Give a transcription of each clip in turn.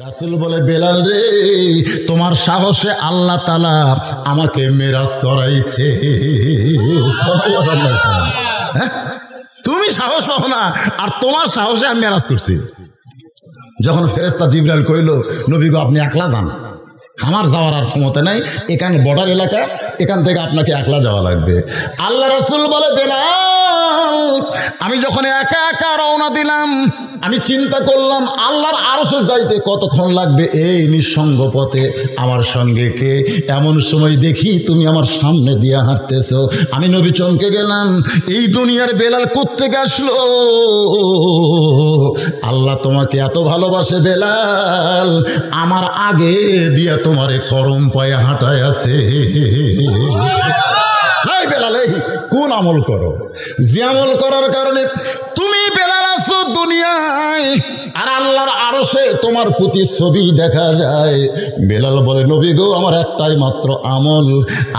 রাসূল বলে, বেলাল রে, তোমার সাহসে আল্লাহ তাআলা আমাকে মেরাজ করাইছে। হ্যাঁ, তুমি সাহস পাবো না, আর তোমার সাহসে আমি মেরাজ করছি। যখন ফেরেশতা জিবরাইল কইল, নবী গো, আপনি একলা যান, আমার যাওয়ার আর ক্ষমতা নাই, এখানে বর্ডার এলাকা, এখান থেকে আপনাকে একলা যাওয়া লাগবে। আল্লাহ রাসূল বলে, বেলাল, আমি যখন একা একা রওনা দিলাম, আমি চিন্তা করলাম আল্লাহর আরশে যাইতে কতক্ষণ লাগবে এই নিঃসঙ্গ পথে, আমার সঙ্গে কে? এমন সময় দেখি তুমি আমার সামনে দিয়ে হাঁটতেছো। আমি নবী চমকে গেলাম, এই দুনিয়ার বেলাল কোত্থেকে আসলো? আল্লাহ তোমাকে এত ভালোবাসে বেলাল, আমার আগে দিয়া তোমারে খরম পায়ে হাঁটায় আছে। হাই বেলাল, এই কোন আমল করো যে আমল করার কারণে তুমি বেলাল আছো দুনিয়ায়, আর আল্লাহর আরশে তোমার প্রতি ছবি দেখা যায়। বেলাল বলে, নবী গো, আমার একটাই মাত্র আমল,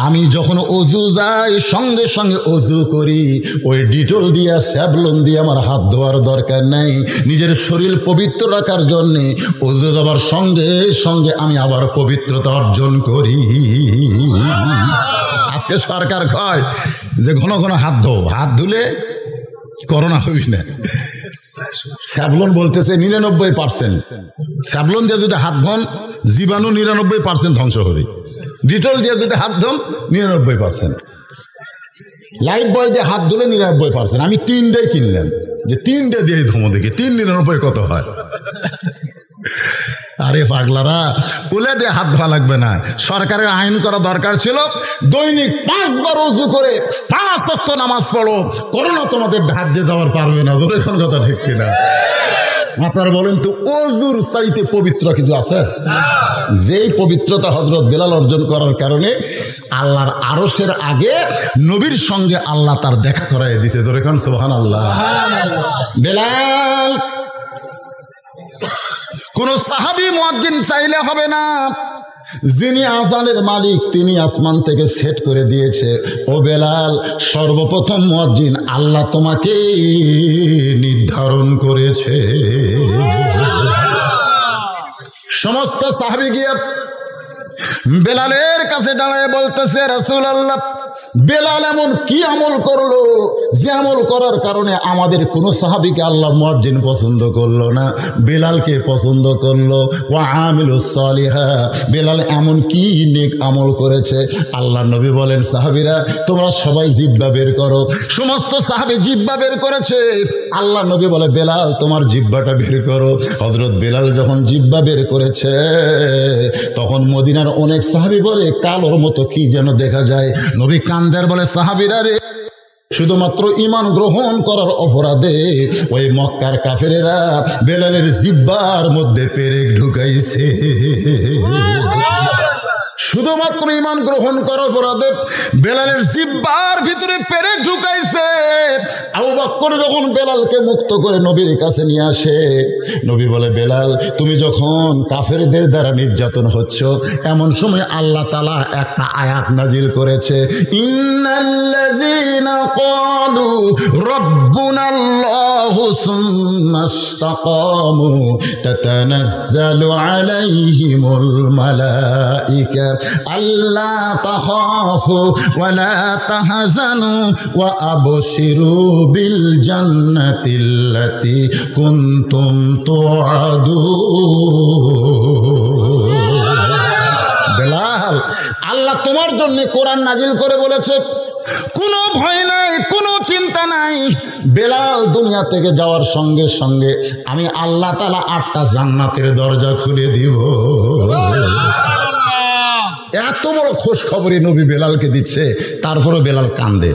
আমি যখন অজু যাই সঙ্গে সঙ্গে অজু করি, ওই ডিটল দিয়া স্যাভলন দিয়ে আমার হাত ধোয়ার দরকার নাই। নিজের শরীর পবিত্র রাখার জন্যে অজু যাবার সঙ্গে সঙ্গে আমি আবার পবিত্রতা অর্জন করি। আজকে সরকার কয় যে ঘন ঘন হাত ধো, হাত ধুলে করোনা হবি না। স্যাভলন বলতেছে 99%, স্যাভলন দিয়ে যদি হাত ধন জীবাণু 99% ধ্বংস হবে, ডিটল দিয়ে যদি হাত ধন 99%, লাইফ বয় দিয়ে হাত ধুলে 99%। আমি 3 কিনলাম, যে 3 দিয়ে ধমো দেখি 399 কত হয়। আরে পাগলারা, উলে দিয়ে হাত ধোয়া লাগবে না। সরকারের আইন করা দরকার ছিল, দৈনিক 5 বার ওযু করে 5 ওয়াক্ত নামাজ পড়ো, করোনা তোমাদের হাত দিয়ে যাওয়ার পারবে না। ধরে কোন কথা ঠিক কিনা? আপনারা বলেন তো, ওযুর চাইতে পবিত্র কিছু আছে? যেই পবিত্রতা হযরত বেলাল অর্জন করার কারণে আল্লাহর আরশের আগে নবীর সঙ্গে আল্লাহ তার দেখা করায় দিয়েছে। ধরে কোন সুবহানাল্লাহ। বেলাল কোন সাহাবী মুয়াজ্জিন চাইলে হবে না, যিনি আযানের মালিক তিনি আসমান থেকে সেট করে দিয়েছে। ও বেলাল, সর্বপ্রথম মুয়াজ্জিন আল্লাহ তোমাকে নির্ধারণ করেছে। সমস্ত সাহাবী গিয়ে বেলালের কাছে দাঁড়ায় বলতেছে, রাসূলুল্লাহ, বেলাল এমন কি আমল করলো যে আমল করার কারণে আমাদের কোন সাহাবীকে আল্লাহ মুয়াজ্জিন পছন্দ করলো না, বেলালকে পছন্দ করলো। ওয়া আমিলুস সালিহা, বেলাল এমন কি নেক আমল করেছে? আল্লাহ নবী বলেন, সাহাবীরা তোমরা সবাই জিহ্বা বের করো। সমস্ত সাহাবী জিহ্বা বের করেছে। আল্লাহ নবী বলে, বেলাল তোমার জিহ্বাটা বের করো। হযরত বেলাল যখন জিহ্বা বের করেছে, তখন মদিনার অনেক সাহাবী বলে, কালোর মতো কি যেন দেখা যায়। নবী কান্দার বলে, সাহাবীরা রে, শুধুমাত্র ঈমান গ্রহণ করার অপরাধে ওই মক্কার কাফেরেরা বেলালের জিহ্বার মধ্যে পেরেক ঢুকাইছে। শুধুমাত্র ঈমান গ্রহণ করার অপরাধে বেলালের জিহ্বার ভিতরে পেরেক ঢুকাইছে। আবু বকর যখন বেলালকে মুক্ত করে নবীর কাছে নিয়ে আসে, নবী বলে, বেলাল তুমি যখন কাফেরদের দ্বারা নির্যাতন হচ্ছ, এমন সময় আল্লাহ তাআলা একটা আয়াত নাজিল করেছে, ইন্নাল্লাযীনা ক্বালু রাব্বুনাল্লাহু সুম্মা ইসতাকামু তাতানাজ্জালু আলাইহিমুল মালাইকা আল্লা তাখাফু ওয়া লা তাহজানু ওয়া আবশিরু বিল জান্নাতিল্লাতী কুনতুম তুআদুন। বেলাল, আল্লাহ তোমার জন্য কোরআন নাজিল করে বলেছে, কোনো ভয় নাই, কোনো চিন্তা নাই। বেলাল দুনিয়া থেকে যাওয়ার সঙ্গে সঙ্গে আমি আল্লাহ তাআলা 8টা জান্নাতের দরজা খুলে দিব। এত বড় খোঁজ খবরই নবী বেলালকে দিচ্ছে, তারপরে বেলাল কান্দে।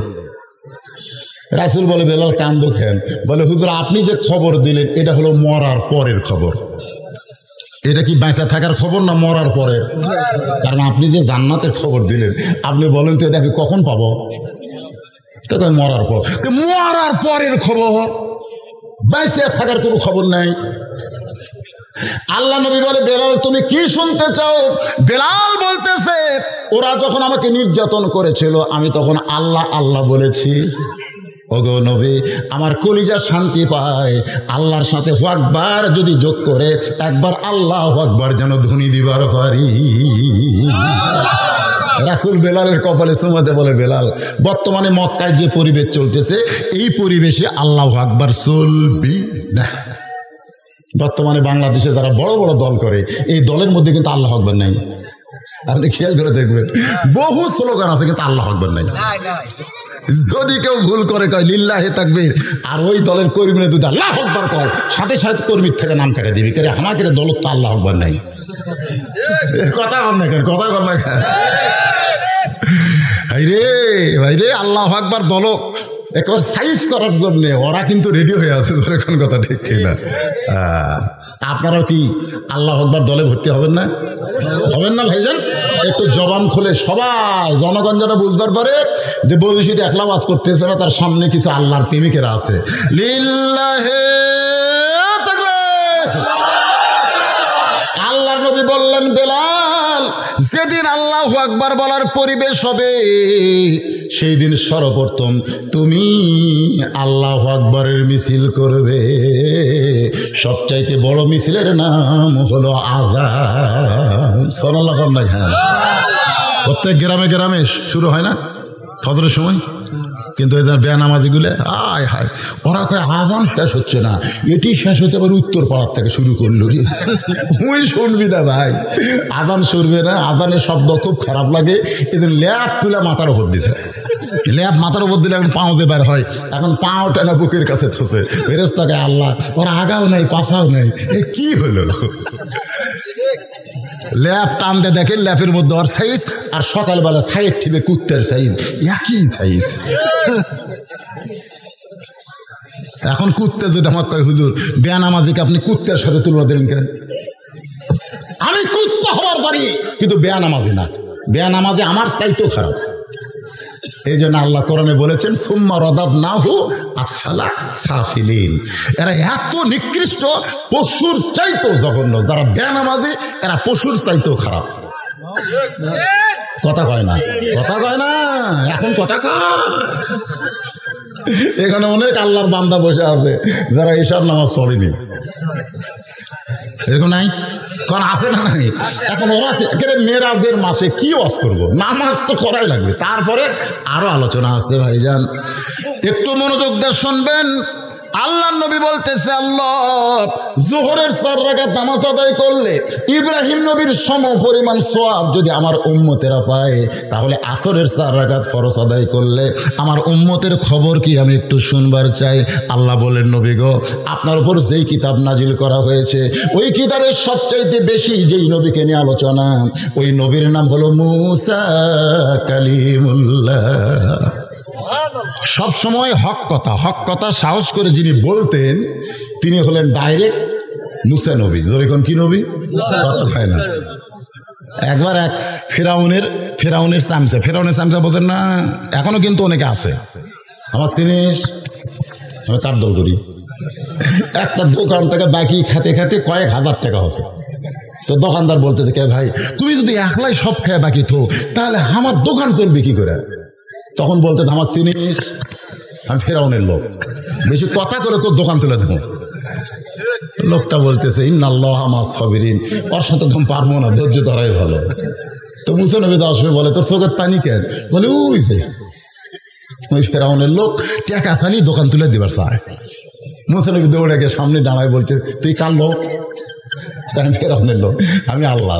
রাসূল বলে, বেলাল কান্দো কেন? বলে, হুজুর আপনি যে খবর দিলেন এটা হলো মরার পরের খবর। এটা কি বেঁচে থাকার খবর না মরার পরের? কারণ আপনি যে জান্নাতের খবর দিলেন, আপনি বলেন তো এটা আমি কখন পাবো? মরার পর, মরার পরের খবর, বেঁচে থাকার কোনো খবর নাই। আল্লাহ নবী বলে, বেলাল তুমি কি শুনতে চাও? বেলাল বলতেছে, ওরা যখন আমাকে নির্যাতন করেছিল আমি তখন আল্লাহ আল্লাহ বলেছি। ওগো নবী, আমার কলিজা শান্তি পায় আল্লাহর সাথে হু আকবার যদি যোগ করে একবার আল্লাহ আকবার যেন ধ্বনি দিবার পারি। রাসূল বেলালের কপালে চুমাতে বলে, বেলাল, বর্তমানে মক্কায় যে পরিবেশ চলতেছে এই পরিবেশে আল্লাহু আকবার চলবি না। বর্তমানে বাংলাদেশে যারা বড় বড় দল করে এই দলের মধ্যে কিন্তু আল্লাহু আকবার নাই। আপনি খেয়াল করে দেখবেন বহু স্লোগান আছে কিন্তু আল্লাহু আকবার নাই। যদি কেউ ভুল করে কয় লিল্লাহি তাকবীর আর ওই দলের কর্মীরা যদি আল্লাহু আকবার কয় সাথে সাথে কর্মীর থেকে নাম কেটে দিবি, করে আমাকে দলত তো আল্লাহু আকবার নাই। কথা কর না কেন, কথা কর না কেন ভাই রে, আল্লাহু আকবার দল একবার সাইজ করার জন্য ওরা কিন্তু রেডি হয়ে আছে। ধরে কোন কথা ঠিক কিনা? আপনারাও কি আল্লাহু আকবার দলে ভর্তি হবেন না? হবেন না ভাইজান? একটু জবান খুলে সবাই জনগণ যারা বুঝবার পরে যে বৈশিষ্ট্য একলা বাস করতেছে না, তার সামনে কিছু আল্লাহর প্রেমিকেরা আছে। লিল্লাহি তাকবীর। আল্লাহর নবী বললেন, বেলাল, যেদিন আল্লাহু আকবার বলার পরিবেশ হবে সেই দিন সর্বপ্রথম তুমি আল্লাহু আকবরের মিছিল করবে। সবচাইতে বড় মিছিলের নাম হলো আযান। সুবহানাল্লাহ। প্রত্যেক গ্রামে গ্রামে শুরু হয় না ফজরের সময়? কিন্তু এই বেনামাজিগুলো আয় হায়, ওরা কয় আযান শেষ হচ্ছে না, এটি শেষ হতে পারে উত্তর পাড়ার থেকে শুরু করলো। ওই শুনবি না ভাই, আযান শুনবে না, আযানের শব্দ খুব খারাপ লাগে। এদিন ল্যাপ তুলে মাথার উপর দিছে, ল্যাপ মাথার উপর দিলে এখন পাও যে বের হয়, এখন পাও টানা বুকের কাছে থসে। ফেরেশতাকে আল্লাহ, ওরা আগাও নাই পাছাও নাই, এ কি হলো? ল্যাপ টানতে দেখেন ল্যাপের মধ্যে ওর সাইজ আর সকালবেলা সাইড ঠিবে কুত্তের সাইজ, একই সাইজ। এখন কুত্তে যদি আমার কয়, হুজুর বেনামাজিকে আপনি কুত্তের সাথে তুলনা দিলেন কেন? আমি কুত্তা হবার পারি কিন্তু বেনামাজি না, বেনামাজি আমার চাইতেও খারাপ। এই জন্য আল্লাহ কোরআনে বলেছেন, সুম্মা রাদাদনাহু আসফালা সাফিলিন। এরা এত নিকৃষ্ট, পশুর চাইতেও জঘন্য। যারা বেনামাজি এরা পশুর চাইতেও খারাপ। কথা কয় না, কথা কয় না, এখন কথা কয়। এখানে অনেক আল্লাহর বান্দা বসে আছে যারা এশার নামাজ পড়েনি, এরকম নাই? কারণ আছে না নাই? এখন ওরা মেরাজের মাসে কি ওয়াজ করবো? নামাজ তো করাই লাগবে। তারপরে আরো আলোচনা আছে ভাইজান, একটু মনোযোগ দিয়ে শুনবেন। আল্লাহ নবী বলতেছে, আল্লাহ জোহরের 4 রাকাত নামাজ আদায় করলে ইব্রাহিম নবীর সম পরিমাণ সওয়াব যদি আমার উম্মতেরা পায়, তাহলে আসরের 4 রাকাত ফরজ আদায় করলে আমার উম্মতের খবর কি আমি একটু শুনবার চাই। আল্লাহ বলেন, নবী গো, আপনার উপর যেই কিতাব নাজিল করা হয়েছে ওই কিতাবের সবচাইতে বেশি যেই নবীকে নিয়ে আলোচনা, ওই নবীর নাম হলো মুসা কালিমুল্লাহ। সব সময় হক কথা সাহস করে যিনি বলতেন তিনি হলেন ডাইরেক্ট মুসা নবী। যেরকম কি নবী? কথা হয় না। একবার এক ফেরাউনের চামচা বলতেন না, এখনো কিন্তু অনেকে আছে। আমার আমি কার দল করি, একটা দোকান থেকে বাকি খেতে খেতে কয়েক হাজার টাকা হচ্ছে। তো দোকানদার বলতে থাকে, ভাই তুমি যদি একলাই সব খেয়ে বাকি থো তাহলে আমার দোকান চলবে কি করে? তখন বলতে, আমার চিনিস, আমি ফেরাউনের লোক, বেশি কথা করে তোর দোকান তুলে দেবো। লোকটা বলতেছে, ইন্নাল্লাহা মা'আস সাবিরিন, ওর সাথে তো পারবো না, ধৈর্য ধরাই ভালো। তো মুসা নবী যাওয়ার সময় বলে, তোর চোখের পানি কেন? বলে, ওই যে ওই ফেরাউনের লোক টাকা চালিয়ে দোকান তুলে দিবার চায়। মুসা নবী দৌড়ে গিয়ে সামনে দাঁড়ায় বলছে, তুই কার লোক? আমি ফেরাউনের লোক। আমি আল্লাহ।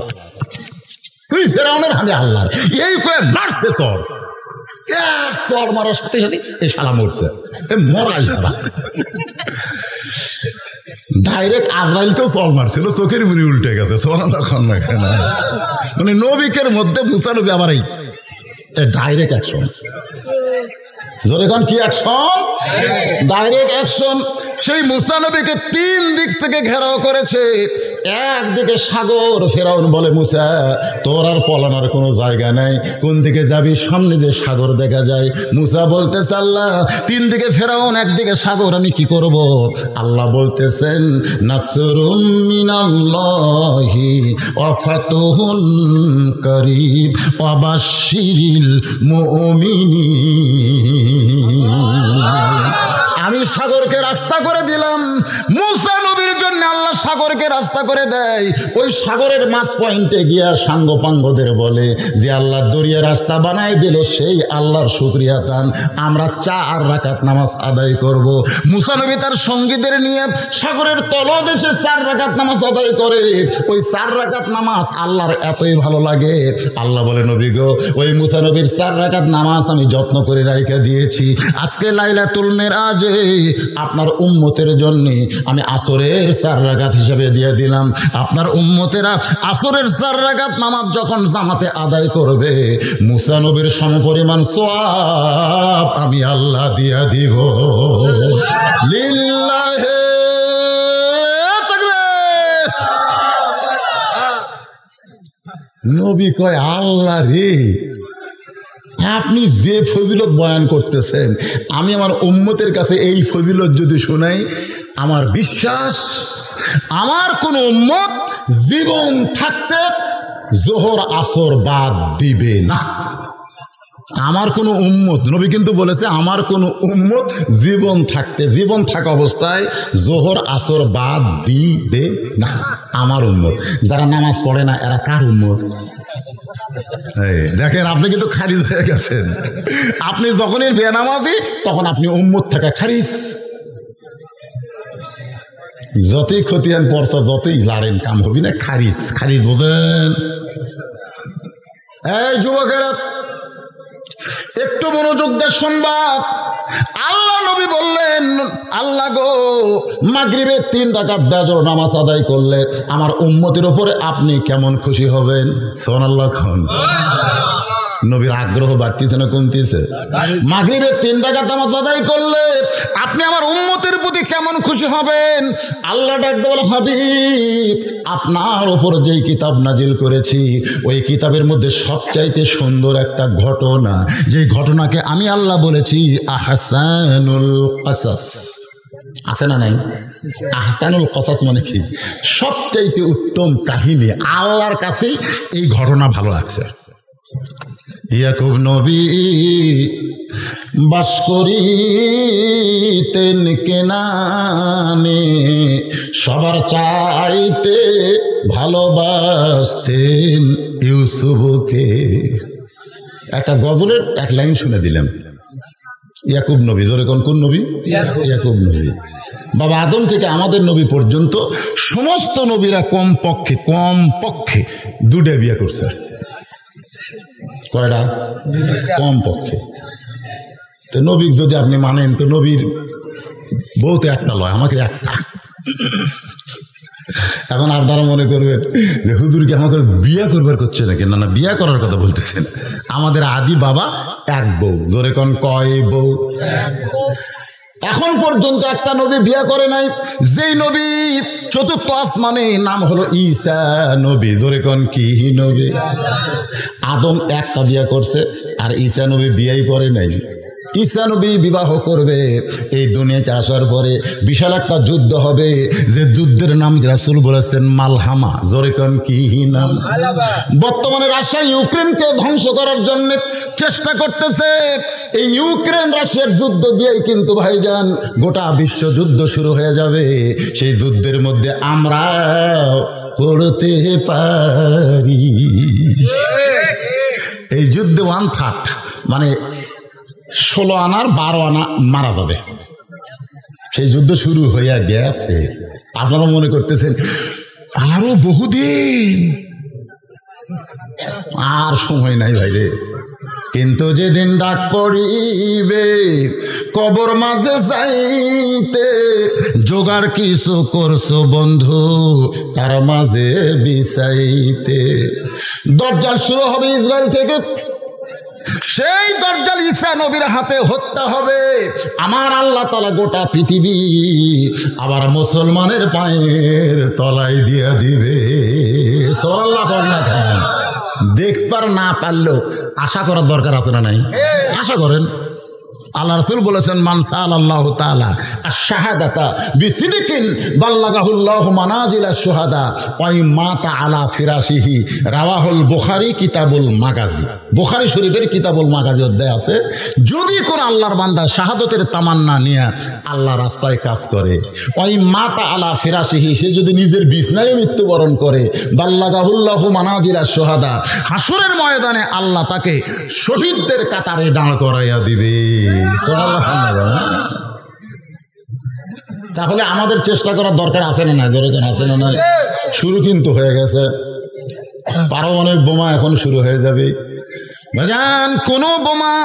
তুই ফেরাউনের, আমি আল্লাহর। এই কয়ে মারছে চর, এক চর মারার সাথে সাথে এই শালা মরছে, মরাই শালা। ডাইরেক্ট আজরাইলকেও চর মারছিল, চোখের মুনি উল্টে গেছে। মানে নবিকের মধ্যে মুসা নবী আবার এই ডাইরেক্ট অ্যাকশন। যখন কি অ্যাকশন? Direct action. সেই মুসা নবীকে 3 দিক থেকে ঘেরাও করেছে। একদিকে সাগর। ফেরাউন বলে মুসা তোর আর পলানোর কোনো জায়গা নাই, কোন দিকে যাবি? সামনে যে সাগর দেখা যায়। মুসা বলতেছে আল্লাহ তিন দিকে ফেরাউন, একদিকে সাগর, আমি কি করব? আল্লাহ বলতেছেন নাসরুম মিনাল্লাহি ওয়া ফাতহুন করিব ওয়া বাশশিরিল মুমিনিন। আমি সাগরকে রাস্তা করে দিলাম। মুসা নবীর জন্য আল্লাহ সাগরকে রাস্তা করে দেয়। ওই সাগরের মাঝ পয়েন্টে গিয়া সাঙ্গপাঙ্গদের বলে যে আল্লাহ দরিয়া রাস্তা বানায় দিল, সেই আল্লাহর শুকরিয়া তান, আমরা 4 রাকাত নামাজ আদায় করব। মুসা নবী তার সঙ্গীদের নিয়ে সাগরের তলদেশে 4 রাকাত নামাজ আদায় করে। ওই 4 রাকাত নামাজ আল্লাহর এতই ভালো লাগে, আল্লাহ বলে নবী গো ওই মুসা নবীর 4 রাকাত নামাজ আমি যত্ন করে রাইখা দিয়েছি। আজকে লাইলাতুল মেরাজে আপনার উম্মতের জন্য আমি আসরের 4 রাকাত হিসেবে দিয়ে দিলাম। আপনার উম্মতেরা আসরের 4 রাকাত নামাজ যখন জামাতে আদায় করবে, মুসা নবীর সমপরিমাণ সওয়াব আমি আল্লাহ দিয়া দিব। লিল্লাহি তাকবীর। নবী কয় আল্লাহ রে, আপনি যে ফজিলত বয়ান করতেছেন, আমি আমার উম্মতের কাছে এই ফজিলত যদি শোনাই, আমার বিশ্বাস আমার কোন উম্মত জীবন থাকতে জোহর আসর বাদ দিবে না। আমার কোন উম্মত, নবী কিন্তু বলেছে আমার কোন উম্মত জীবন থাকা অবস্থায় জোহর আসর বাদ দিবে না। আমার উম্মত যারা নামাজ পড়ে না, এরা কার উম্মত? দেখেন আপনি কিন্তু খারিজ হয়ে গেছেন। আপনি যখনই বেনামাজি তখন আপনি উম্মত থাকা খারিজ। যতই খতিয়ান পড়ছা, যতই লাড়েন, কাম হবি না, খারিজ। খারিজ বোঝেন? এই যুবকেরা একটু মনোযোগ দিয়ে শুনবা। আল্লাহ নবী বললেন আল্লাহ গো, মাগরিবের 3 রাকাত বেজর নামাজ আদায় করলে আমার উম্মতের উপরে আপনি কেমন খুশি হবেন? সুবহানাল্লাহ খান। নবীর আগ্রহ বাড়তিছে না কমতিছে? মাগরিবের 3 রাকাত নামাজ আদায় করলে আপনি আমার উম্মতের প্রতি কেমন খুশি হবেন? আল্লাহ ডাকতে বলে হাবিব, আপনার উপর যেই কিতাব নাজিল করেছি ওই কিতাবের মধ্যে সবচাইতে সুন্দর একটা ঘটনা, যেই ঘটনাকে আমি আল্লাহ বলেছি আহসানুল কসাস। আছে না নাই? আহসানুল কসাস মানে কি? সবচাইতে উত্তম কাহিনী। আল্লাহর কাছে এই ঘটনা ভালো লাগছে। ইয়াকুব নবী বাস করিতেন কেনানে, সবার চাইতে ভালোবাসতেন ইউসুফকে। একটা গজলের 1 লাইন শুনে দিলাম। ইয়াকুব নবী, জোরে কোন নবী? ইয়াকুব নবী। বাবা আদম থেকে আমাদের নবী পর্যন্ত সমস্ত নবীরা কমপক্ষে 2টা বিয়ে করছে। কয়টা? কমপক্ষে। তো নবী যদি আপনি মানেন, তো নবীর বউ তো একটা লয়, আমাকে একটা। এখন আপনারা মনে করবেন যে হুজুর কি আমাকে বিয়ে করবার করছে নাকি? না, বিয়ে করার কথা বলতেছেন। আমাদের আদি বাবা 1 বউ। জোরে কোন কয় বউ? এখন পর্যন্ত একটা নবী বিয়ে করে নাই। যেই নবী 4র্থ আসমানে, নাম হলো ঈসা নবী। জোরে কোন কি নবী? আদম একটা বিয়ে করছে, আর ঈসা নবী বিয়েই করে নাই। ঈসা নবী বিবাহ করবে। এই দুনিয়াতে আসার পরে বিশাল একটা যুদ্ধ হবে, যে যুদ্ধের নাম রাসূল বলেছেন মালহামা। জোরে কোন কি নাম? বর্তমানে রাশিয়া ইউক্রেনকে ধ্বংস করার জন্য চেষ্টা করতেছে। এই ইউক্রেন রাশিয়ার যুদ্ধ দিয়েই কিন্তু ভাইজান গোটা বিশ্ব যুদ্ধ শুরু হয়ে যাবে। সেই যুদ্ধের মধ্যে আমরা পড়তে পারি। এই যুদ্ধে 1/3 মানে 16 আনার 12 আনা মারা যাবে। সেই যুদ্ধ শুরু হইয়া গেছে। আপনারা মনে করতেছেন আরো বহুদিন, আর সময় নাই ভাইরে। কিন্তু যেদিন ডাক পড়িবে কবর মাঝে যাইতে, জোগাড় কিছু করছো বন্ধু তার মাঝে বিছাইতে। দরজা শুরু হবে ইসরায়েল থেকে, সেই দজ্জাল ঈসা নবীর হাতে হত্যা হবে। আমার আল্লাহ তাআলা গোটা পৃথিবী আবার মুসলমানের পায়ের তলায় দিয়ে দিবে। সুবহানাল্লাহ না খান দেখবার না পারলেও আশা করার দরকার আছে না নাই? আশা করেন। আল্লাহ রাসূল বলেছেন মান সাআলাল্লাহু তাআলা আশ-শাহাদাতা বিসিদকিন বাল্লাগাহুল্লাহু মানাজিলাশ শুহাদা ওয়া মাতা আলা ফিরাশিহি রাওয়াহুল বুখারী কিতাবুল মাগাজি। বুখারী শরীফের কিতাবুল মাগাজি অধ্যায় আছে, যদি কোন আল্লাহর বান্দা শাহাদতের তামান্না নিয়ে আল্লাহ রাস্তায় কাজ করে, ওয়া মাতা আলা ফিরাশিহি, সে যদি নিজের বিছানায় মৃত্যুবরণ করে, বাল্লাগাহুল্লাহু মানাজিলাশ শুহাদা, হাসরের ময়দানে আল্লাহ তাকে শহীদদের কাতারে দাঁড় করাইয়া দিবে। তাহলে আমাদের চেষ্টা করার দরকার আছে না না? দরকার আছে না না? শুরু কিন্তু হয়ে গেছে, পারমাণবিক বোমা এখন শুরু হয়ে যাবে। ভাইজান, কোনো বোমা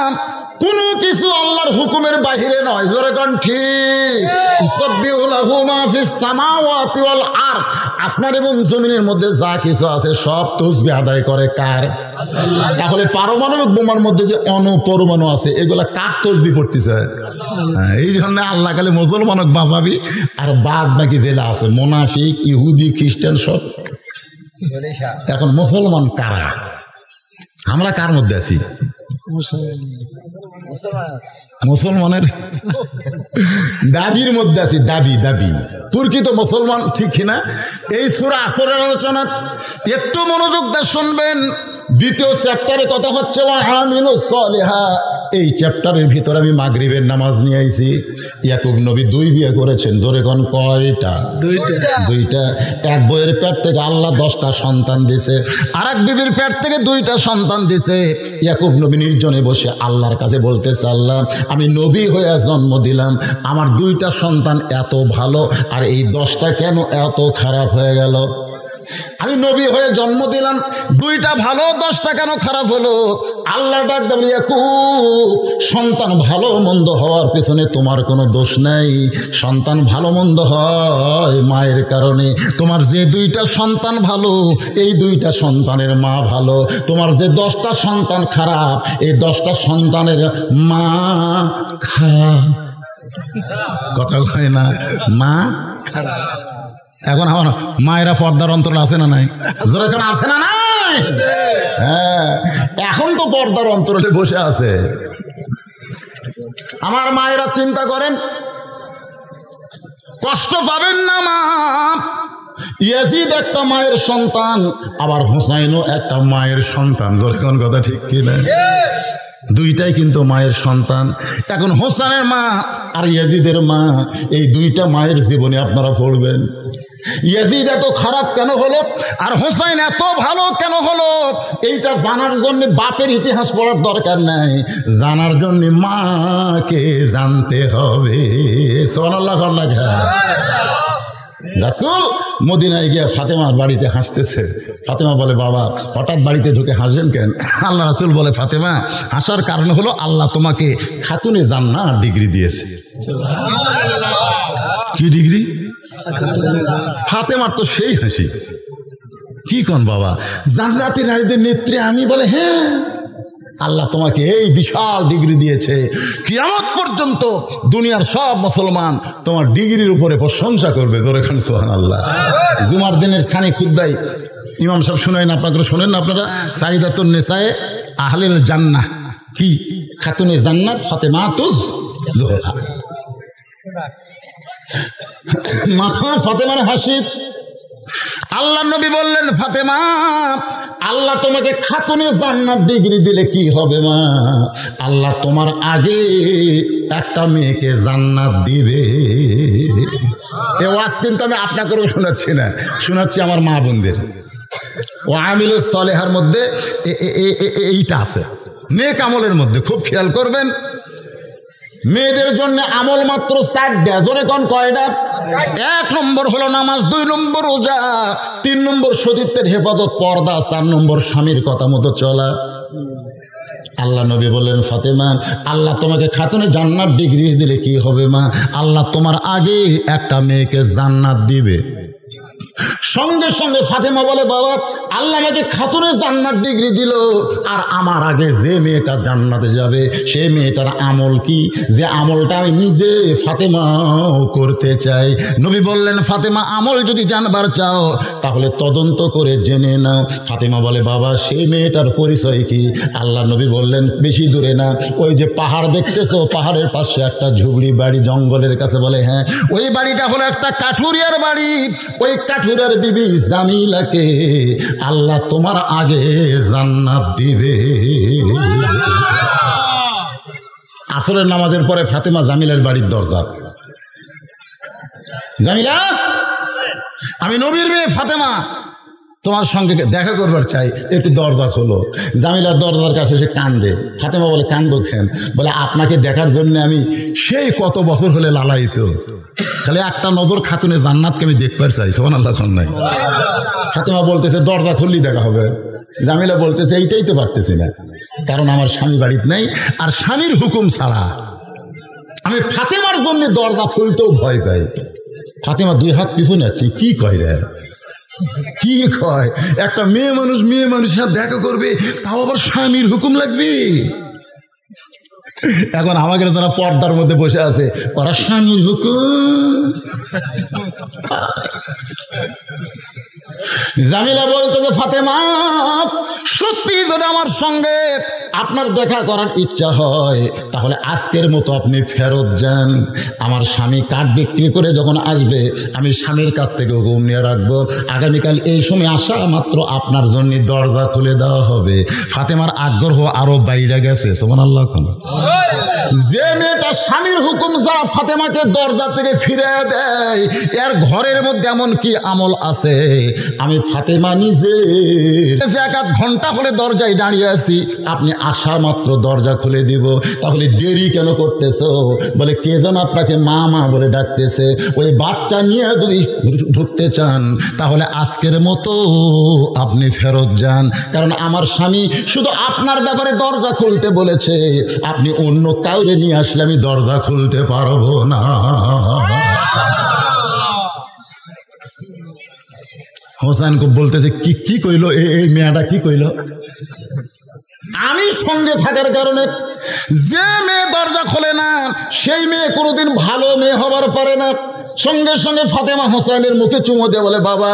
কোনো কিছু আল্লাহর হুকুমের বাহিরে নয়। জোরে কোন ঠিক? ইউসাব্বিহু লাহু মা ফিস সামাওয়াতি ওয়াল আরদ, আসমান এবং জমিনের মধ্যে যা কিছু আছে সব তাসবিহ আদায় করে কার? তাহলে পারমাণবিক বোমার মধ্যে যে অণুপরমাণু আছে এগুলা কার তাসবিহ পড়তেছে? এই জন্য আল্লাহ খালি মুসলমানক বাঁচাবি, আর বাদ বাকি যেটা আছে মুনাফিক, ইহুদি, খ্রিস্টান সব। এখন মুসলমান কারা? আমরা কার মধ্যে আছি? মুসলমানের দাবির মধ্যে আছি। দাবি দাবি প্রকৃত মুসলমান ঠিক কিনা? এই সূরা আসরের আলোচনা একটু মনোযোগ দিয়ে শুনবেন। দ্বিতীয় চ্যাপ্টারের কথা হচ্ছে ওয়া আমিলুস সালিহাত। এই চ্যাপ্টারের ভিতরে আমি মাগরিবের নামাজ নিয়ে আইছি। ইয়াকুব নবী 2 বিয়ে করেছেন। জোরে কোন কয়টা? 2টা। এক বইয়ের পেট থেকে আল্লাহ 10টা সন্তান দিছে, আর এক বিবির পেট থেকে 2টা সন্তান দিছে। ইয়াকুব নবী নির্জনে বসে আল্লাহর কাছে বলতেছে, আল্লাহ আমি নবী হয়ে জন্ম দিলাম, আমার 2টা সন্তান এত ভালো, আর এই 10টা কেন এত খারাপ হয়ে গেল? আমি নবী হয়ে জন্ম দিলাম, 2টা ভালো, 10টা কেন খারাপ হলো? আল্লাহ ডাক দেন, ইয়াকুব সন্তান ভালো মন্দ হওয়ার পেছনে তোমার কোনো দোষ নাই। সন্তান ভালো মন্দ হয় মায়ের কারণে। তোমার যে 2টা সন্তান ভালো, এই 2টা সন্তানের মা ভালো। তোমার যে 10টা সন্তান খারাপ, এই 10টা সন্তানের মা খারাপ। কথা কয় না? মা খারাপ। এখন আমার মায়েরা পর্দার অন্তর আছে না নাই? এখন আছে না নাই? হ্যাঁ, এখন তো পর্দার অন্তরে বসে আছে। আমার মায়েরা চিন্তা করেন, কষ্ট পাবেন না মা। ইয়াজিদ একটা মায়ের সন্তান, আবার হুসাইনও একটা মায়ের সন্তান। যখন কথা ঠিক কিনা? 2টাই কিন্তু মায়ের সন্তান। এখন হোসেনের মা আর ইয়াজিদের মা, এই 2টা মায়ের জীবনে আপনারা পড়বেন। ইয়াজিদ এত খারাপ কেন হলো আর হোসেন এত ভালো কেন হলো, এইটা জানার জন্য বাপের ইতিহাস পড়ার দরকার নাই, জানার জন্য মাকে জানতে হবে। সুবহানাল্লাহ। রাসূল মদিনায় গিয়ে ফাতেমার বাড়িতে হাসতেছে। ফাতেমা বলে, বাবা হঠাৎ বাড়িতে ঢুকে হাসেন কেন? আল্লাহ রাসূল বলে, ফাতেমা হাসার কারণ হলো আল্লাহ তোমাকে খাতুনে জান্নাত ডিগ্রি দিয়েছে। কি ডিগ্রি? ফাতেমার তো সেই হাসি। কি কোন বাবা, জান্নাতি নারীদের নেত্রী আমি? বলে হ্যাঁ, আল্লাহ তোমাকে এই বিশাল ডিগ্রি দিয়েছে, কিয়ামত পর্যন্ত দুনিয়ার সব মুসলমান তোমার ডিগ্রির উপরে প্রশংসা করবে। জোরে খান সুবহানাল্লাহ। জুমার দিনের সানি খুতবায় ইমাম সাহেব শুনাই না, আপনারা শোনেন না? আপনারা সাইদাতুন নিসায়ে আহলিল জান্নাহ, কি খাতুনে জান্নাত ফাতেমাতুজ জোহরা। মা ফাতেমার হাসি। আল্লাহ নবী বললেন, ফাতেমা আল্লাহ তোমাকে খাতুনে জান্নাত ডিগ্রি দিলে কি হবে মা? আল্লাহ তোমার আগে একটা মেয়েকে জান্নাত দিবে। এ ওয়াজ কিন্তু আমি আপনাকেও শোনাচ্ছি না, শোনাচ্ছি আমার মা বোনদের। ও আমিলুস সালেহার মধ্যে এইটা আছে, নেক আমলের মধ্যে খুব খেয়াল করবেন। মেয়েদের জন্য আমল মাত্র 4টা। জোরে কোন কয়টা? 1 নম্বর হলো নামাজ, 2 নম্বর রোজা, 3 নম্বর সতীত্বের হেফাজত পর্দা, 4 নম্বর স্বামীর কথা মতো চলা। আল্লাহ নবী বললেন, ফাতেমা আল্লাহ তোমাকে খাতুনে জান্নাত ডিগ্রি দিলে কি হবে মা? আল্লাহ তোমার আগে একটা মেয়েকে জান্নাত দিবে। সঙ্গে সঙ্গে ফাতেমা বলে, বাবা আল্লাহ আমাকে খাতুনের জান্নাত ডিগ্রি দিল, আর আমার আগে যে মেয়েটা জান্নাতে যাবে সেই মেয়েটার আমল কি, যে আমলটা আমি নিজে ফাতেমাও করতে চাই। নবী বললেন, ফাতেমা আমল যদি জানবার চাও তাহলে তদন্ত করে জেনে নাও। ফাতেমা বলে, বাবা সেই মেয়েটার পরিচয় কি? আল্লাহ নবী বললেন, বেশি দূরে না, ওই যে পাহাড় দেখতেছো, পাহাড়ের পাশে একটা ঝুবড়ি বাড়ি জঙ্গলের কাছে। বলে, হ্যাঁ, ওই বাড়িটা হলো একটা কাঠুরিয়ার বাড়ি। ওই কাঠুরিয়ার বিবি জামিলাকে আল্লাহ তোমার আগে জান্নাত দিবে। আসরের নামাজের পরে ফাতেমা জামিলার বাড়ির দরজা, জামিলা, আমি নবীর মেয়ে ফাতেমা, তোমার সঙ্গে দেখা করবার চাই, একটু দরজা খোলো। জামিলার দরজার কাছে সে কান্দে। ফাতেমা বলে, কান্দো কেন? বলে, আপনাকে দেখার জন্য আমি সেই কত বছর হলে লালায়িত, খালি একটা নজর খাতুনে জান্নাতকে আমি দেখবার চাই। সুবহানাল্লাহ নাই? ফাতেমা বলতেছে, দরজা খুললি দেখা হবে। জামিলা বলতেছে, এইটাই তো পারতেছি না, কারণ আমার স্বামী বাড়িতে নেই, আর স্বামীর হুকুম ছাড়া আমি ফাতেমার জন্য দরজা খুলতেও ভয় পাই। ফাতেমা দুই হাত পিছনে আছে, কি কয় রে, কি কয়? একটা মেয়ে মানুষের সাথে দেখা করবে, তাও আবার স্বামীর হুকুম লাগবে। এখন আমাকে যারা পর্দার মধ্যে বসে আছে, ওরা স্বামীর হুকুম। জামিলা বলতে যে, ফাতেমা সত্যি যদি আমার সঙ্গে আপনার দেখা করার ইচ্ছা হয় তাহলে আজকের মতো আপনি ফেরত যান। আমার স্বামী কাঠ বিক্রি করে যখন আসবে আমি স্বামীর কাছ থেকে হুকুম নিয়ে রাখবো, আগামীকাল এই সময় আসা মাত্র আপনার জন্য দরজা খুলে দেওয়া হবে। ফাতেমার আগ্রহ আরো বাইরে গেছে। সুবহানাল্লাহ। যে মেয়েটা স্বামীর হুকুম ছাড়া ফাতেমাকে দরজা থেকে ফিরে দেয়, এর ঘরের মধ্যে এমন কি আমল আছে? আমি ফাতেমা নিজে এক আধ ঘন্টা হলে দরজায় দাঁড়িয়ে আছি, আপনি আসা মাত্র দরজা খুলে দিব। তাহলে দেরি কেন করতেছো? বলে, কে যেন আপনাকে মা মা বলে ডাকতেছে। ওই বাচ্চা নিয়ে যদি ঢুকতে চান তাহলে আজকের মতো আপনি ফেরত যান, কারণ আমার স্বামী শুধু আপনার ব্যাপারে দরজা খুলতে বলেছে, আপনি অন্য কাউরে নিয়ে আসলে আমি দরজা খুলতে পারবো না। হোসেন বলতেছে, কি কইলো এই মেয়েটা, কি কইলো? আমি সঙ্গে থাকার কারণে যে মেয়ে দরজা খোলে না সেই মেয়ে কোনোদিন ভালো মেয়ে হবার পারে না। সঙ্গে সঙ্গে ফাতেমা হোসেনের মুখে চুমো দিয়ে বলে, বাবা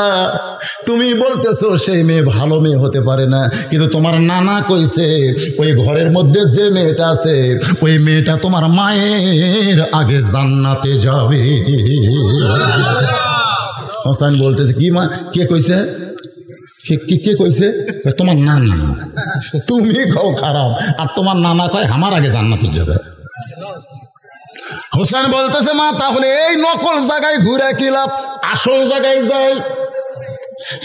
তুমি বলতেছো সেই মেয়ে ভালো মেয়ে হতে পারে না, কিন্তু তোমার নানা কইছে ওই ঘরের মধ্যে যে মেয়েটা আছে ওই মেয়েটা তোমার মায়ের আগে জান্নাতে যাবে। হোসেন বলতেছে, কি মা, কে কইছে? কে কইছে? তোমার নানা। তুমি খাও খারাপ, আর তোমার নানা কয় আমার আগে জান্নাতে যাবে। হোসেন বলতেছে, মা তাহলে এই নকল জায়গায় ঘুরে কি লাভ, আসল জায়গায় যাই।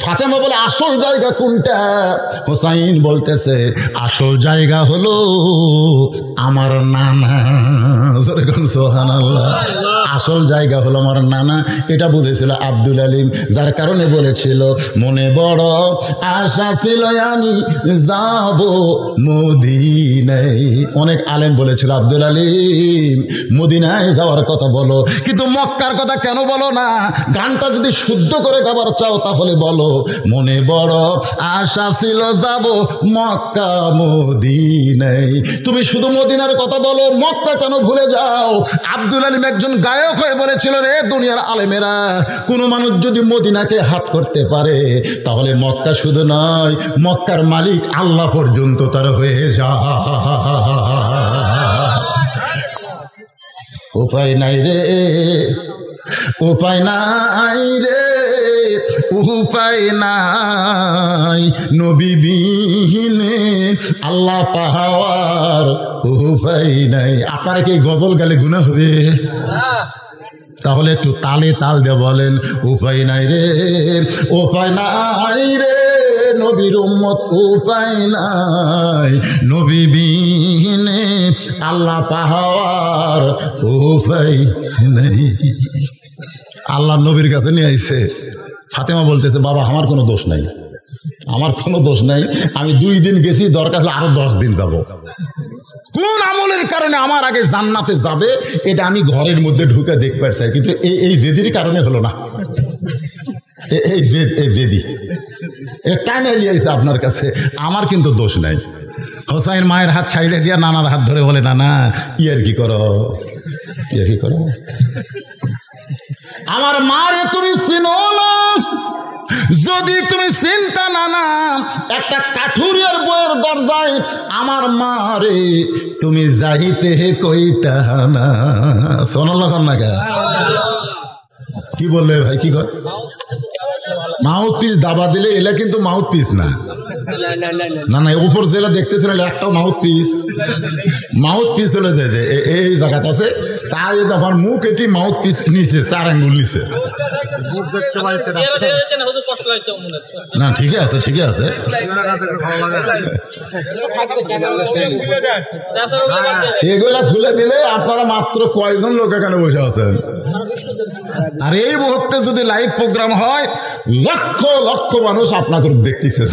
ফাতেমা বলে, আসল জায়গা কোনটা? হোসাইন বলতেছে, আসল জায়গা হলো আমার নানা। সুবহানাল্লাহ। আসল জায়গা হলো আমার নানা। এটা বুঝেছিল আব্দুল আলিম, যার কারণে বলেছিল, মনে বড় আশা ছিল আমি যাব মদিনায়। অনেক আলেম বলেছিল, আব্দুল আলিম মদিনায় যাওয়ার কথা বলো, কিন্তু মক্কার কথা কেন বলো না? গানটা যদি শুদ্ধ করে গাবার চাও তাহলে বলো, মনে বড় আশা ছিল যাব মক্কা মদিনায়। তুমি শুধু মদিনার কথা বলো, মক্কা কেন ভুলে যাও? আব্দুল আলিম একজন গায়ক হয়ে বলেছিল, রে দুনিয়ার আলেমেরা, কোনো মানুষ যদি মদিনাকে হাত করতে পারে তাহলে মক্কা শুধু নয়, মক্কার মালিক আল্লাহ পর্যন্ত তার হয়ে যায়। উপায় নাই রে, উপায় নাই রে, উপায় নাই, নবী বিহীনে আল্লাহ পাওয়ার উপায় নাই। আপনারা কি গজল গালে গুনাহ হবে? তাহলে একটু তালে তাল দিয়ে বলেন, উপায় নাই রে, উপায় নাই রে, নবীর উম্মত উপায় নাই, নবী বিহীনে আল্লাহ পাওয়ার উপায় নাই। আল্লাহ নবীর কাছে নিয়ে আইছে। ফাতেমা বলতেছে, বাবা আমার কোনো দোষ নাই, আমার কোনো দোষ নাই, আমি 2 দিন গেছি, দরকার হলে আরো 10 দিন যাব। কোন আমলের কারণে আমার আগে জান্নাতে যাবে এটা আমি ঘরের মধ্যে ঢুকে দেখতে চাই, কিন্তু এই জেদির কারণে হলো না। এই জেদি টাইনে লিয়েছে আপনার কাছে, আমার কিন্তু দোষ নাই। হোসাইন মায়ের হাত ছাইড়ে দিয়া নানার হাত ধরে বলে, না না ইয়ার কি করো, ইয়ার কি করো, আমার মারে তুমি চিনো না, যদি তুমি চিন্তা না না একটা কাঠুরিয়ার বইয়ের দরজায় আমার মারে তুমি যাইতে কইতা না। সোনাল্লাহ না কে কি বললে ভাই, কি কর মাউথ পিস দাবা দিলে এলা কিন্তু মাউথ পিস না, না না উপর জেলা দেখতেছিলেন একটাও মাউথ পিস হলে যায় এই জায়গাতে আছে, তাই আমার মুখ এটি মাউথ পিস নিচে 4 আঙ্গুল নিচে। না ঠিক আছে, ঠিক আছে, এগুলা খুলে দিলে আপনারা মাত্র কয়জন লোক এখানে বসে আছেন। আর এই মুহূর্তে যদি লাইভ প্রোগ্রাম হয় লক্ষ লক্ষ মানুষ আপনাকে দেখতেছে।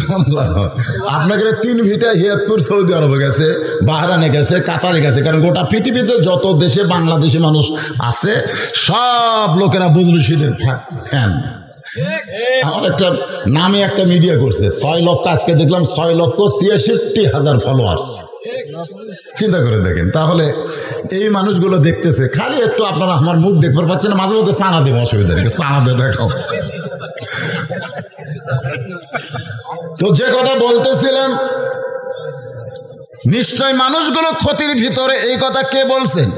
আপনাকে 3 ভিটা হিয়াতপুর সৌদি আরবে গেছে, বাহরানে গেছে, কাতারে গেছে, কারণ গোটা পৃথিবীতে যত দেশে বাংলাদেশি মানুষ আছে সব লোকেরা বদরুশিদের ফ্যান। আমার একটা নামে একটা মিডিয়া করছে 6 লক্ষ, আজকে দেখলাম 6,86,000 ফলোয়ার্স। চিন্তা করে দেখেন, তাহলে এই মানুষগুলো দেখতেছে, খালি একটু আপনারা আমার মুখ দেখতে পাচ্ছেন, মাঝে মধ্যে চানা দেবো, অসুবিধা নেই, চানা দিয়ে দেখাও। তো যে কথা বলতেছিলেন, নিশ্চয় মানুষগুলো ক্ষতির ভিতরে, এই কথা কে বলছেন?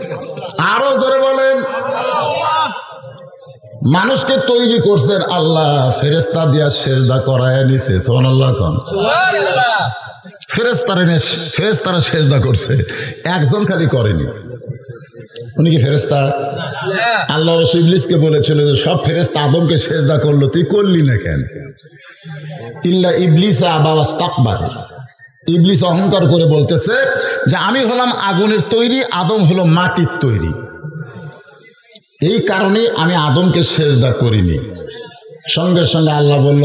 আরো জোরে বলেন। মানুষকে তৈরি করছেন আল্লাহ, ফেরেশতা দিয়া সেজদা করায় নিছে। সুবহানাল্লাহ কোন ফেরেশতারা সেজদা করছে, একজন খালি করেনি। উনি কি ফেরেশতা? আল্লাহ ইবলিসকে বলেছিল যে সব ফেরেশতা আদমকে সেজদা করলো, তুই করলি না কেন? ইল্লা ইবলিসা আবা ওয়াস্তাকবার। ইবলিস অহংকার করে বলতেছে যে আমি হলাম আগুনের তৈরি, আদম হলো মাটির তৈরি, এই কারণে আমি আদমকে সেজদা করিনি। সঙ্গে সঙ্গে আল্লাহ বলল,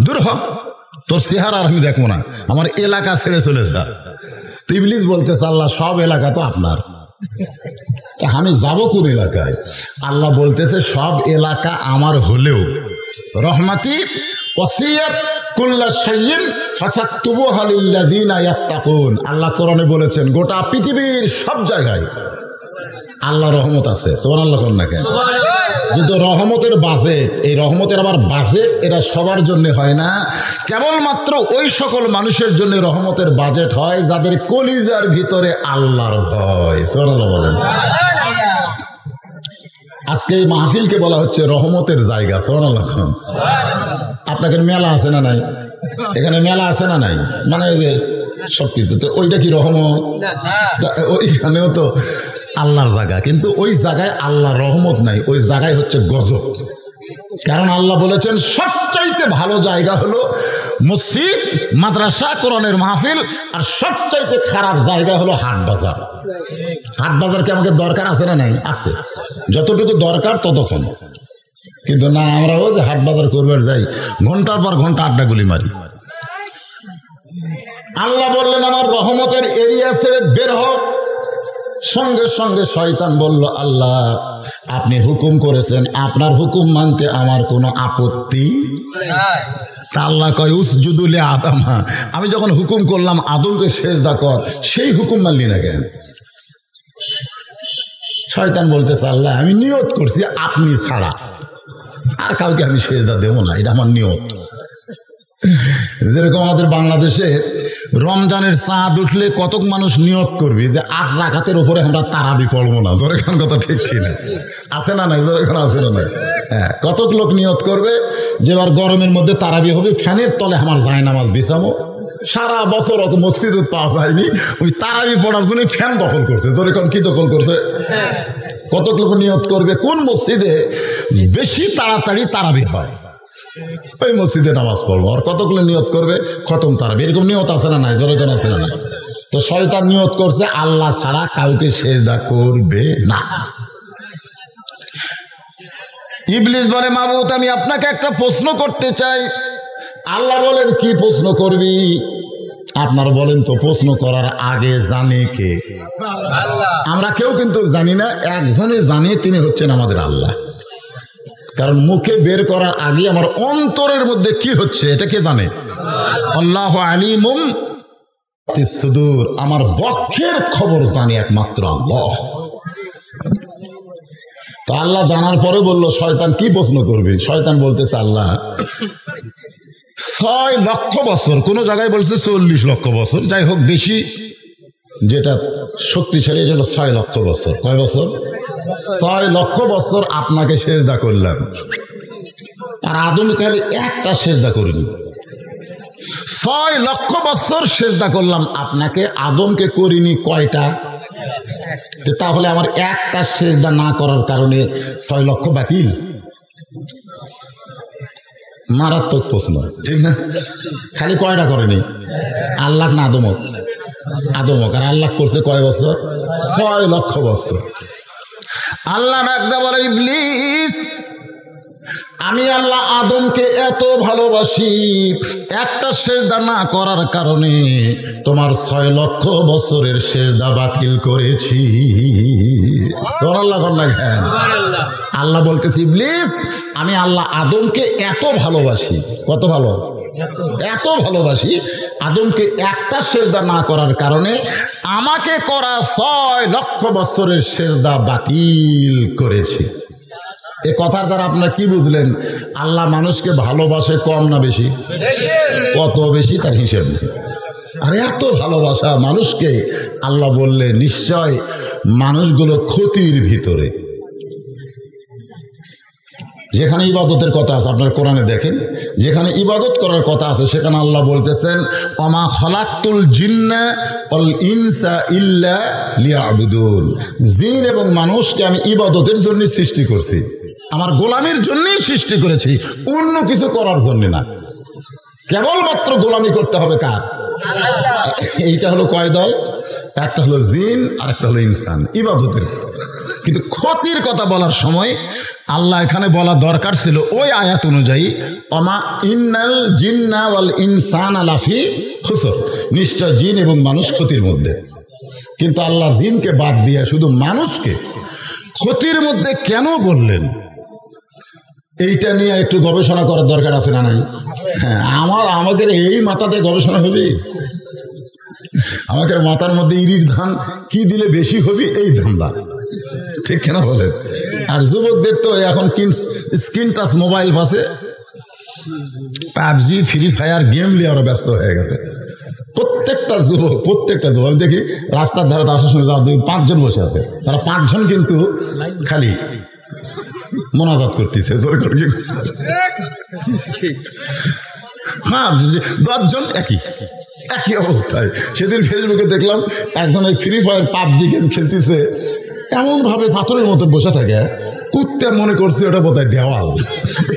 দূর হ, তোর চেহারা আর আমি দেখবো না, আমার এলাকা ছেড়ে চলে যা। ইবলিস বলতেছে আল্লাহ সব এলাকা তো আপনার, আমি যাবো কোন এলাকায়? আল্লাহ বলতেছে সব এলাকা আমার হলেও রহমাতি ওয়াসিয়াত কুল্লা শাইইন ফাসাকতুবুহা লিল্লাযিনা ইয়াত্তাকুন। আল্লাহ কোরআনে বলেছেন গোটা পৃথিবীর সব জায়গায় আল্লাহ রহমত আছে। সুবহানাল্লাহ না কেন? কিন্তু রহমতের বাজেট, এই রহমতের আবার বাজেট এটা সবার জন্য হয় না, কেবলমাত্র ওই সকল মানুষের জন্য রহমতের বাজেট হয় যাদের কলিজার ভিতরে আল্লাহর ভয়। সুবহানাল্লাহ বলেন। আজকে এই মাহফিলকে বলা হচ্ছে রহমতের জায়গা। সুবহানাল্লাহ। আপনাদের মেলা আছে না নাই? এখানে মেলা আছে না নাই? মানে যে সবকিছু তো ওইটা কি রহমত? ওইখানেও তো আল্লাহর জায়গা, কিন্তু ওই জায়গায় আল্লাহ রহমত নাই, ওই জায়গায় হচ্ছে গজব। কারণ আল্লাহ বলেছেন সবচাইতে ভালো জায়গা হলো মসজিদ, মাদ্রাসা, কোরআনের মাহফিল, আর সবচাইতে খারাপ জায়গা হলো হাট বাজার। হাট বাজার কি আমাকে দরকার আছে না নাই? আছে, যতটুকু দরকার ততক্ষণ। কিন্তু না, আমরাও যে হাট বাজার করবার যাই, ঘন্টার পর ঘন্টা আড্ডাগুলি মারি। আল্লাহ বললেন আমার রহমতের এরিয়া ছেড়ে বের হ। সঙ্গে সঙ্গে শয়তান বলল আল্লাহ আপনি হুকুম করেছেন, আপনার হুকুম মানতে আমার কোনো আপত্তি। তা আল্লাহ কয় উসজুদু লি আদমা, আমি যখন হুকুম করলাম আদমকে সেজদা কর, সেই হুকুম মানলি না কেন? শয়তান বলতেছে আল্লাহ আমি নিয়ত করছি আপনি ছাড়া আর কাউকে আমি সেজদা দেব না, এটা আমার নিয়ত। যেরকম আমাদের বাংলাদেশে রমজানের চাঁদ উঠলে কতক মানুষ নিয়ত করবি যে 8 রাকাতের উপরে আমরা তারাবি পড়বো না। জোরে খান কথা ঠিক কিনা? আছে না নাই? জোরে খান আছে না নাই? হ্যাঁ, কতক লোক নিয়ত করবে যে এবার গরমের মধ্যে তারাবি হবে, ফ্যানের তলে আমার জায়নামাজ বিছাবো। সারা বছর অত মসজিদে পাওয়া যায়নি, ওই তারাবি পড়ার জন্য ফ্যান দখল করছে। জোরে খান কি দখল করছে? কতক লোক নিয়ত করবে কোন মসজিদে বেশি তাড়াতাড়ি তারাবি হয় ওই মসজিদে নামাজ পড়বো। আর কতগুলো নিয়ত করবে খতম তারাবি, এরকম নিয়ত আছে না নাই? জোরে আছে না নাই? তো শয়তান নিয়ত করছে আল্লাহ ছাড়া কাউকে সেজদা করবে না। ইবলিস বলে মাবুদ আমি আপনাকে একটা প্রশ্ন করতে চাই। আল্লাহ বলেন কি প্রশ্ন করবি? আপনারা বলেন তো প্রশ্ন করার আগে জানে কে? আমরা কেউ কিন্তু জানি না, একজনই জানে, তিনি হচ্ছেন আমাদের আল্লাহ। কারণ মুখে বের করার আগে আমার অন্তরের মধ্যে কি হচ্ছে এটা কে জানে? আল্লাহু আলিমুম বিস-সুদূর, আমার বক্ষের খবর জানে একমাত্র আল্লাহ। তো আল্লাহ জানার পরে বলল শয়তান কি প্রশ্ন করবে? শয়তান বলতেছে আল্লাহ 6 লক্ষ বছর, কোন জায়গায় বলছে 40 লক্ষ বছর, যাই হোক বেশি যেটা শক্তিশালী এটা হলো 6 লক্ষ বছর। কয় বছর? 6 লক্ষ বছর আপনাকে সেজদা করলাম, আর আদমকে খালি একটা সেজদা করিনি। 6 লক্ষ বছর সেজদা করলাম আপনাকে, আদমকে করিনি কয়টা? তাহলে আমার একটা সেজদা না করার কারণে 6 লক্ষ বাতিল? মারাত্মক প্রশ্ন, ঠিক না? খালি কয়টা করেনি? আল্লাহ না আদমক? আদমক। আর আল্লাহ করছে কয় বছর? 6 লক্ষ বছর। আল্লাহ ডাকতে বলে ইবলিস, আমি আল্লাহ আদমকে এত ভালোবাসি, একটা সেজদা না করার কারণে তোমার 6 লক্ষ বছরের সেজদা বাতিল করেছি। সুবহানাল্লাহ। আল্লাহ বলতেছি ইবলিস, আমি আল্লাহ আদমকে এত ভালোবাসি, কত ভালো? এত ভালোবাসি, আদমকে একটা সেজদা না করার কারণে আমাকে করা 6 লক্ষ বছরের সেজদা বাতিল করেছি। এ কথার দ্বারা আপনারা কি বুঝলেন? আল্লাহ মানুষকে ভালোবাসে কম না বেশি? কত বেশি তার হিসেব নেই। আর এত ভালোবাসা মানুষকে, আল্লাহ বললে নিশ্চয় মানুষগুলো ক্ষতির ভিতরে। যেখানে ইবাদতের কথা আছে আপনার কোরআনে দেখেন, যেখানে ইবাদত করার কথা আছে সেখানে আল্লাহ বলতেছেন ওমা খালাকতুল জিন্না ওয়াল ইনসা ইল্লা লিয়াবুদুন, জিন এবং মানুষকে আমি ইবাদতের জন্য সৃষ্টি করছি, আমার গোলামির জন্যই সৃষ্টি করেছি, অন্য কিছু করার জন্য না। কেবলমাত্র গোলামি করতে হবে কার? এইটা হলো কয় দল? একটা হলো জিন আর একটা হলো ইনসান, ইবাদতের। কিন্তু ক্ষতির কথা বলার সময় আল্লাহ এখানে বলা দরকার ছিল ওই আয়াত অনুযায়ী ওমা ইন্নাল জিন্না ওয়াল ইনসানা লাফি খুসর, নিশ্চয় জিন এবং মানুষ ক্ষতির মধ্যে। কিন্তু আল্লাহ জিনকে বাদ দিয়ে শুধু মানুষকে ক্ষতির মধ্যে কেন বললেন, এইটা নিয়ে একটু গবেষণা করার দরকার আছে না নাই? হ্যাঁ, আমাদের এই মাথাতে গবেষণা হবে। আমাদের মাথার মধ্যে ইরির ধান কি দিলে বেশি হবে, এই ধান্দা, ঠিক কেন বলেন? আর যুবকদের তো এখন স্ক্রিন টাচ মোবাইল পাশে পাবজি ফ্রি ফায়ার গেম নিয়ে ওরা ব্যস্ত হয়ে গেছে। প্রত্যেকটা যুবক আমি দেখি রাস্তার ধারে আসার সময় 5 জন বসে আছে, তারা 5 জন কিন্তু খালি মোনাজাত করতেছে, জোরে করে কি করছে? হ্যাঁ, 10 জন একই অবস্থায়। সেদিন ফেসবুকে দেখলাম একজন ফ্রি ফায়ার পাবজি গেম খেলতেছে, এমনভাবে পাথরের মতো বসে থাকে, কুত্তে মনে করছে ওটা বোধহয় দেওয়াল,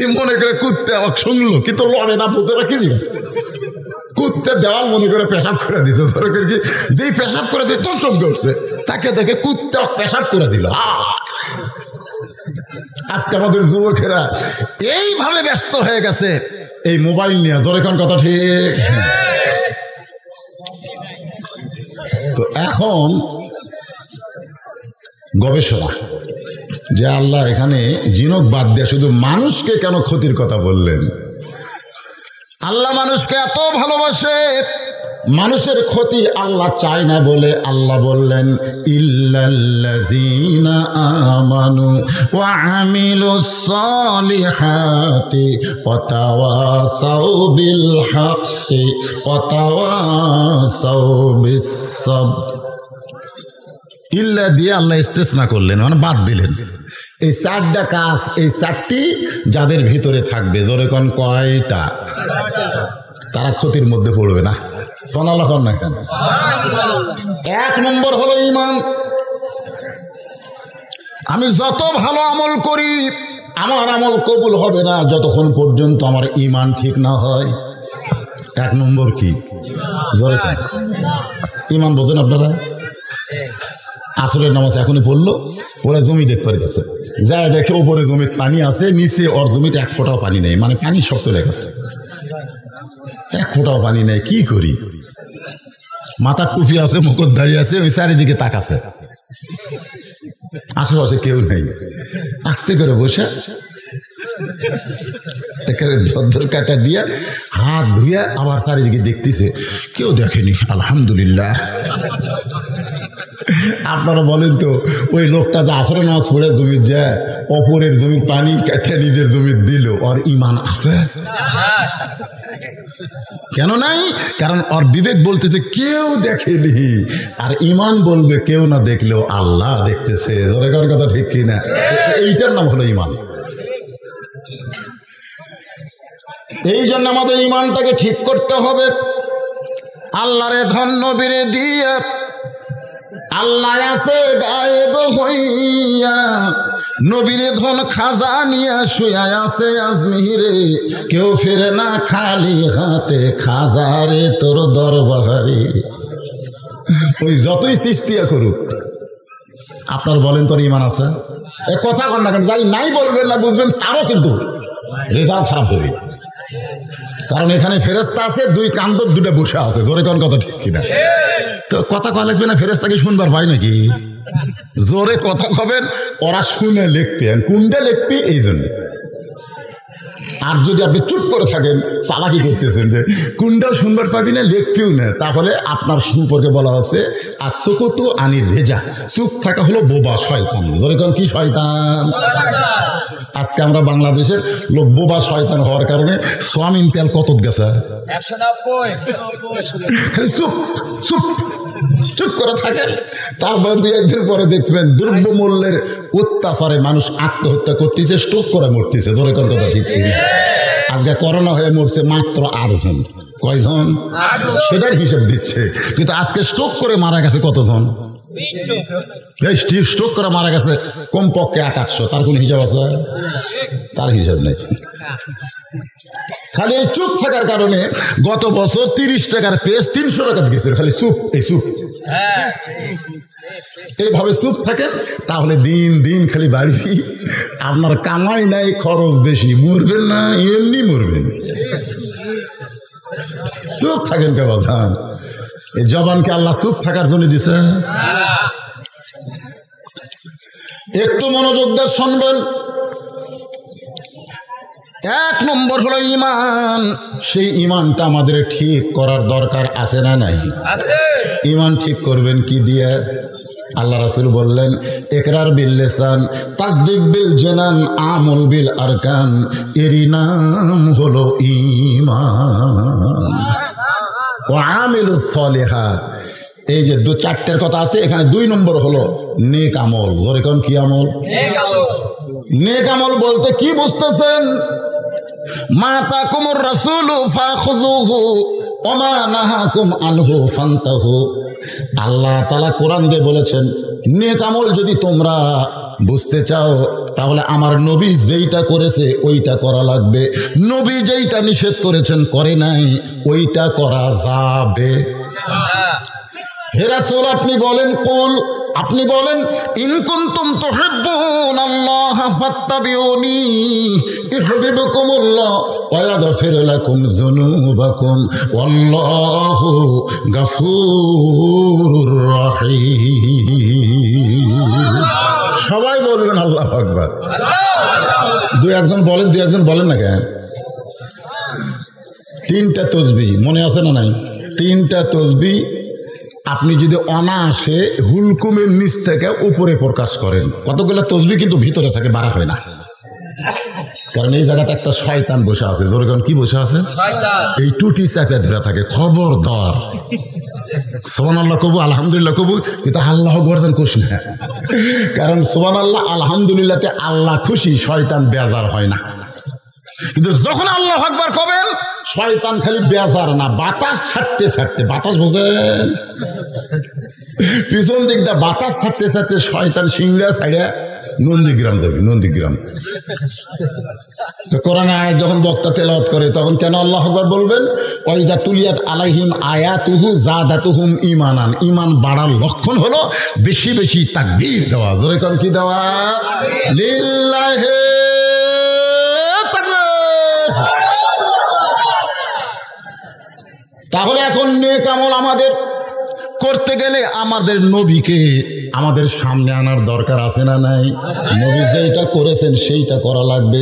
এই মনে করে কুত্তে আমাকে শুনলো, কিন্তু লড়ে না, বুঝে রাখি কুত্তে দেওয়াল মনে করে পেশাব করে দিতে, ধরে করে কি যেই পেশাব করে দিয়ে চমচমকে উঠছে, তাকে দেখে কুত্তে পেশাব করে দিল। আজকে আমাদের যুবকেরা এইভাবে ব্যস্ত হয়ে গেছে এই মোবাইল নিয়ে, ধরে কোন কথা ঠিক? তো এখন গবেষণা যে আল্লাহ এখানে জিনক বাদ দিয়ে শুধু মানুষকে কেন ক্ষতির কথা বললেন? আল্লাহ মানুষকে এত ভালোবাসে, মানুষের ক্ষতি আল্লাহ চায় না বলে আল্লাহ বললেন ইল্লাল্লাযীনা আমানু ওয়া আমিলুস সালিহাতি ওয়া তাওয়াসাউ বিল হাক্কি ওয়া তাওয়াসাউ বিস সাবর। ইল্লা দিয়ে আল্লাহ ইস্তেসনা করলেন, মানে বাদ দিলেন। এই 4টা কাজ, এই 4টি যাদের ভিতরে থাকবে, ধরে কোন কয়টা, তারা ক্ষতির মধ্যে পড়বে না। সোনাল্লাহ কর না কেন? 1 নম্বর হলো ঈমান। আমি যত ভালো আমল করি, আমার আমল কবুল হবে না যতক্ষণ পর্যন্ত আমার ঈমান ঠিক না হয়। 1 নম্বর কি? জোরে চাই ঈমান বোঝেন আপনারা? আসরের নামাজ এখনই পড়লো, ওরা জমি দেখতে গেছে, যায় দেখে ওপরে জমির পানি আছে, নিচে ওর জমিতে 1 ফোঁটাও পানি নেই, মানে পানি সব চলে গেছে, 1 ফোঁটাও পানি নেই। কি করি? মাথার টুপি আছে, মুকুট দাঁড়িয়ে আছে, ওই চারিদিকে তাকাছে, আশেপাশে কেউ নেই। আস্তে করে বসে এখানে ধর কাটা দিয়ে হাত ধুয়ে আবার চারিদিকে দেখতেছে, কেউ দেখেনি, আলহামদুলিল্লাহ। আপনারা বলেন তো, ওই লোকটা যে আসরে নামাজ পড়ে জমি যায়, অপরের জমির পানি কাটে নিজের জমির দিল, ওর ইমান আছে? কেন নাই? কারণ ওর বিবেক বলতেছে কেউ দেখেনি, আর ইমান বলবে কেউ না দেখলেও আল্লাহ দেখতেছে। ওর কথা ঠিক কিনা? এইটার নাম হলো ইমান। এই জন্য আমাদের ইমানটাকে ঠিক করতে হবে। আল্লাহরে ধন নবীরে দিয়ে, আল্লাহ আছে গায়েব হইয়া, নবীরে ধন খাজা নিয়ে শুয়া আছে আজমিরে, কেউ ফিরে না খালি হাতে, খাজারে তোর দরবারে। ওই যতই সৃষ্টিয়া করুক, আপনার বলেন তোর ইমান আছে? এ কথা কন না কেন? যাই নাই বলবেন না বুঝবেন, তারও কিন্তু রেজাল্ট খারাপ হবে। কারণ এখানে ফেরেস্তা আছে, দুই কান্দর দুটো বসে আছে। জোরে কোন কথা ঠিক কিনা? তো কথা কয়া লাগবে না, ফেরেস্তাকে শুনবার পাই নাকি? জোরে কথা কবেন, ওরা শুনে লিখবেন, কোনটা লিখবি এই জন্য। আর যদি আপনি চুপ করে থাকেন, চালাকি করতেছেন যে কোনটাও শুনবার পাবি না, লিখতেও না, তাহলে আপনার সম্পর্কে বলা হচ্ছে আর সুকুত আনির ভেজা, চুপ থাকা হলো বোবা শয়তান। জোরে কোন কি শয়তান? আজকে আমরা বাংলাদেশের লোক বোবা শয়তান হওয়ার কারণে সোয়ামিন তেল কত গেছে, খালি চুপ চুপ চুপ করে থাকেন। তারপর দুই একদিন পরে দেখবেন দ্রব্য মূল্যের অত্যাচারে মানুষ আত্মহত্যা করতেছে, স্ট্রোক করে মরতেছে। ধরে কোন কথা ঠিক কিনা? আজকে করোনা হয়ে মরছে মাত্র 8 জন। কয়জন? সেটার হিসাব দিচ্ছে, কিন্তু আজকে স্ট্রোক করে মারা গেছে কতজন? স্ট্রোক করে মারা গেছে কমপক্ষে 800। তার কোন হিসাব আছে? তার হিসাব নেই। খালি এই চুপ থাকার কারণে গত বছর 30 টাকার পেজ 300 টাকা গেছে, খালি চুপ। এই চুপ, এইভাবে চুপ থাকেন, তাহলে দিন দিন খালি বাড়বি। আপনার কামাই নাই, খরচ বেশি, মরবেন না, এমনি মরবেন। চুপ থাকেন কে বাধান? এই জবানকে আল্লাহ চুপ থাকার জন্য দিছে। একটু মনোযোগ দিয়ে শুনবেন। 1 নম্বর হলো ইমান। সেই ইমানটা আমাদের ঠিক করার দরকার আছে না নাই? ইমান ঠিক করবেন কি দিয়ে? আল্লাহ রাসূল বললেন, ইকরার বিল লিসান, তাসদিক বিল জানান, আমল বিল আরকান। এরই নাম হলো ইমান। ও আমিলুস সলিহাত। এই যে 4টের কথা আছে, এখানে 2 নম্বর হলো নেক আমল। ধরে কোন কি আমল? নেক আমল বলতে কি বুঝতেছেন? মা তাকুমুর রাসূলু ফাখুযুহু ওয়া মা নাহাকুম আনহু ফান্তাহু। আল্লাহ তাআলা কোরআন দিয়ে বলেছেন, নেক আমল যদি তোমরা বুঝতে চাও তাহলে আমার নবী যেইটা করেছে ওইটা করা লাগবে, নবী যেইটা নিষেধ করেছেন করে নাই ওইটা করা যাবে। হে রাসূল আপনি বলেন, কুল, আপনি বলেন, ইন কুনতুম তুহিব্বুনাল্লাহ ফাত্তাবিউনি ইউহিব্বুকুমুল্লাহ ওয়া ইয়াগফির লাকুম যুনুবাকুম ওয়াল্লাহু গফুরুর রহিম। সবাই বলবেন আল্লাহু আকবার। 2-1 বলেন, 2-1 বলেন না কেন? 3টা তাসবিহ মনে আছে না নাই? 3টা তাসবিহ আপনি যদি অনায়াসে হুলকুমের নিচ থেকে উপরে প্রকাশ করেন, কতগুলো তাসবিহ কিন্তু ভিতরে থাকে, বাড়া হয় না। কারণ এই জায়গাতে একটা শয়তান বসে আছে। জোরগান কি বসে আছে? এই টুটি চাপে ধরে থাকে। খবরদার, সুবহানাল্লাহ কবু, আলহামদুলিল্লাহ কবু, কিন্তু আল্লাহ গর্দান খুশি না। কারণ সুবহানাল্লাহ আলহামদুলিল্লাহতে আল্লাহ খুশি, শয়তান বেজার হয় না। কিন্তু যখন আল্লাহু আকবার কবেন, শয়তান খালি বেজার না, বাতাস ছাড়তে ছাড়তে, বাতাস বোঝেন, পিছন দিকটা বাতাস ছাড়তে ছাড়তে শয়তান সিংহা ছাড়িয়া নন্দীগ্রাম দেবে। নন্দীগ্রাম তো কোরআন আয়াত যখন বক্তা তেলাওয়াত করে তখন কেন আল্লাহু আকবার বলবেন? ওয়াইজা তুলিয়াত আলাইহিম আয়াতুহু জাদাতুহুম ঈমানান। ঈমান বাড়ার লক্ষণ হলো বেশি বেশি তাকবীর দেওয়া। জোরে কোন কি দেওয়া? লিল্লাহি তাকবীর। তাহলে এখন নেক আমল আমাদের করতে গেলে আমাদের নবীকে আমাদের সামনে আনার দরকার আছে না নাই? নবী যেইটা করেছেন সেইটা করা লাগবে।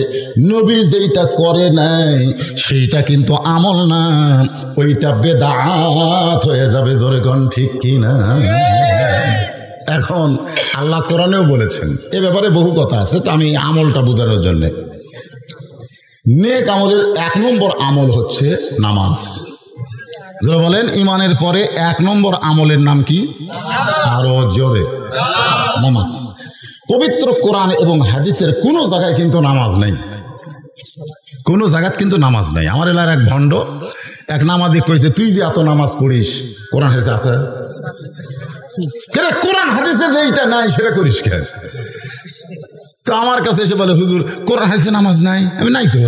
নবী যেইটা করে নাই সেইটা কিন্তু আমল না, ওইটা বেদাত হয়ে যাবে। জোরে কোন ঠিক কিনা? এখন আল্লাহ কোরআনেও বলেছেন, এ ব্যাপারে বহু কথা আছে, তো আমি আমলটা বোঝানোর জন্যে, নেক আমলের 1 নম্বর আমল হচ্ছে নামাজ। যারা বলেন ইমানের পরে 1 নম্বর আমলের নাম কি? আরো জোরে, নামাজ। পবিত্র কোরআন এবং হাদিসের কোনো জায়গায় কিন্তু নামাজ নেই, কোনো জায়গায় কিন্তু নামাজ নেই। আমার এলাকার এক ভণ্ড এক নামাজি কইছে, তুই যে এত নামাজ পড়িস, কোরআন হাদিসে আছে? কোরআন হাদিসে যেটা নাই সেটা করিস কেন? তো আমার কাছে এসে বলে, হুজুর কোরআন হাদিসে নামাজ নাই। আমি নাই তো,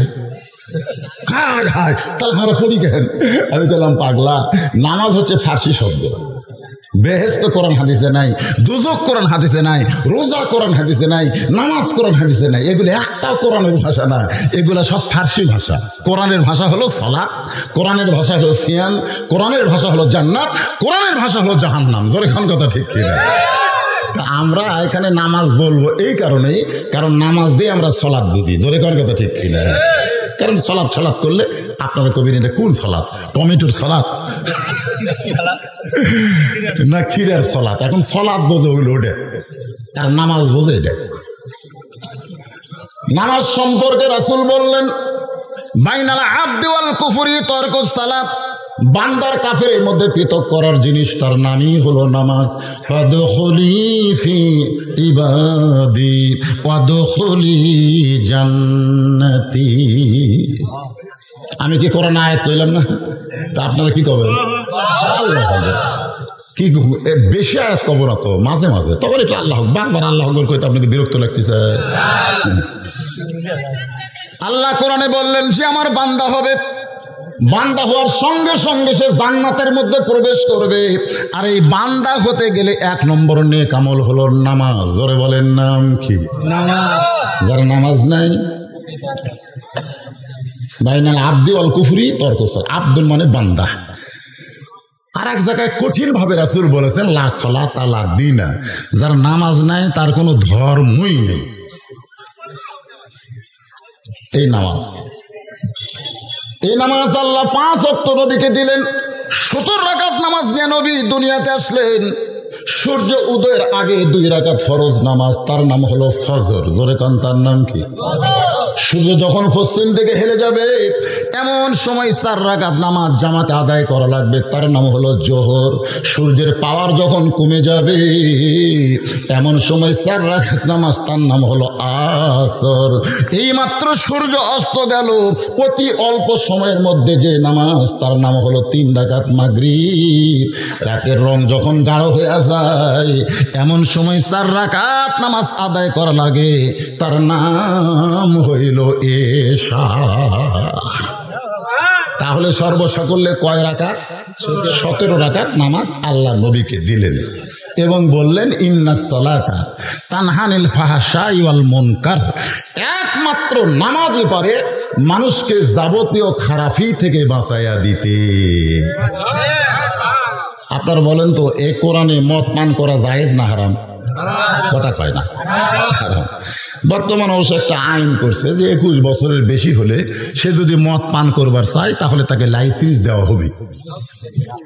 তাহলে আমরা পড়ি কেন? আমি বললাম, পাগলা, নামাজ হচ্ছে ফার্সি শব্দ। বেহেশত কোরআন হাদিসে নাই, দুজক কোরআন হাদিসে নাই, রোজা কোরআন হাদিসে নাই, নামাজ কোরআন হাদিসে নাই। এগুলো একটাও কোরআনের ভাষা না, এগুলো সব ফার্সি ভাষা। কোরআনের ভাষা হলো সালাত, কোরআনের ভাষা হলো সিয়াম, কোরআনের ভাষা হলো জান্নাত, কোরআনের ভাষা হলো জাহান্নাম। জোরে খান কথা ঠিক কিনা? আমরা এখানে নামাজ বলবো এই কারণেই, কারণ নামাজ দিয়ে আমরা সলাৎ বুঝি। জোরে খান কথা ঠিক কিনা? কারণ সলাৎ করলে আপনারা কবির এটা কোন সলাৎ? টমেটোর সলাৎ না ক্ষীরের সলাৎ? এখন সলাৎ বোঝো হইল ওটা, আর নামাজ বোঝে এটা। নামাজ সম্পর্কে রাসূল বললেন, বাইনাল আবদি ওয়াল কুফরি তরকুস সালাত। বান্দার কাফেরের মধ্যে পৃথক করার জিনিস, তার নামই হলো নামাজ। ফাদখুলি ফি ইবাদি ওয়াদখুলি জান্নাতি। আমি কি কোরআন আয়াত কইলাম না? তা আপনারা কি করবেন? আল্লাহ কি বেশি আয়াত কব না তো, মাঝে মাঝে তখন একটু আল্লাহ, বারবার আল্লাহ কইতে আপনাকে বিরক্ত লাগতেছে। আল্লাহ কোরআনে বললেন যে আমার বান্দা হবে, বান্দা হওয়ার সঙ্গে সঙ্গে সে জান্নাতের মধ্যে প্রবেশ করবে। আর এই বান্দা হতে গেলে 1 নম্বর নেক আমল হলো নামাজ। জোরে বলেন, নাম কি? নামাজ। যারা নামাজ নাই, বাইনাল আবদি ওয়াল কুফরি তরকুস সালাত। আব্দুল মানে বান্দা। আর এক জায়গায় কঠিন ভাবে রাসূল বলেছেন, লা সালাতা লা দীনা। যার নামাজ নাই তার কোনো ধর্মই নেই। এই নামাজ, এই নামাজ আল্লাহ 5 ওয়াক্ত নবীকে দিলেন। 70 রাকাত নামাজ নিয়ে নবী দুনিয়াতে আসলেন। সূর্য উদয়ের আগে 2 রাকাত ফরজ নামাজ, তার নাম হলো ফজর। জোরে কান, তার নাম কি? সূর্য যখন পশ্চিম থেকে হেলে যাবে এমন সময় 4 রাকাত নামাজ জামাতে আদায় করা লাগবে, তার নাম হলো জোহর। সূর্যের পাওয়ার যখন কমে যাবে এমন সময় 4 রাকাত নামাজ, তার নাম হলো আসর। এই মাত্র সূর্য অস্ত গেল, অতি অল্প সময়ের মধ্যে যে নামাজ, তার নাম হলো 3 রাকাত মাগরিব। রাতের রং যখন গাঢ় হয়ে যায় এমন সময় 4 রাকাত নামাজ আদায় করা লাগে, তার নাম হইল এশা। তাহলে সর্বসকলে কয় রাকাত? 17 রাকাত নামাজ আল্লাহ নবীকে দিলেন এবং বললেন, ইন্নাস সালাতা তানহানিল ফাহশাই ওয়াল মুনকার। একমাত্র নামাজই পারে মানুষকে যাবতীয় খারাপি থেকে বাঁচাইয়া দিতে। আপনারা বলেন তো, এই কোরআনে মদ পান করা জায়েজ না হারাম? কথা কয় না, হারাম। বর্তমান অবশ্য একটা আইন করছে যে 21 বছরের বেশি হলে সে যদি মদ পান করবার চায় তাহলে তাকে লাইসেন্স দেওয়া হবে।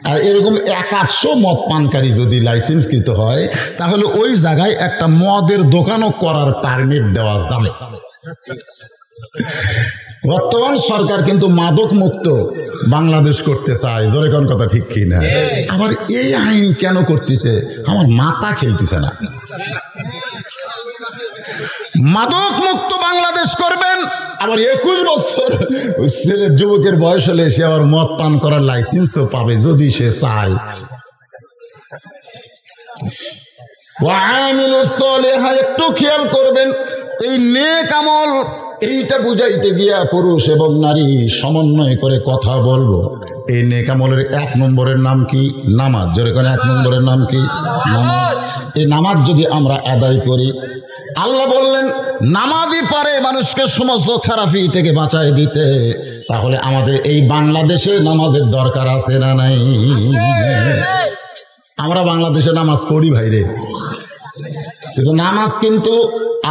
আর এরকম 100 মদ পানকারী যদি লাইসেন্সকৃত হয় তাহলে ওই জায়গায় একটা মদের দোকানও করার পারমিট দেওয়া যাবে। বর্তমান সরকার কিন্তু মাদক মুক্ত বাংলাদেশ করতে চায়। জোরে কোন কথা ঠিক কি না? আবার এই আইন কেন করতেছে আমার মাথা খেলতেছে না। মাদক মুক্ত বাংলাদেশ করবেন, আবার 21 বছর ওই ছেলের যুবকের বয়স হলে সে আবার মদ পান করার লাইসেন্সও পাবে যদি সে চায়। একটু খেয়াল করবেন, এই নেক আমল এইটা বুঝাইতে গিয়া পুরুষ এবং নারী সমন্বয় করে কথা বলবো। এই নেক আমলের 1 নম্বরের নাম কি? নামাজ। জোরে করে 1 নম্বরের নাম কি? নামাজ। এই নামাজ যদি আমরা আদায় করি, আল্লাহ বললেন নামাজই পারে মানুষকে সমস্ত খারাপি থেকে বাঁচায় দিতে। তাহলে আমাদের এই বাংলাদেশে নামাজের দরকার আছে না নাই? আমরা বাংলাদেশে নামাজ পড়ি ভাইরে, কিন্তু নামাজ কিন্তু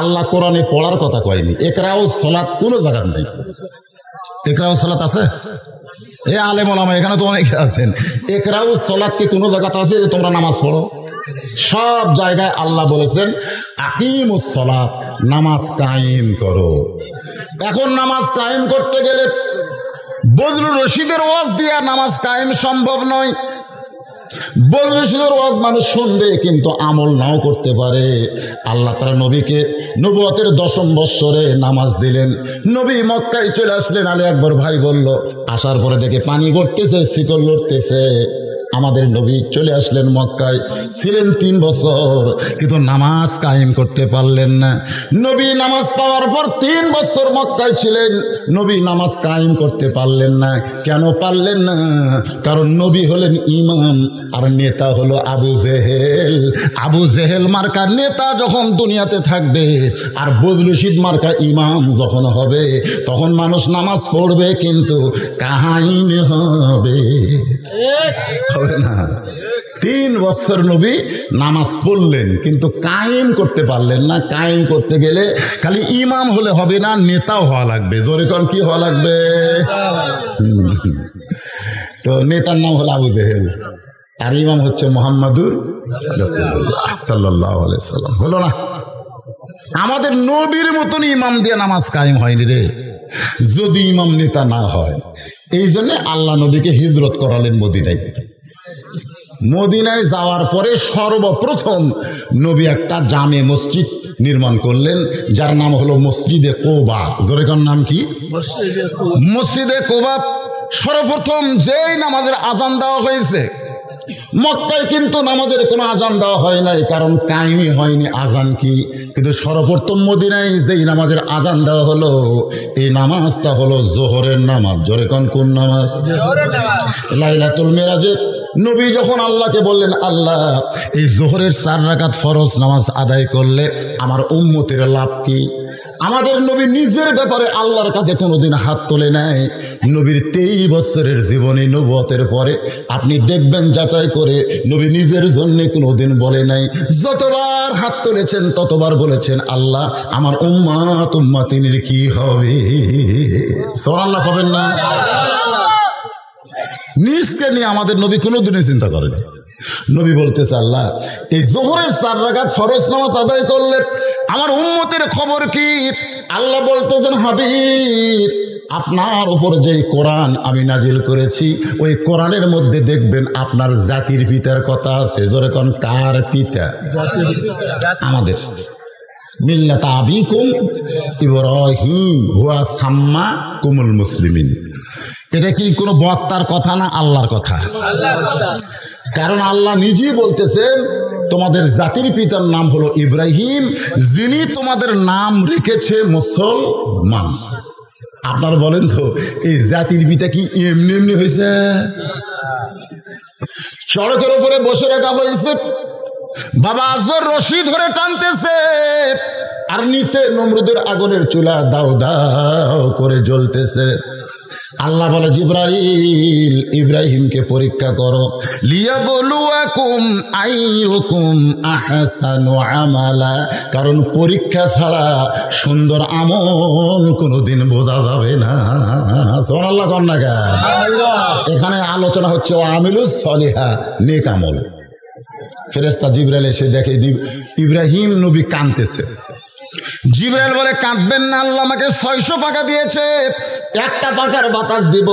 আল্লাহ কোরআনে পড়ার কথা কয়নি। একরাও সালাত কোনো জায়গা নেই। একরাও সালাত আছে? এ আলেম ওলামা এখানে তো অনেকে আছেন। একরাও সালাত কি কোনো জায়গাতে আছে যে তোমরা নামাজ পড়ো? সব জায়গায় আল্লাহ বলেছেন আকিমুস সালাত, নামাজ কায়েম করো। এখন নামাজ কায়েম করতে গেলে বজলুর রশিদের ওয়াজ দিয়া নামাজ কায়েম সম্ভব নয়। বজলুর রশিদের ওয়াজ মানুষ শুনবে কিন্তু আমল নাও করতে পারে। আল্লাহ তাআলা নবীকে নবুয়তের 10ম বৎসরে নামাজ দিলেন। নবী মক্কায় চলে আসলেন। আলী আকবর ভাই বলল, আসার পরে দেখে পানি গড়তেছে, শিকল লড়তেছে। আমাদের নবী চলে আসলেন মক্কায়, ছিলেন 3 বছর, কিন্তু নামাজ কায়েম করতে পারলেন না। নবী নামাজ পাওয়ার পর 3 বছর মক্কায় ছিলেন, নবী নামাজ কায়েম করতে পারলেন না। কেন পারলেন না? কারণ নবী হলেন ইমাম আর নেতা হলো আবু জেহেল। আবু জেহেল মার্কা নেতা যখন দুনিয়াতে থাকবে আর বজলুর রশিদ মার্কা ইমাম যখন হবে, তখন মানুষ নামাজ পড়বে কিন্তু কাহিন হবে না। 3 বছর নবী নামাজ পড়লেন কিন্তু কায়েম করতে পারলেন না। কায়েম করতে গেলে খালি ইমাম হলে হবে না, নেতাও হওয়া লাগবে। জোরে কোন কি হওয়া লাগবে? তো নেতার নাম হলো আবু জেহেল আর ইমাম হচ্ছে মুহাম্মাদুর রাসূলুল্লাহ সাল্লাল্লাহু আলাইহি সাল্লাম। হলো না? আমাদের নবীর মতন ইমাম দিয়ে নামাজ কায়েম হয়নি রে, যদি ইমাম নেতা না হয়। এই জন্য আল্লাহ নবীকে হিজরত করালেন মদিনায়। মদিনায় যাওয়ার পরে সর্বপ্রথম নবী একটা জামে মসজিদ নির্মাণ করলেন, যার নাম হলো মসজিদে কোবা। জোরেকার নাম কি? মসজিদে কোবা। সর্বপ্রথম যেই নামাজের আযান দেওয়া হয়েছে, মক্কায় কিন্তু নামাজের কোনো আযান দেওয়া হয় নাই, কারণ কায়েমই হয়নি আযান কি। কিন্তু সর্বপ্রথম মদিনায় যেই নামাজের আযান দেওয়া হলো, এই নামাজটা হলো জোহরের নামাজ। জোরে কোন নামাজ? লাইলাতুল মিরাজে নবী যখন আল্লাহকে বললেন, আল্লাহ এই জোহরের 4 রাকাত ফরজ নামাজ আদায় করলে আমার উম্মতের লাভ কি? আমাদের নবী নিজের ব্যাপারে আল্লাহর কাছে কোনোদিন হাত তোলে নাই। নবীর 23 বছরের জীবনে নবুয়তের পরে আপনি দেখবেন যাচাই করে, নবী নিজের জন্য কোনোদিন বলে নাই। যতবার হাত তুলেছেন ততবার বলেছেন, আল্লাহ আমার উম্মাতিনীর কি হবে? সুবহানাল্লাহ কবেন না? নিজকে নিয়ে আমাদের নবী কোনোদিনই চিন্তা করেন। নবী বলতেছে, আল্লাহ এই জোহরের 4 রাকাত ফরজ নামাজ আদায় করলে আমার উম্মতের খবর কি? আল্লাহ বলতেছেন, হাবিব আপনার উপর যেই কোরআন আমি নাজিল করেছি, ওই কোরআনের মধ্যে দেখবেন আপনার জাতির পিতার কথা আছে। জোরে কোন কার পিতা? আমাদের মিল্লাত আবিকুম ইব্রাহিম হুয়া সাম্মাকুমুল মুসলিমিন। এটা কি কোনো বক্তার কথা না, আল্লাহর কথা? কারণ আল্লাহ নিজেই বলতেছেন তোমাদের জাতির পিতার নাম হলো ইব্রাহিম, যিনি তোমাদের নাম রেখেছে মুসলমান। আপনারা বলেন তো, এই জাতির পিতা কি এমনি এমনি হয়েছে? সড়কের উপরে বসে রাখা হয়েছে, বাবা আজর রশি ধরে টানতেছে, আর নিচে নমরুদের আগুনের চুলা দাও দাও করে জ্বলতেছে। আল্লাহ বলে, জিবরাইল ইব্রাহিমকে পরীক্ষা করো, লিয়াবলুয়াকুম আইয়ুকুম আহসানু আমালা। কারণ পরীক্ষা ছাড়া সুন্দর আমল কোনোদিন বোঝা যাবে না। সুবহানাল্লাহ কর না কেন? এখানে আলোচনা হচ্ছে আমিলুস সলিহা, নেক আমল। ফেরেশতা জিবরাইল এসে দেখে ইব্রাহিম নবী কাঁদতেছে। জিবরাইল বলে, কাঁদবেন না, আল্লাহ আমাকে 600 পাখা দিয়েছে, একটা পাখার বাতাস দিব,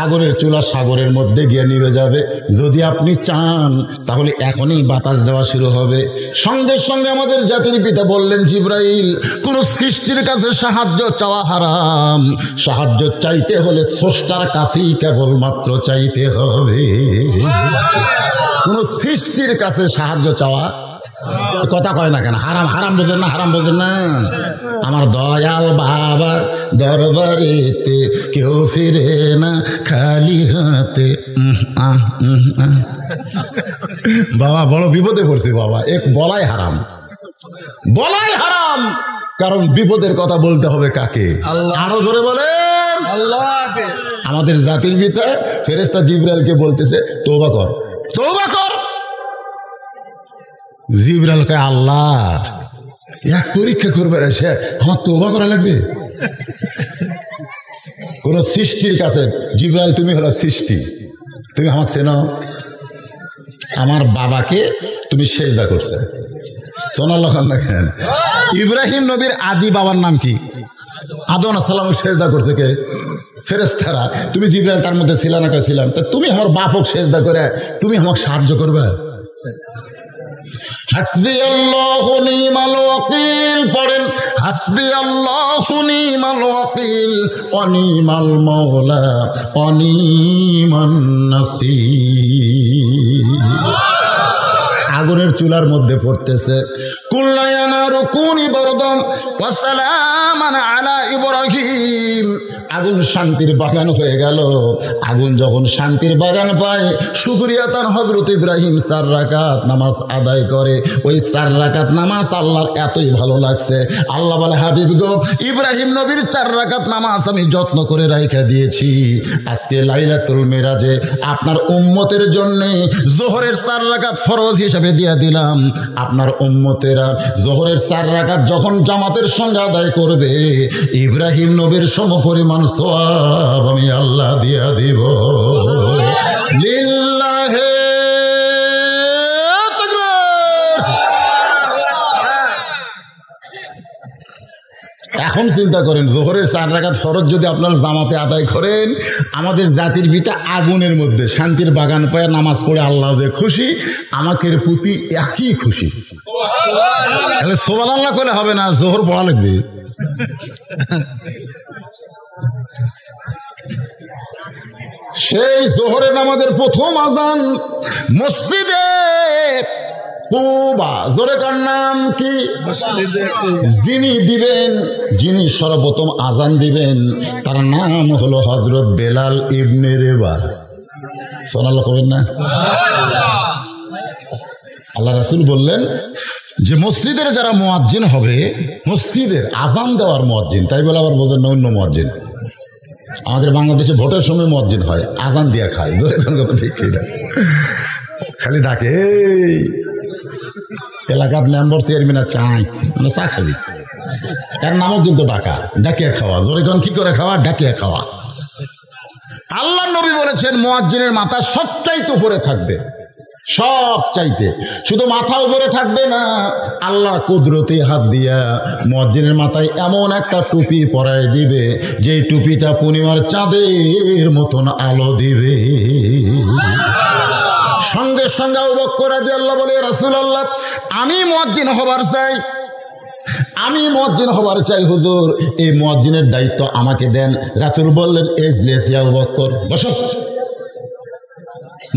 আগুনের চুলা সাগরের মধ্যে গিয়ে নিভে যাবে। যদি আপনি চান তাহলে এখনই বাতাস দেওয়া শুরু হবে। সঙ্গে সঙ্গে আমাদের জাতির পিতা বললেন, জিবরাইল কোন সৃষ্টির কাছে সাহায্য চাওয়া হারাম, সাহায্য চাইতে হলে স্রষ্টার কাছেই কেবলমাত্র চাইতে হবে। কোন সৃষ্টির কাছে সাহায্য চাওয়া কথা কয় না কেন? হারাম হারাম বোঝেন না? হারাম বোঝেন না? আমার দয়াল বাবার দরবারেতে কেউ ফিরে না খালি হাতে। বাবা বড় বিপদে পড়ছি বাবা, এক বলাই হারাম, বলাই হারাম। কারণ বিপদের কথা বলতে হবে কাকে? আরো জোরে বলেন, আল্লাহকে। আমাদের জাতির পিতা ফেরেশতা জিবরাইলকে বলতেছে, তওবা কর, তওবা কর। জিবরাইল কয় আল্লাহ এক পরীক্ষা করবে সে আমার তওবা করা লাগবে। কোন সৃষ্টির কাছে জিবরাইল তুমি হলো সৃষ্টি, তুমি আমাকে চেনো? আমার বাবাকে তুমি সেজদা করছে। সোনাল্লাহ দেখেন ইব্রাহিম নবীর আদি বাবার নাম কি? আদম আলাইহিস সালাম সেজদা করছে কে? ফেরেশতারা। তুমি জিবরাইল তার মধ্যে ছিল না? ছিলাম। তা তুমি আমার বাপক সেজদা করে তুমি আমাকে সাহায্য করবে? হাসবি আল্লাহু নিমাল ওয়াকিল পড়েন, হাসবি আল্লাহু নিমাল ওয়াকিল ওয়া নিমাল মাওলা ওয়া নিমান নাসীর। আগুনের চুলার মধ্যে পড়তেছে কুল্লা ইয়া নারু কুনি বারদান ওয়া সালামান আলা ইব্রাহিম। আগুন শান্তির বাগান হয়ে গেল। আগুন যখন শান্তির বাগান পায়, শুকরিয়া তার হযরত ইব্রাহিম 4 রাকাত নামাজ আদায় করে। ওই 4 রাকাত নামাজ আল্লাহর এতই ভালো লাগছে, আল্লাহ বলে হাবিব গো, ইব্রাহিম নবীর 4 রাকাত নামাজ আমি যত্ন করে রাইখা দিয়েছি। আজকে লাইলাতুল মিরাজে আপনার উম্মতের জন্য যোহরের 4 রাকাত ফরজ হিসেবে দিয়ে দিলাম। আপনার উম্মতেরা যোহরের 4 রাকাত যখন জামাতের সঙ্গে আদায় করবে, ইব্রাহিম নবীর সমপরিমাণ সওয়াব আমি আল্লাহ দিয়া দিব। লিল্লাহে এখন চিন্তা করেন, যোহরের 4 রাকাত ফরজ যদি আপনার জামাতে আদায় করেন, আমাদের জাতির পিতা আগুনের মধ্যে শান্তির বাগান পায় নামাজ পড়ে আল্লাহ যে খুশি, আমাদের প্রতি একই খুশি। তাহলে সুবহানাল্লাহ করে হবে না, যোহর পড়া লাগবে। সেই যোহরের নামাজের প্রথম আজান মসজিদে কুবা, জোরে কার নাম কি? যিনি দিবেন, যিনি সর্বপ্রথম আজান দিবেন, তার নাম হলো হযরত বেলাল ইবনে রেবা। সুবহানাল্লাহ কবেন না? আল্লাহ রাসূল বললেন যে মসজিদের যারা মুয়াজ্জিন হবে, মসজিদের আজান দেওয়ার মুয়াজ্জিন, তাই বলে আবার বোঝেন না অন্য মুয়াজ্জিন। আমাদের বাংলাদেশে ভোটের সময় মুয়াজ্জিন হয়, আজান দিয়া খায়, জোরে কোন কথা ঠিক না, খালি ডাকে এই এলাকার মেম্বার চেয়ারম্যান চাই মানে চা খাবি, তার নামও কিন্তু ডাকা, ডাকিয়া খাওয়া। জোরে কোন কি করে খাওয়া? ডাকিয়া খাওয়া। আল্লাহ নবী বলেছেন মুয়াজ্জিনের মাথা সবচাইতে উপরে থাকবে, সব চাইতে। শুধু মাথা উপরে থাকবে না, আল্লাহ কুদরতি হাত দিয়া মুয়াজ্জিনের মাথায় এমন একটা টুপি পরায় দিবে, যে টুপিটা পূর্ণিমার চাঁদের মতন আলো দিবে। সঙ্গে সঙ্গে আবু বকর রাদিয়াল্লাহু বলে, রাসূলুল্লাহ আমি মুয়াজ্জিন হবার চাই, আমি মুয়াজ্জিন হবার চাই হুজুর, এই মুয়াজ্জিনের দায়িত্ব আমাকে দেন। রাসূল বললেন ইজলিস ইয়া আবু বকর, বসো,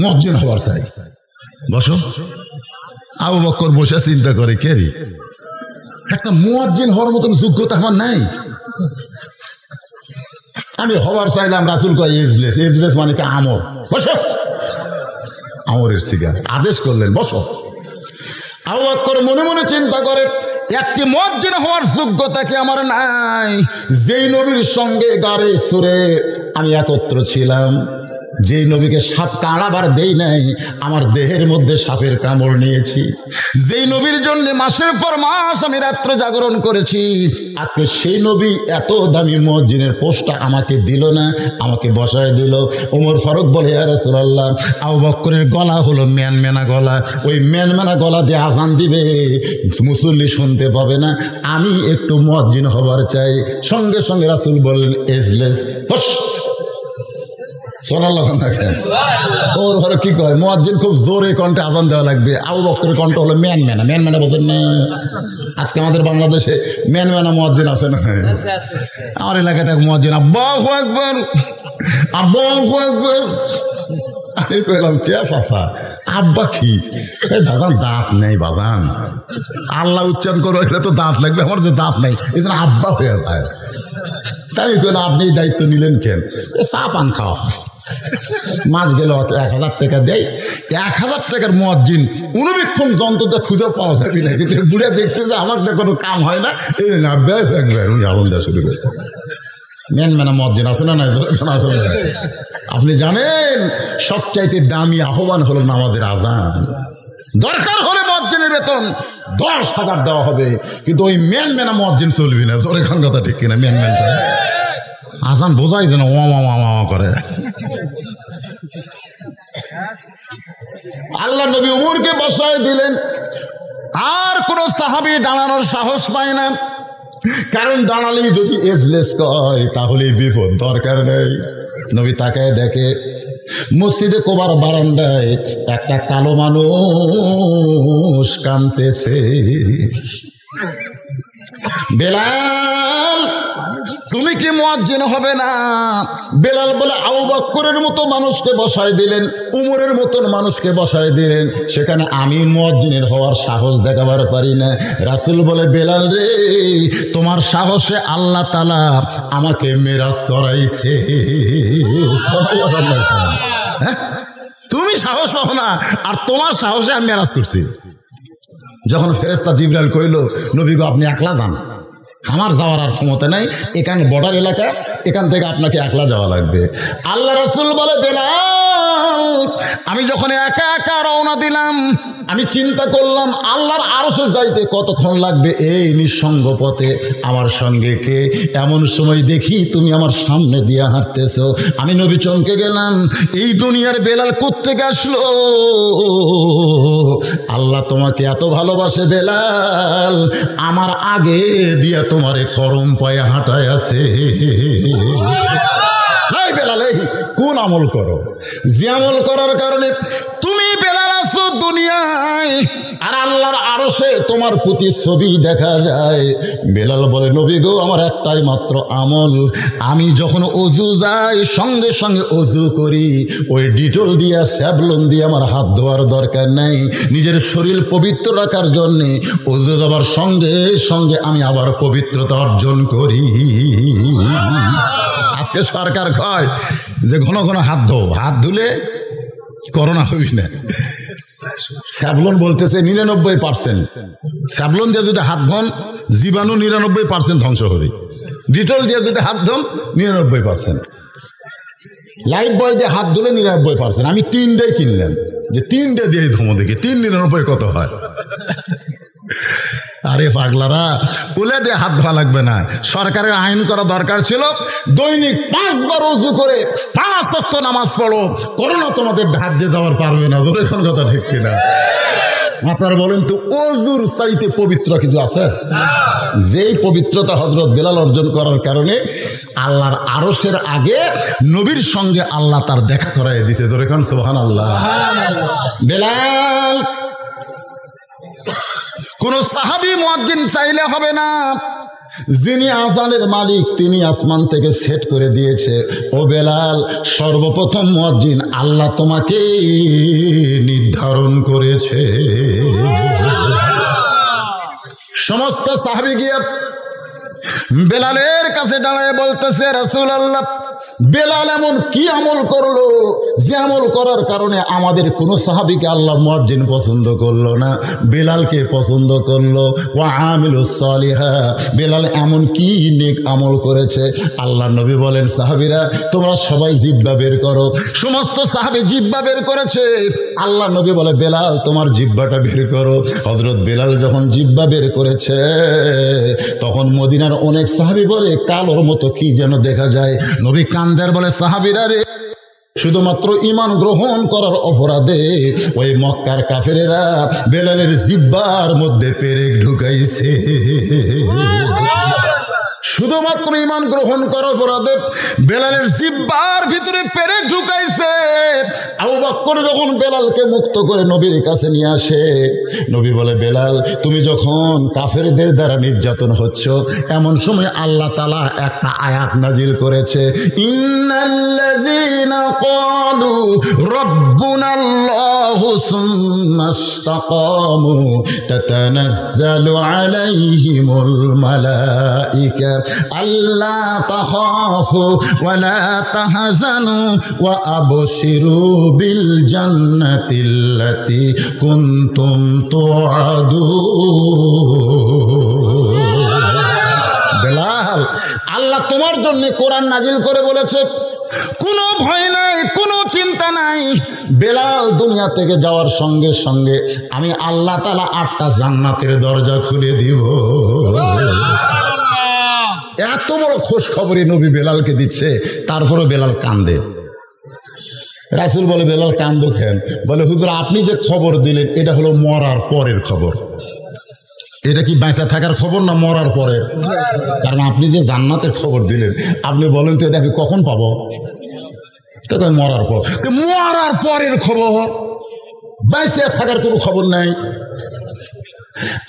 মুয়াজ্জিন হবার চাই, বসো। আবু বকর বসে চিন্তা করে, কে রে, একটা মুয়াজ্জিন হওয়ার মতন যোগ্যতা আমার নাই, আমি হবার চাইলাম। রাসূল কয় ইজলিস, ইজলিস মানে কি? আমর, বসো। আমরের সিগার আদেশ করলেন, বসো। আবু বকর মনে মনে চিন্তা করে, একটি মুয়াজ্জিন হওয়ার যোগ্যতা কি আমার নাই? যেই নবীর সঙ্গে গাড়ে সুরে আমি একত্র ছিলাম, যেই নবীকে সাপ কামড়াবার দেই নাই, আমার দেহের মধ্যে সাপের কামড় নিয়েছি, যেই নবীর জন্য মাসের পর মাস আমি রাত্র জাগরণ করেছি, আজকে সেই নবী এত দামি মুয়াজ্জিনের পোস্টটা আমাকে দিল না, আমাকে বসায় দিল। ওমর ফারুক বলে, ইয়া রাসূলুল্লাহ আবু বকরের গলা হলো ম্যানমেনা গলা, ওই ম্যানমেনা গলা দিয়ে আজান দিবে, মুসল্লি শুনতে পাবে না, আমি একটু মুয়াজ্জিন হবার চাই। সঙ্গে সঙ্গে রাসূল বললেন ইজলিস, বস। সোনাল্লাহ দেখেন ওর ঘরে কি কয়, মুয়াজ্জিন খুব জোরে কণ্ঠে আজান দেওয়া লাগবে। আবু বকরের কণ্ঠ হলো ম্যানমেনা, ম্যানমেনা বোঝেন না? আজকে আমাদের বাংলাদেশে ম্যানমেনা মুয়াজ্জিন আছে না? আমার এলাকাতে এক মুয়াজ্জিন, আল্লাহু আকবার, আল্লাহু আকবার। আমি কইলাম কে চাচা, আব্বা কি? বাজান দাঁত নেই বাজান, আল্লাহ উচ্চারণ করো, এগুলো তো দাঁত লাগবে, আমার যে দাঁত নেই এই জন্য আব্বা হয়ে যায়। তাই কইলাম আপনি দায়িত্ব নিলেন কেন? চা পান খাওয়া হয়, মাস গেল 1000 টাকা দেয়, 1000 টাকার মুয়াজ্জিন অনুবীক্ষণ যন্ত্রটা খুঁজে পাওয়া যাবে না, কিন্তু বুড়া দেখতে যে আমার কোনো কাম হয় না, এই না আগুন দেওয়া শুরু করেছে। ম্যানমেনা মুয়াজ্জিন আছে না? নাই আছে না? আপনি জানেন সবচাইতে দামি আহ্বান হলো নামাজের আজান। দরকার হলে মুয়াজ্জিনের বেতন 10,000 দেওয়া হবে, কিন্তু ওই মেন মুয়াজ্জিন চলবি না। তোর এখন কথা ঠিক কিনা? মেনটা আজান বোঝাই যেন ওয়া করে। আল্লাহ নবী উমরকে বসায় দিলেন, আর কোন সাহাবী দাঁড়ানোর সাহস পায় না, কারণ দাঁড়ালেই যদি এজলেস কয় তাহলে বিপদ, দরকার নেই। নবী তাকায় দেখে মসজিদে কোবার বারান্দায় একটা কালো মানুষ কাঁদতেছে। বেলাল, তুমি কি মুয়াজ্জিন হবে না? বেলাল বলে, আবু বকরের মতো মানুষকে বসায় দিলেন, উমরের মতন মানুষকে বসায় দিলেন, সেখানে আমি মুয়াজ্জিনের হওয়ার সাহস দেখাবার পারি না। রাসূল বলে, বেলাল রে, তোমার সাহসে আল্লাহ তাআলা আমাকে মেরাজ করাইছে। হ্যাঁ, তুমি সাহস পাবো না, আর তোমার সাহসে আমি মেরাজ করছি। যখন ফেরেশতা জিবরাইল কইল, নবী গো আপনি একলা যান, আমার যাওয়ার আর ক্ষমতা নাই, এখানে বর্ডার এলাকা, এখান থেকে আপনাকে একলা যাওয়া লাগবে। আল্লাহ রাসূল বলে, বেলাল, আমি যখন একা একা রওনা দিলাম, আমি চিন্তা করলাম আল্লাহর আরশে যাইতে কতক্ষণ লাগবে এই নিঃসঙ্গ পথে, আমার সঙ্গে কে? এমন সময় দেখি তুমি আমার সামনে দিয়ে হাঁটতেছো। আমি নবী চমকে গেলাম, এই দুনিয়ার বেলাল কোত্থেকে আসলো? আল্লাহ তোমাকে এত ভালোবাসে বেলাল, আমার আগে দিয়া তোমারে করম পায়ে হাঁটায় আছে। হাই বেলাল, এই কোন আমল করো যে আমল করার কারণে তুমি বেলাল আছো দুনিয়ায়, আর আল্লাহর আরশে তোমার প্রতি ছবি দেখা যায়? বেলাল বলে, নবী গো আমার একটাই মাত্র আমল, আমি যখন অজু যাই সঙ্গে সঙ্গে অজু করি, ওই ডিটল দিয়া স্যাভলন দিয়ে আমার হাত ধোয়ার দরকার নাই। নিজের শরীর পবিত্র রাখার জন্যে অজু যাবার সঙ্গে সঙ্গে আমি আবার পবিত্রতা অর্জন করি। আজকে সরকার কয় যে ঘন ঘন হাত ধো, হাত ধুলে করোনা হবি না। স্যাভলন বলতেছে 99%, স্যাভলন দিয়ে যদি হাত ধন জীবাণু 99% ধ্বংস হবে, ডিটল দিয়ে যদি হাত ধন 99%, লাইফ বয় দিয়ে হাত ধুলে 99%। আমি 3 কিনলাম, যে 3 দিয়ে ধমো দেখি 399 কত হয়। আরে পাগলারা, উলে দিয়ে হাত ধোয়া লাগবে না। সরকারের আইন করা দরকার ছিল, দৈনিক 5 বার ওযু করে 5 ওয়াক্ত নামাজ পড়ো, করোনা তোমাদের হাত দিয়ে যাওয়ার পারবে না। ধরে কোন কথা ঠিক কিনা? আপনারা বলেন তো, ওযুর চাইতে পবিত্র কিছু আছে? যেই পবিত্রতা হযরত বেলাল অর্জন করার কারণে আল্লাহর আরশের আগে নবীর সঙ্গে আল্লাহ তার দেখা করায় দিয়েছে। ধরে কোন সুবহানাল্লাহ। বেলাল, কোন সাহাবী মুয়াজ্জিন চাইলে হবে না, যিনি আযানের মালিক তিনি আসমান থেকে সেট করে দিয়েছে। ও বেলাল, সর্বপ্রথম মুয়াজ্জিন আল্লাহ তোমাকে নির্ধারণ করেছে। সমস্ত সাহাবী গিয়ে বেলালের কাছে দাঁড়ায় বলতেছে, রাসূলুল্লাহ, বেলাল এমন কি আমল করলো যে আমল করার কারণে আমাদের কোন সাহাবীকে আল্লাহ মুয়াজ্জিন পছন্দ করলো না, বেলালকে পছন্দ করলো। ওয়া আমিলুস সালিহা, বেলাল এমন কি নেক আমল করেছে? আল্লাহ নবী বলেন, সাহাবীরা তোমরা সবাই জিহ্বা বের করো। সমস্ত সাহাবী জিহ্বা বের করেছে। আল্লাহ নবী বলে, বেলাল তোমার জিহ্বাটা বের করো। হযরত বেলাল যখন জিহ্বা বের করেছে, তখন মদিনার অনেক সাহাবী বলে, কালোর মতো কি যেন দেখা যায়। নবী কান্দার বলে, সাহাবীরা রে, শুধুমাত্র ঈমান গ্রহণ করার অপরাধে ওই মক্কার কাফেরেরা বেলালের জিহ্বার মধ্যে পেরেক ঢুকাইছে। শুধুমাত্র ঈমান গ্রহণ করার অপরাধে বেলালের জিহ্বার ভিতরে পেরেক ঢুকাইছে। আবু বকর যখন বেলালকে মুক্ত করে নবীর কাছে নিয়ে আসে, নবী বলে, বেলাল তুমি যখন কাফেরদের দ্বারা নির্যাতন হচ্ছ, এমন সময় আল্লাহ তাআলা একটা আয়াত নাজিল করেছে, ইন্নাল্লাযীনা ক্বালু রাব্বুনাল্লাহু সুম্মা ইসতাকামু তাতানাজ্জালু আলাইহিমুল মালাইকা আল্লা তাখাফু ওয়া লা তাহজানু ওয়া আবশিরু বিল জান্নাতিল্লাতী কুনতুম তুআদুন। বেলাল, আল্লাহ তোমার জন্য কোরআন নাজিল করে বলেছে, কোনো ভয় নাই, কোনো চিন্তা নাই, বেলাল দুনিয়া থেকে যাওয়ার সঙ্গে সঙ্গে আমি আল্লাহ তাআলা 8টা জান্নাতের দরজা খুলে দিব। এত বড় খোঁজ খবরই নবী বেলালকে দিচ্ছে, তারপরে বেলাল কান্দে। রাসূল বলে, বেলাল কান্দো কেন? বলে, হুজুর আপনি যে খবর দিলেন এটা হলো মরার পরের খবর। এটা কি বেঁচে থাকার খবর না মরার পরের? কারণ আপনি যে জান্নাতের খবর দিলেন, আপনি বলেন তো এটা আমি কখন পাবো? মরার পর। মরার পরের খবর, বেঁচে থাকার কোনো খবর নাই।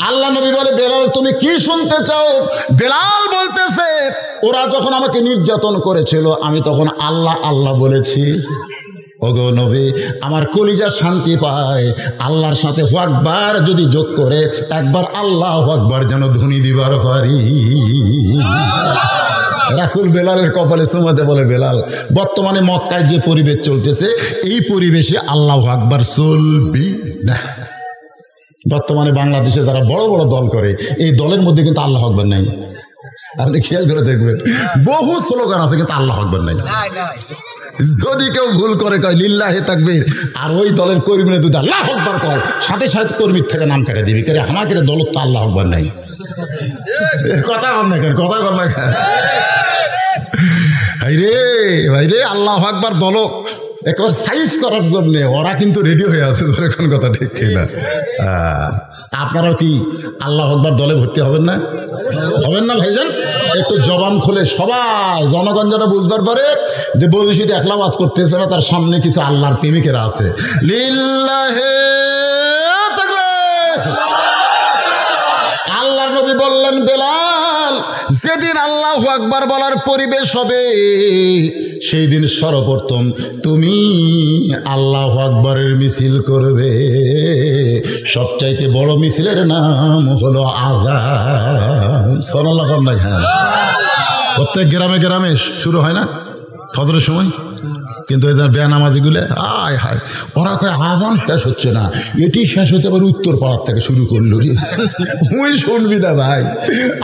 আল্লাহ নবী বলে, বেলাল তুমি কি শুনতে চাও? বেলাল বলতেছে, ওরা যখন আমাকে নির্যাতন করেছিল আমি তখন আল্লাহ আল্লাহ বলেছি। ওগো নবী, আমার কলিজা শান্তি পায় আল্লাহর সাথে হু আকবার যদি যোগ করে একবার আল্লাহু আকবার যেন ধ্বনি দিবার পারি। রাসূল বেলালের কপালে চুমাতে বলে, বেলাল বর্তমানে মক্কায় যে পরিবেশ চলতেছে এই পরিবেশে আল্লাহু আকবার চলবি না। বর্তমানে বাংলাদেশে যারা বড় বড় দল করে এই দলের মধ্যে কিন্তু আল্লাহু আকবার নাই। আপনি খেয়াল করে দেখবেন বহু স্লোগান আছে কিন্তু আল্লাহু আকবার নাই। যদি কেউ ভুল করে কয় লিল্লাহি তাকবীর, আর ওই দলের কর্মীরা যদি আল্লাহু আকবার কয় সাথে সাথে কর্মীর থেকে নাম কেটে দিবি, করে আমাকে দলত তো আল্লাহু আকবার নাই। কথা কর না কেন, কথা কর না কেন? ভাই রে আল্লাহু আকবার দল একবার সাইজ করার জন্য ওরা কিন্তু রেডি হয়ে আছে। ধরে কোন কথা ঠিক কিনা? আপনারাও কি আল্লাহু আকবার দলে ভর্তি হবেন না? হবেন না ভাইজান? একটু জবান খুলে সবাই জনগণ যারা বুঝবার পরে যে বৈশিষ্ট্য একলা বাস করতেছে না, তার সামনে কিছু আল্লাহর প্রেমিকেরা আছে। লিল্লাহি তাকবীর। আল্লাহর নবী বললেন, বেলাল যেদিন আল্লাহু আকবার বলার পরিবেশ হবে সেই দিন সর্বপ্রথম তুমি আল্লাহু আকবরের মিছিল করবে। সবচাইতে বড় মিছিলের নাম হলো আযান। সুবহানাল্লাহ। প্রত্যেক গ্রামে গ্রামে শুরু হয় না ফজরের সময়? কিন্তু এই বেনামাজিগুলো আয় হায়, ওরা কয় আযান শেষ হচ্ছে না, এটি শেষ হতে পারে উত্তর পাড়ার থেকে শুরু করলো। ওই শুনবি না ভাই,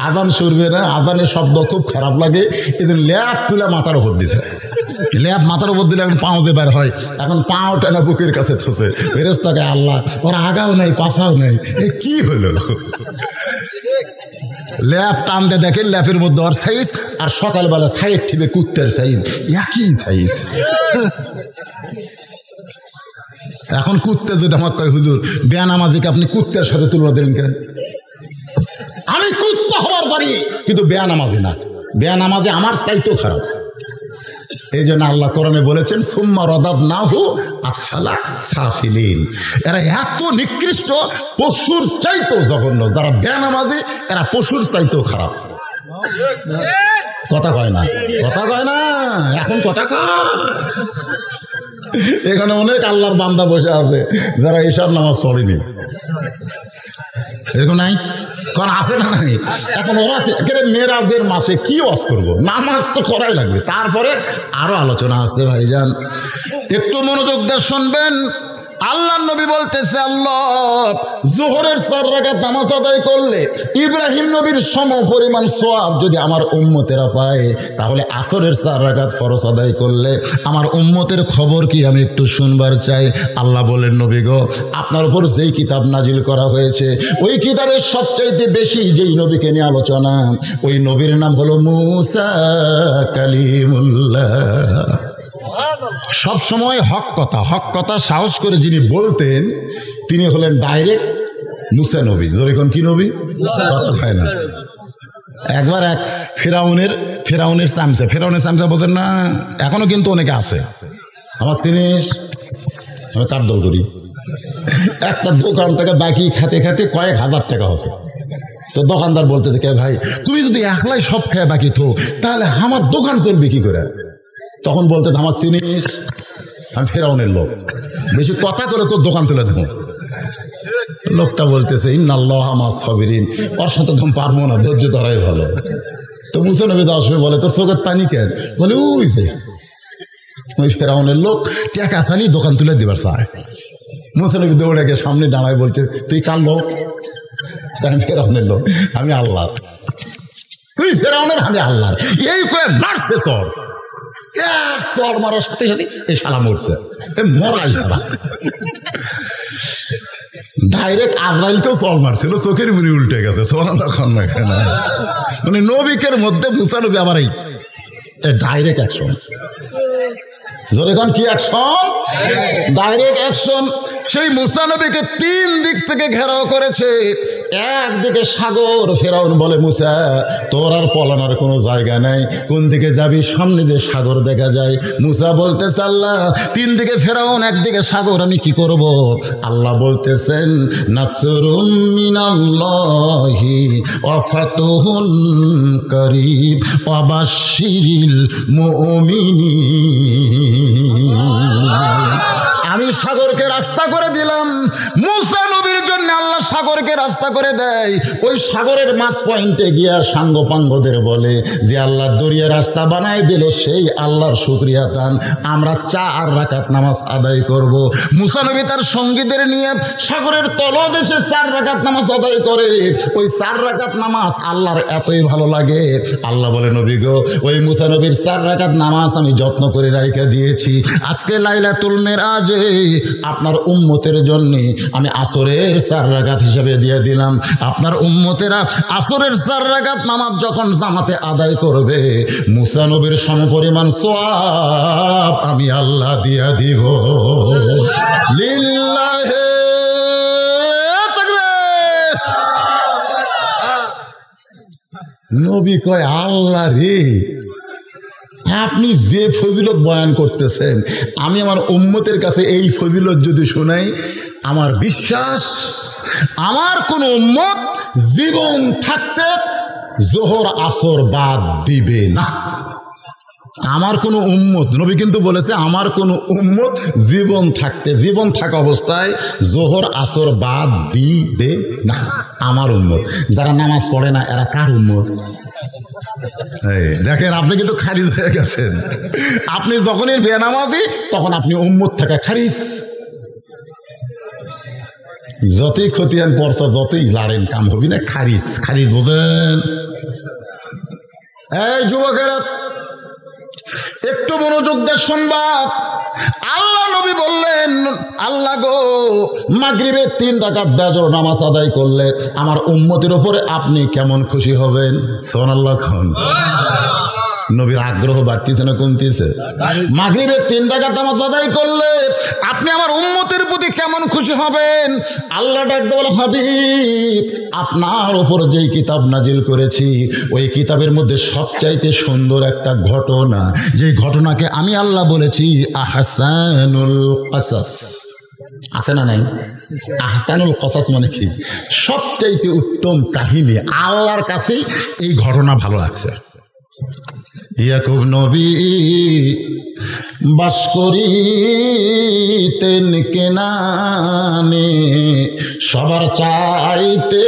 আযান শুনবে না, আযানের শব্দ খুব খারাপ লাগে। এদিন ল্যাপ তুলে মাথার উপর দিছে, ল্যাপ মাথার উপর দিলে এখন পাও যে বের হয়, এখন পাও টানা বুকের কাছে থসে। ফেরেশতাকে আল্লাহ, ওরা আগাও নাই পাছাও নাই, এ কি হলো? ল্যাপ টানতে দেখেন ল্যাপের মধ্যে ওর সাইজ, আর সকালবেলা সাইড ঠিবে কুত্তের সাইজ, একই সাইজ। এখন কুত্তে যদি আমার কয়, হুজুর বেনামাজিকে আপনি কুত্তের সাথে তুলনা দিলেন কেন? আমি কুত্তা হবার পারি কিন্তু বেনামাজি না, বেনামাজি আমার চাইতেও খারাপ। এই জন্য আল্লাহ কোরআনে বলেছেন, সুম্মা রাদাদনাহু আসফালা সাফিলিন। এরা এত নিকৃষ্ট, পশুর চাইতেও জঘন্য। যারা বেনামাজি এরা পশুর চাইতেও খারাপ। কথা কয় না, কথা কয় না, এখন কথা কয়। এখানে অনেক আল্লাহর বান্দা বসে আছে যারা এসব নামাজ পড়েনি, এরকম নাই? কারণ আছে না নাই? এখন ওরা মেরাজের মাসে কি ওয়াজ করবো? নামাজ তো করাই লাগবে। তারপরে আরো আলোচনা আছে ভাইজান, একটু মনোযোগ দিয়ে শুনবেন। আল্লাহ নবী বলতেছে, আল্লাহ জোহরের 4 রাকাত নামাজ আদায় করলে ইব্রাহিম নবীর সম পরিমাণ সওয়াব যদি আমার উম্মতেরা পায়, তাহলে আসরের 4 রাকাত ফরজ আদায় করলে আমার উম্মতের খবর কি আমি একটু শুনবার চাই। আল্লাহ বলেন, নবী গো, আপনার উপর যেই কিতাব নাজিল করা হয়েছে ওই কিতাবের সবচাইতে বেশি যেই নবীকে নিয়ে আলোচনা, ওই নবীর নাম হলো মুসা কালিমুল্লাহ। সব সময় হক কথা সাহস করে যিনি বলতেন তিনি হলেন ডাইরেক্ট মুসা নবী। যেরকম কি নবী? কথা হয় না। একবার এক ফেরাউনের চামচা বলতেন না, এখনো কিন্তু অনেকে আছে। আমার জিনিস আমি কার দল করি, একটা দোকান থেকে বাকি খেতে খেতে কয়েক হাজার টাকা হচ্ছে। তো দোকানদার বলতে থাকে, ভাই তুমি যদি একলাই সব খেয়ে বাকি থো তাহলে আমার দোকান চলবে কি করে? তখন বলতে, আমার চিনিস আমি ফেরাউনের লোক, বেশি কথা করে তোর দোকান তুলে দেবো। লোকটা বলতেছে, ইন্নাল্লাহা মা'আস সাবিরিন, ওর সাথে তুমি পারবো না, ধৈর্য ধরাই ভালো। তো মুসা নবী যাওয়ার সময় বলে, তোর চোখের পানি কেন? বলে, ওই যে ওই ফেরাউনের লোক টাকা চালিয়ে দোকান তুলে দিবার চায়। মুসা নবী দৌড়ে গিয়ে সামনে দাঁড়ায় বলছে, তুই কার লোক? আমি ফেরাউনের লোক। আমি আল্লাহ। তুই ফেরাউনের, আমি আল্লাহর। এই করে মারছে চর। এক চড় মারার সাথে সাথে এই শালা মরছে, মরাই শালা। ডাইরেক্ট আজরাইলকেও চড় মারছিল, চোখের মুনি উল্টে গেছে। মানে নবিকের মধ্যে মুসা নবী আবার এই ডাইরেক্ট অ্যাকশন। যখন কি অ্যাকশন, ডাইরেক্ট অ্যাকশন। সেই মুসা নবীকে 3 দিক থেকে ঘেরাও করেছে। একদিকে সাগর, ফেরাউন বলে মুসা তোর আর পলানোর কোনো জায়গা নাই, কোন দিকে যাবি? সামনে যে সাগর দেখা যায়। মুসা বলতেছে আল্লাহ 3 দিকে ফেরাউন, একদিকে সাগর, আমি কি করব? আল্লাহ বলতেছেন নাসরুম মিনাল্লাহি ওয়া ফাতুহুন করিব ওয়া বাশশিরিল মুমিনিন। আমি সাগরকে রাস্তা করে দিলাম। মুসা নবীর জন্য আল্লাহ সাগরকে রাস্তা করে দেয়। ওই সাগরের মাঝ পয়েন্টে গিয়া সাঙ্গপাঙ্গদের বলে যে আল্লাহ দরিয়া রাস্তা বানায় দিল, সেই আল্লাহর শুকরিয়া তান, আমরা 4 রাকাত নামাজ আদায় করব। মুসা নবী তার সঙ্গীদের নিয়ে সাগরের তলদেশে 4 রাকাত নামাজ আদায় করে। ওই 4 রাকাত নামাজ আল্লাহর এতই ভালো লাগে, আল্লাহ বলে নবী গো ওই মুসা নবীর 4 রাকাত নামাজ আমি যত্ন করে রাইখা দিয়েছি। আজকে লাইলাতুল মেরাজে আপনার উম্মতের জন্য আমি আসরের 4 রাকাত হিসেবে দিয়ে দিলাম। আপনার উম্মতেরা আসরের 4 রাকাত নামাজ যখন জামাতে আদায় করবে, মুসা নবীর সমপরিমাণ সওয়াব আমি আল্লাহ দিয়া দিব। লিল্লাহি তাকবীর। নবী কয় আল্লাহ রে, আপনি যে ফজিলত বয়ান করতেছেন, আমি আমার উম্মতের কাছে এই ফজিলত যদি শোনাই, আমার বিশ্বাস আমার কোন উম্মত জীবন থাকতে জোহর আসর বাদ দিবে না। আমার কোন উম্মত, নবী কিন্তু বলেছে আমার কোন উম্মত জীবন থাকতে, জীবন থাকা অবস্থায় জোহর আসর বাদ দিবে না। আমার উম্মত যারা নামাজ পড়ে না, এরা কার উম্মত? দেখেন আপনি কিন্তু খারিজ হয়ে গেছেন। আপনি যখনই বেনামাজি তখন আপনি উম্মত থাকা খারিজ। যতই খতিয়ান পড়ছা, যতই লাড়েন, কাম হবি না, খারিজ। খারিজ বোঝেন? এই যুবকেরা একটু মনোযোগ দিয়ে শুনবা। আল্লাহ নবী বললেন আল্লাহ গো, মাগরিবের 3 রাকাত বেজর নামাজ আদায় করলে আমার উম্মতের উপরে আপনি কেমন খুশি হবেন? সুবহানাল্লাহ খান। নবীর আগ্রহ বাড়তিছে না কমতিছে? মাগরিবের 3 রাকাত নামাজ আদায় করলে আপনি আমার উম্মতের প্রতি কেমন খুশি হবেন? আল্লাহ ডাকতে বলে হাবিব, আপনার উপর যেই কিতাব নাজিল করেছি ওই কিতাবের মধ্যে সবচাইতে সুন্দর একটা ঘটনা, যেই ঘটনাকে আমি আল্লাহ বলেছি আহসানুল কসাস। আছে না নাই? আহসানুল কসাস মানে কি? সবচাইতে উত্তম কাহিনী। আল্লাহর কাছে এই ঘটনা ভালো লাগছে। ইয়াকুব নবী বাস করিতেন কেনানে, সবার চাইতে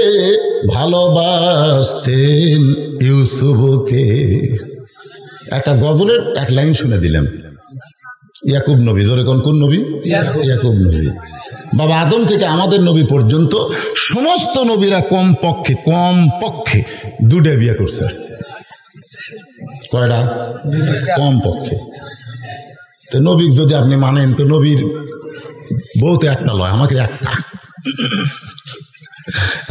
ভালোবাসতেন ইউসুফকে। একটা গজলের 1 লাইন শুনে দিলাম। ইয়াকুব নবী, জোরে কোন নবী? ইয়াকুব নবী। বাবা আদম থেকে আমাদের নবী পর্যন্ত সমস্ত নবীরা কমপক্ষে 2টা বিয়ে করছে। কয়টা? কমপক্ষে। তো নবী যদি আপনি মানেন, তো নবীর বউ তো একটা লয়, আমাকে একটা।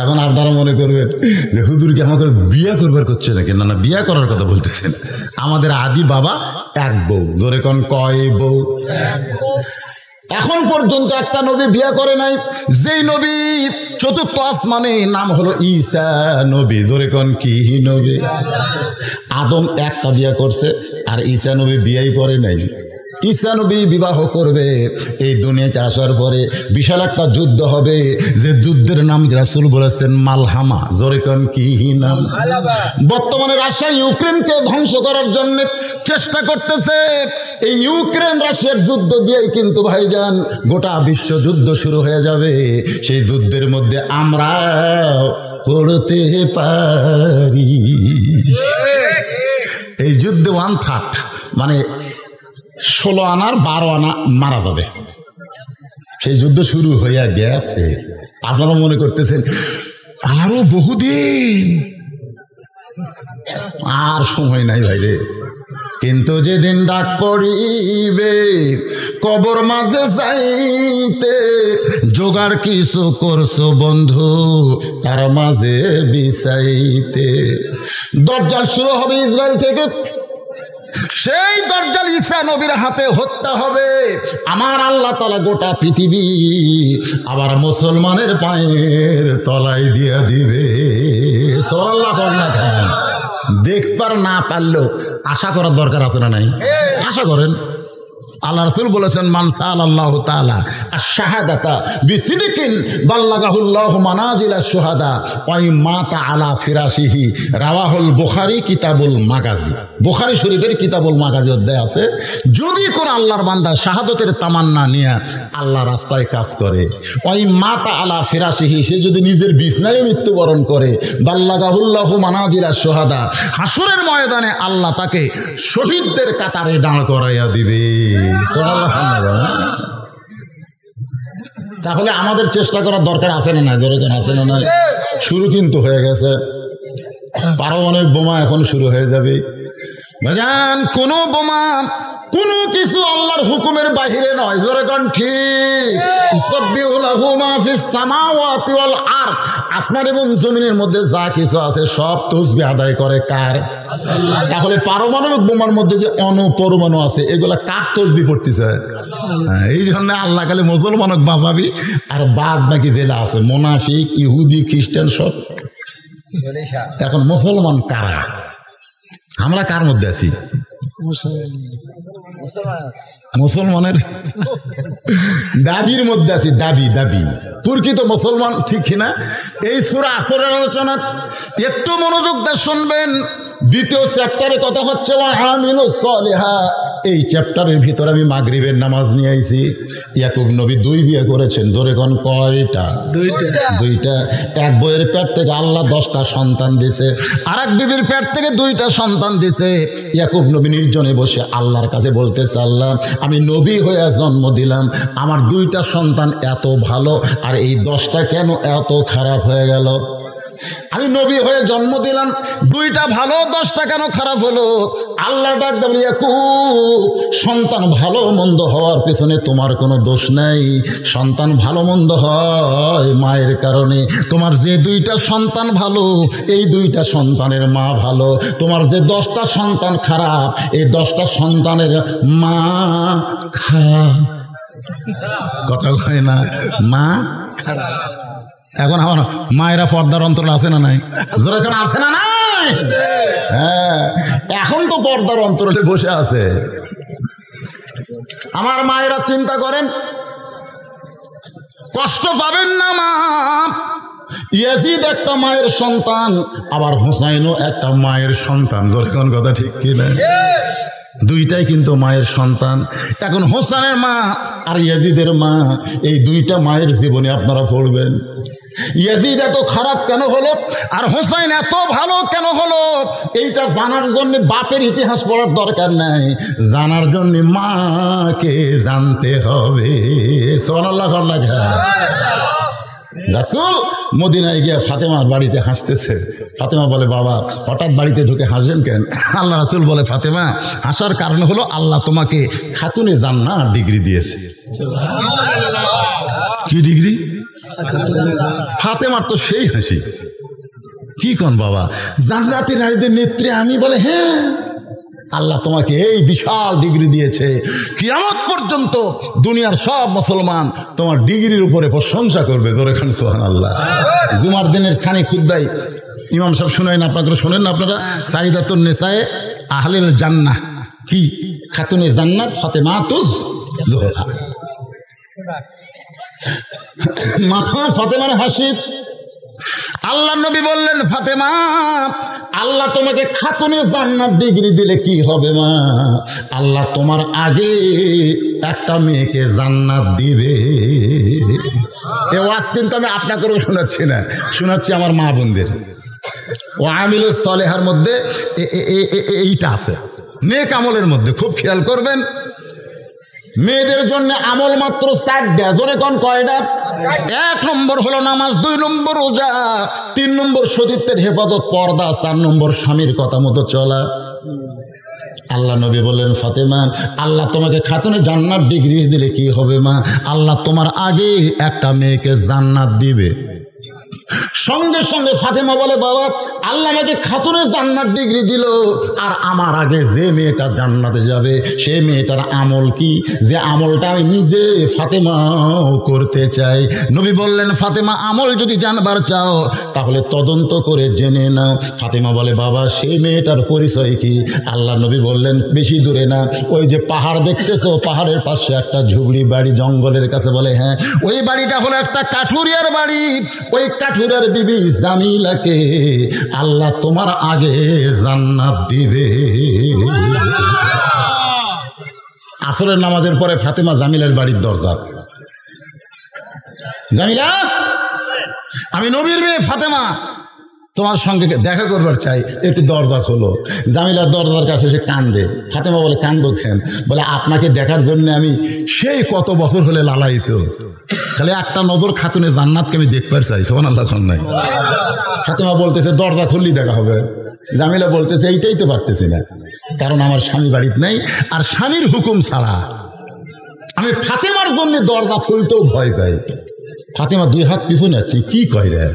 এখন আপনারা মনে করবেন যে হুজুর কি আমাকে বিয়ে করবার করছে নাকি? না না, বিয়ে করার কথা বলতেছেন। আমাদের আদি বাবা 1 বউ। জোরে কোন কয় বউ? এখন পর্যন্ত একটা নবী বিয়ে করে নাই। যেই নবী 4র্থ আসমানে, নাম হলো ঈসা নবী। জোরে কোন কি নবী? আদম একটা বিয়ে করছে, আর ঈসা নবী বিয়েই করে নাই। ঈসা নবী বিবাহ করবে। এই দুনিয়াতে আসার পরে বিশাল একটা যুদ্ধ হবে, যে যুদ্ধের নাম রাসূল বলেছেন মালহামা। জোরে কোন কি নাম? বর্তমানে রাশিয়া ইউক্রেনকে ধ্বংস করার জন্য চেষ্টা করতেছে। এই ইউক্রেন রাশিয়ার যুদ্ধ দিয়েই কিন্তু ভাইজান গোটা বিশ্ব যুদ্ধ শুরু হয়ে যাবে। সেই যুদ্ধের মধ্যে আমরা পড়তে পারি। এই যুদ্ধে 1/3 মানে 16 আনার 12 আনা মারা যাবে। সেই যুদ্ধ শুরু হইয়া গেছে। আপনারা মনে করতেছেন আরো বহুদিন, আর সময় নাই ভাইরে। কিন্তু যেদিন ডাক পড়িবে কবর মাঝে যাইতে, জোগাড় কিছু করছো বন্ধু তার মাঝে বিছাইতে। দজ্জাল শুরু হবে ইসরায়েল থেকে, সেই দজ্জাল ঈসা নবীর হাতে হত্যা হবে। আমার আল্লাহ তাআলা গোটা পৃথিবী আবার মুসলমানের পায়ের তলায় দিয়ে দিবে। সুবহানাল্লাহ না খান দেখবার না পারলেও আশা করার দরকার আছে না নাই? আশা করেন। আল্লাহ রাসূল বলেছেন, মান সাআলাল্লাহু তাআলা আশ-শাহাদাতা বিসিদকিন বাল্লাগাহুল্লাহু মানাজিলাশ শুহাদা ওয়া মাতা আলা ফিরাশিহি। রাওয়াহুল বুখারী কিতাবুল মাগাজি। বুখারী শরীফের কিতাবুল মাগাজি অধ্যায় আছে, যদি কোন আল্লাহর বান্দা শাহাদতের তামান্না নিয়ে আল্লাহ রাস্তায় কাজ করে, ওয়া মাতা আলা ফিরাশিহি, সে যদি নিজের বিছানায় মৃত্যুবরণ করে, বাল্লাগাহুল্লাহু মানাজিলাশ শুহাদা, হাসরের ময়দানে আল্লাহ তাকে শহীদদের কাতারে দাঁড় করাইয়া দিবে। তাহলে আমাদের চেষ্টা করার দরকার আছে না না? দরকার আছে না না? শুরু কিন্তু হয়ে গেছে, পারমাণবিক বোমা এখন শুরু হয়ে যাবে। ভাইজান, কোনো বোমা কোনো কিছু আল্লাহর হুকুমের বাহিরে নয়। জোরে কোন ঠিক? ইসবিহু লাহু মা ফিস সামাওয়াতি ওয়াল আরদ, আসমান এবং জমিনের মধ্যে যা কিছু আছে সব তাসবিহ আদায় করে কার? তাহলে পারমাণবিক বোমার মধ্যে যে অণুপরমাণু আছে এগুলা কার তাসবিহ পড়তেছে? এই জন্য আল্লাহ খালি মুসলমানক বাঁচাবি, আর বাদ বাকি যেটা আছে মুনাফিক, ইহুদি, খ্রিস্টান সব। এখন মুসলমান কারা? আমরা কার মধ্যে আছি? মুসলমানের দাবির মধ্যে আছি। দাবি দাবি প্রকৃত মুসলমান ঠিক কিনা? এই সূরা আসরের আলোচনা একটু মনোযোগ দিয়ে শুনবেন। দ্বিতীয় চ্যাপ্টারের কথা হচ্ছে ওয়া আমিলুস সালিহাত। এই চ্যাপ্টারের ভিতরে আমি মাগরিবের নামাজ নিয়ে আইছি। ইয়াকুব নবী 2 বিয়ে করেছেন। জোরে কোন কয়টা? 2টা। এক বইয়ের পেট থেকে আল্লাহ 10টা সন্তান দিছে, আর এক বিবির পেট থেকে 2টা সন্তান দিছে। ইয়াকুব নবী নির্জনে বসে আল্লাহর কাছে বলতেছে, আল্লাহ আমি নবী হয়ে জন্ম দিলাম, আমার 2টা সন্তান এত ভালো, আর এই 10টা কেন এত খারাপ হয়ে গেল? আমি নবী হয়ে জন্ম দিলাম, 2টা ভালো, 10টা কেন খারাপ হলো? আল্লাহ ডাক দেন, ইয়াকুব সন্তান ভালো মন্দ হওয়ার পেছনে তোমার কোনো দোষ নাই। সন্তান ভালো মন্দ হয় মায়ের কারণে। তোমার যে 2টা সন্তান ভালো, এই 2টা সন্তানের মা ভালো। তোমার যে 10টা সন্তান খারাপ, এই 10টা সন্তানের মা খারাপ। কথা কয় না? মা খারাপ। এখন আমার মায়েরা পর্দার অন্তর আছে না নাই? এখন আছে না নাই? হ্যাঁ, এখন তো পর্দার অন্তরে বসে আছে। আমার মায়েরা চিন্তা করেন, কষ্ট পাবেন না মা। ইয়াজিদ একটা মায়ের সন্তান, আবার হুসাইনও একটা মায়ের সন্তান। যখন কথা ঠিক কিনা? 2টাই কিন্তু মায়ের সন্তান। এখন হোসেনের মা আর ইয়াজিদের মা, এই 2টা মায়ের জীবনে আপনারা পড়বেন। ইয়াজিদ এত খারাপ কেন হলো আর হোসেন এত ভালো কেন হলো, এইটা জানার জন্য বাপের ইতিহাস পড়ার দরকার নাই, জানার জন্য মাকে জানতে হবে। সুবহানাল্লাহ। রাসূল মদিনায় গিয়ে ফাতেমার বাড়িতে হাসতেছে। ফাতেমা বলে, বাবা হঠাৎ বাড়িতে ঢুকে হাসেন কেন? আল্লাহ রাসূল বলে, ফাতেমা হাসার কারণ হলো আল্লাহ তোমাকে খাতুনে জান্নাত ডিগ্রি দিয়েছে। কি ডিগ্রি? ফাতেমার তো সেই হাসি। কি কোন বাবা, জান্নাতি নারীদের নেত্রী আমি? বলে, হ্যাঁ আল্লাহ তোমাকে এই বিশাল ডিগ্রি দিয়েছে, কিয়ামত পর্যন্ত দুনিয়ার সব মুসলমান তোমার ডিগ্রির উপরে প্রশংসা করবে। জোরে খান সুবহানাল্লাহ। জুমার দিনের সানি খুতবায় ইমাম সাহেব শুনাই না, আপনারা শোনেন না? আপনারা সাইদাতুন নিসায়ে আহলিল জান্নাহ, কি খাতুনে জান্নাত ফাতেমাতুজ জোহরা। মা ফাতেমার হাসি। আল্লাহ নবী বললেন, ফাতেমা আল্লাহ তোমাকে খাতুনে জান্নাত ডিগ্রি দিলে কি হবে মা? আল্লাহ তোমার আগে একটা মেয়েকে জান্নাত দিবে। এ ওয়াজ কিন্তু আমি আপনাকেও শোনাচ্ছি না, শোনাচ্ছি আমার মা বোনদের। ও আমিলুস সালেহার মধ্যে এইটা আছে, নেক আমলের মধ্যে খুব খেয়াল করবেন। মেয়েদের জন্য আমল মাত্র 4টা। জোরে কোন কয়টা? 1 নম্বর হলো নামাজ, 2 নম্বর রোজা, 3 নম্বর সতীত্বের হেফাজত পর্দা, 4 নম্বর স্বামীর কথা মতো চলা। আল্লাহ নবী বললেন, ফাতেমা, আল্লাহ তোমাকে খাতুনে জান্নাত ডিগ্রি দিলে কি হবে মা? আল্লাহ তোমার আগে একটা মেয়েকে জান্নাত দিবে। সঙ্গে সঙ্গে ফাতেমা বলে, বাবা, আল্লাহ আমাকে খাতুনে জান্নাত ডিগ্রি দিল, আর আমার আগে যে মেয়েটা জান্নাতে যাবে সেই মেয়েটার আমল কি, যে আমলটা আমি নিজে ফাতেমাও করতে চাই। নবী বললেন, ফাতেমা, আমল যদি জানবার চাও তাহলে তদন্ত করে জেনে নাও। ফাতেমা বলে, বাবা, সেই মেয়েটার পরিচয় কি? আল্লাহ নবী বললেন, বেশি দূরে না, ওই যে পাহাড় দেখতেছো, পাহাড়ের পাশে একটা ঝুবড়ি বাড়ি জঙ্গলের কাছে। বলে, হ্যাঁ, ওই বাড়িটা হলো একটা কাঠুরিয়ার বাড়ি। ওই কাঠুরিয়ার বিবি জামিলাকে আল্লাহ তোমার আগে জান্নাত দিবে। আসরের নামাজের পরে ফাতেমা জামিলার বাড়ির দরজা, জামিলা, আমি নবীর মেয়ে ফাতেমা, তোমার সঙ্গে দেখা করবার চাই, একটু দরজা খোলো। জামিলার দরজার কাছে সে কান্দে। ফাতেমা বলে, কান্দো কেন? বলে, আপনাকে দেখার জন্য আমি সেই কত বছর হলে লালায়িত, খালি একটা নজর খাতুনে জান্নাতকে আমি দেখবার চাই। সুবহানাল্লাহ। নাই, ফাতেমা বলতেছে, দরজা খুললি দেখা হবে। জামিলা বলতেছে, এইটাই তো পারতেছি না, কারণ আমার স্বামী বাড়িতে নেই, আর স্বামীর হুকুম ছাড়া আমি ফাতেমার জন্য দরজা খুলতেও ভয় পাই। ফাতেমা দুই হাত পিছনে আছে, কি কয় রে,